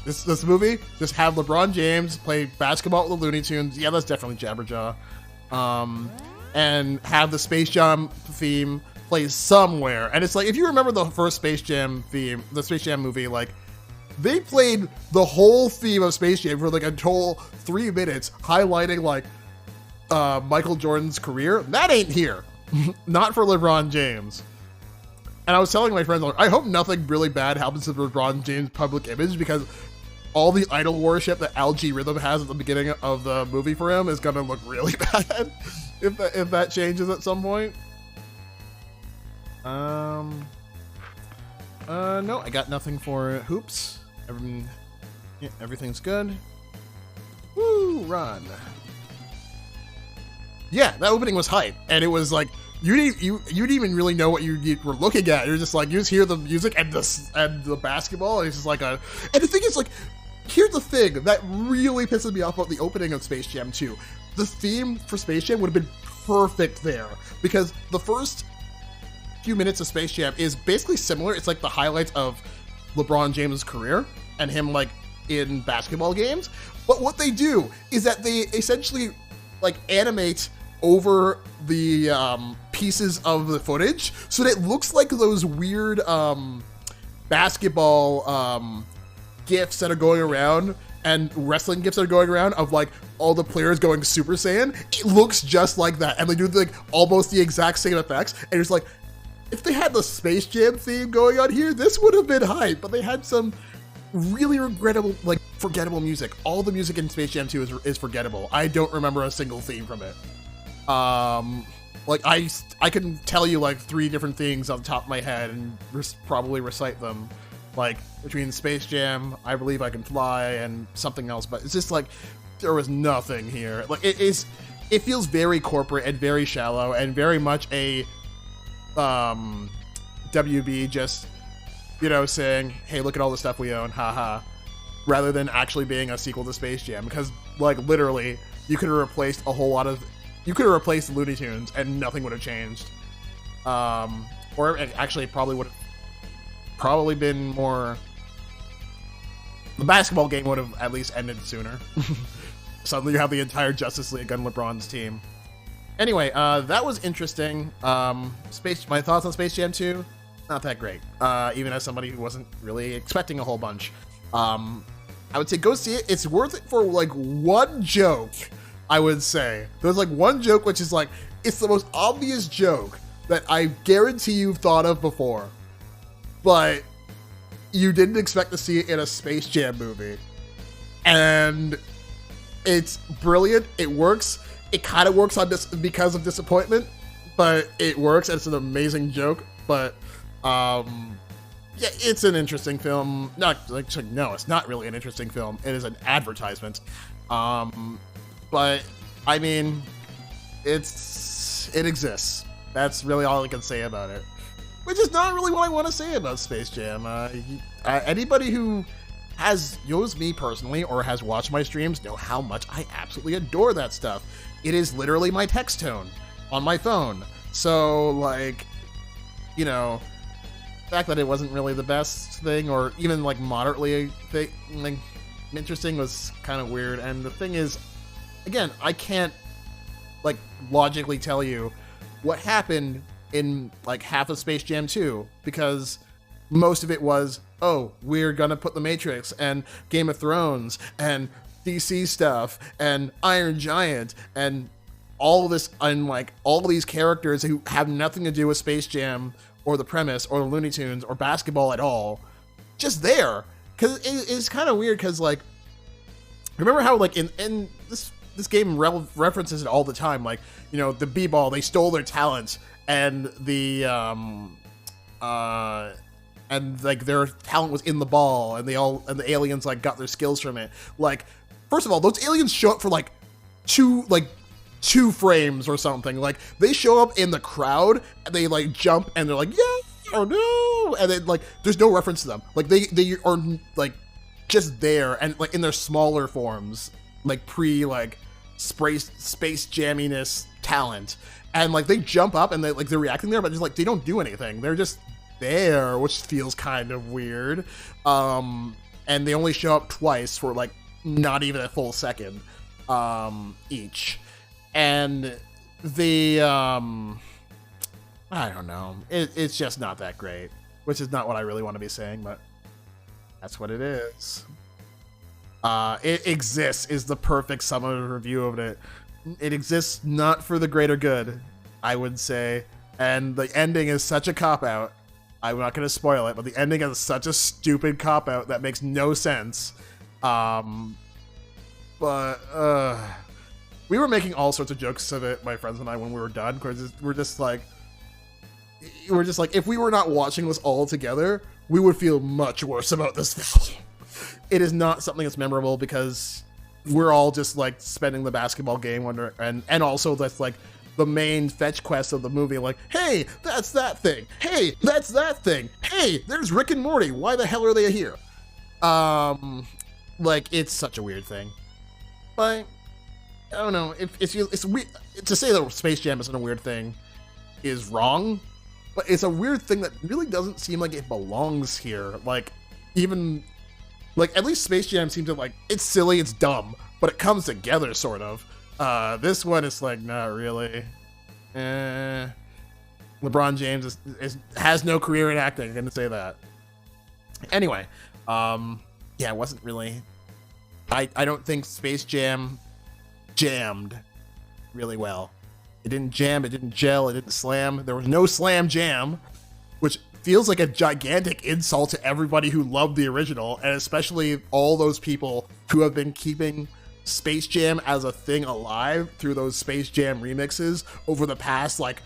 this movie just have LeBron James play basketball with the Looney Tunes. Yeah, that's definitely Jabberjaw. And have the Space Jam theme play somewhere. And it's like, if you remember the first Space Jam theme, the Space Jam movie, like they played the whole theme of Space Jam for like a total 3 minutes, highlighting like Michael Jordan's career. That ain't here. Not for LeBron James. And I was telling my friends, like, I hope nothing really bad happens to LeBron James' public image, because all the idol worship that Algae Rhythm has at the beginning of the movie for him is gonna look really bad if that changes at some point. No, I got nothing for hoops. Everything's good. Woo, run. Yeah, that opening was hype, and it was like you didn't even really know what you were looking at. You're just like, you just hear the music and the basketball, and it's just like a. And the thing is, like, here's the thing that really pisses me off about the opening of Space Jam 2. The theme for Space Jam would have been perfect there, because the first few minutes of Space Jam is basically similar. It's like the highlights of LeBron James' career and him like in basketball games. But what they do is that they essentially like animate over the pieces of the footage so that it looks like those weird basketball gifs that are going around and wrestling gifs that are going around of like all the players going Super Saiyan. It looks just like that, and they do like almost the exact same effects. And it's like, if they had the Space Jam theme going on here, this would have been hype. But they had some really regrettable, like forgettable music. All the music in Space Jam 2 is forgettable. I don't remember a single theme from it. Like I can tell you like 3 different things on the top of my head and probably recite them. Like between Space Jam, I Believe I Can Fly, and something else. But it's just like there was nothing here. Like it feels very corporate and very shallow and very much a WB just, you know, saying, hey, look at all the stuff we own, haha, rather than actually being a sequel to Space Jam. Because like literally you could have replaced you could have replaced Looney Tunes and nothing would have changed. Or it actually probably would have been more, the basketball game would have at least ended sooner. Suddenly you have the entire Justice League on LeBron's team. Anyway, that was interesting. My thoughts on Space Jam 2, not that great. Even as somebody who wasn't really expecting a whole bunch. I would say go see it. It's worth it for like one joke, I would say. There's like one joke which is like, it's the most obvious joke that I guarantee you've thought of before, but you didn't expect to see it in a Space Jam movie. And it's brilliant. It works. It kind of works on this because of disappointment, but it works. And it's an amazing joke. But yeah, it's an interesting film. No, it's not really an interesting film. It is an advertisement. But I mean, it exists. That's really all I can say about it. Which is not really what I want to say about Space Jam. Anybody who knows me personally or has watched my streams know how much I absolutely adore that stuff. It is literally my text tone on my phone. So, like, you know, the fact that it wasn't really the best thing or even, like, moderately interesting was kind of weird. And the thing is, again, I can't, like, logically tell you what happened in, like, half of Space Jam 2, because most of it was, oh, we're gonna put The Matrix and Game of Thrones and DC stuff and Iron Giant and all this, and like all these characters who have nothing to do with Space Jam or the premise or the Looney Tunes or basketball at all, just there. Because it's kind of weird, because like, remember how like in this game references it all the time, like, you know, the b-ball, they stole their talent, and the and like their talent was in the ball, and the aliens like got their skills from it. Like, first of all, those aliens show up for like two frames or something. Like, they show up in the crowd and they like jump and they're like, yeah or no, and then like there's no reference to them. Like they are like just there, and like in their smaller forms, like pre like space jamminess talent, and like they jump up and they're reacting there, but just like they don't do anything. They're just there, which feels kind of weird. And they only show up twice for like not even a full second each. And the I don't know, it's just not that great, which is not what I really want to be saying, but that's what it is. It exists is the perfect summary review of it. It exists not for the greater good, I would say, and the ending is such a cop-out. I'm not going to spoil it, but the ending is such a stupid cop-out that makes no sense. We were making all sorts of jokes of it, my friends and I, when we were done, because we're just like, if we were not watching this all together, we would feel much worse about this film. It is not something that's memorable because we're all just like spending the basketball game and also that's like the main fetch quest of the movie, like, hey, that's that thing. Hey, that's that thing. Hey, there's Rick and Morty. Why the hell are they here? Like, it's such a weird thing. But I don't know. It's weird to say that Space Jam isn't a weird thing is wrong, but it's a weird thing that really doesn't seem like it belongs here. Like, even like at least Space Jam seems to like, it's silly, it's dumb, but it comes together sort of. This one is like, not really. LeBron James has no career in acting. I'm gonna say that. Anyway, yeah, it wasn't really. I don't think Space Jam jammed really well. It didn't jam, it didn't gel, it didn't slam. There was no slam jam, which feels like a gigantic insult to everybody who loved the original, and especially all those people who have been keeping Space Jam as a thing alive through those Space Jam remixes over the past like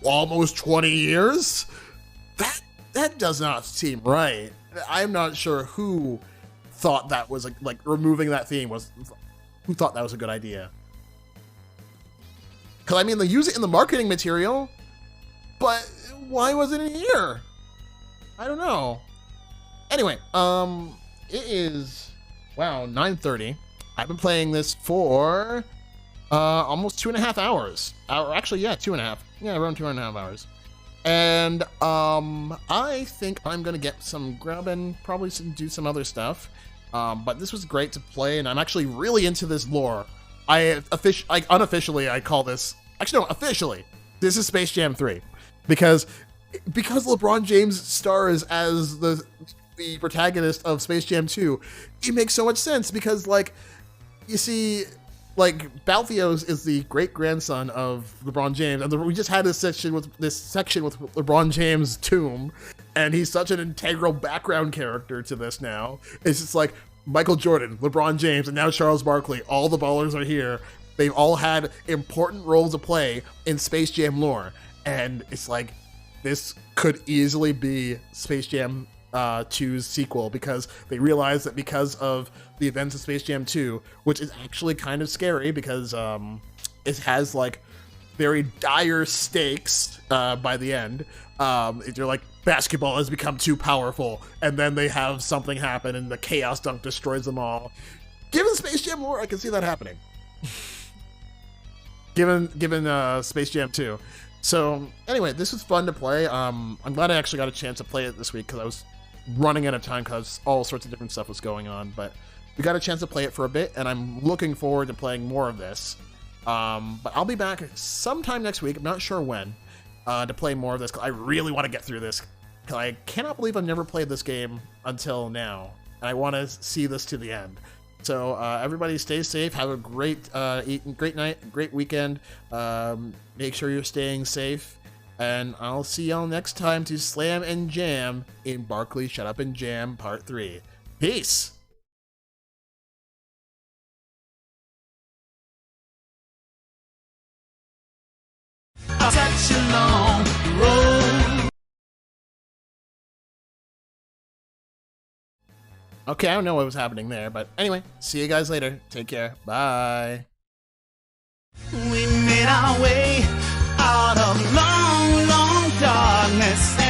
almost 20 years. That does not seem right. I'm not sure who thought that was like removing that theme who thought that was a good idea. Because I mean, they use it in the marketing material, but why wasn't it here? I don't know. Anyway, it is 9:30. I've been playing this for almost 2.5 hours. Actually, yeah, 2.5. Yeah, around 2.5 hours. And I think I'm gonna get some grub and probably do some other stuff. But this was great to play, and I'm actually really into this lore. Unofficially, I call this. Actually, no, officially, this is Space Jam 3, because because LeBron James stars as the protagonist of Space Jam 2, it makes so much sense because, like, you see, like, Balthios is the great grandson of LeBron James, and we just had this section with LeBron James' tomb, and he's such an integral background character to this now. It's just like Michael Jordan, LeBron James, and now Charles Barkley. All the ballers are here. They've all had important roles to play in Space Jam lore, and it's like this could easily be Space Jam 2's sequel, because they realize that because of the events of Space Jam 2, which is actually kind of scary because it has like very dire stakes by the end. You're like, basketball has become too powerful, and then they have something happen and the chaos dunk destroys them all. Given Space Jam lore, I can see that happening. given Space Jam 2. So anyway, this was fun to play. I'm glad I actually got a chance to play it this week because I was running out of time because all sorts of different stuff was going on, but we got a chance to play it for a bit, and I'm looking forward to playing more of this. But I'll be back sometime next week, I'm not sure when, to play more of this, because I really want to get through this, because I cannot believe I've never played this game until now, and I want to see this to the end. So everybody stay safe, have a great night, great weekend, make sure you're staying safe, and I'll see y'all next time to Slam and Jam in Barkley Shut Up and Jam Part 3. Peace! Such a long road. Okay, I don't know what was happening there, but anyway, see you guys later. Take care. Bye. We made our way out of long, long darkness.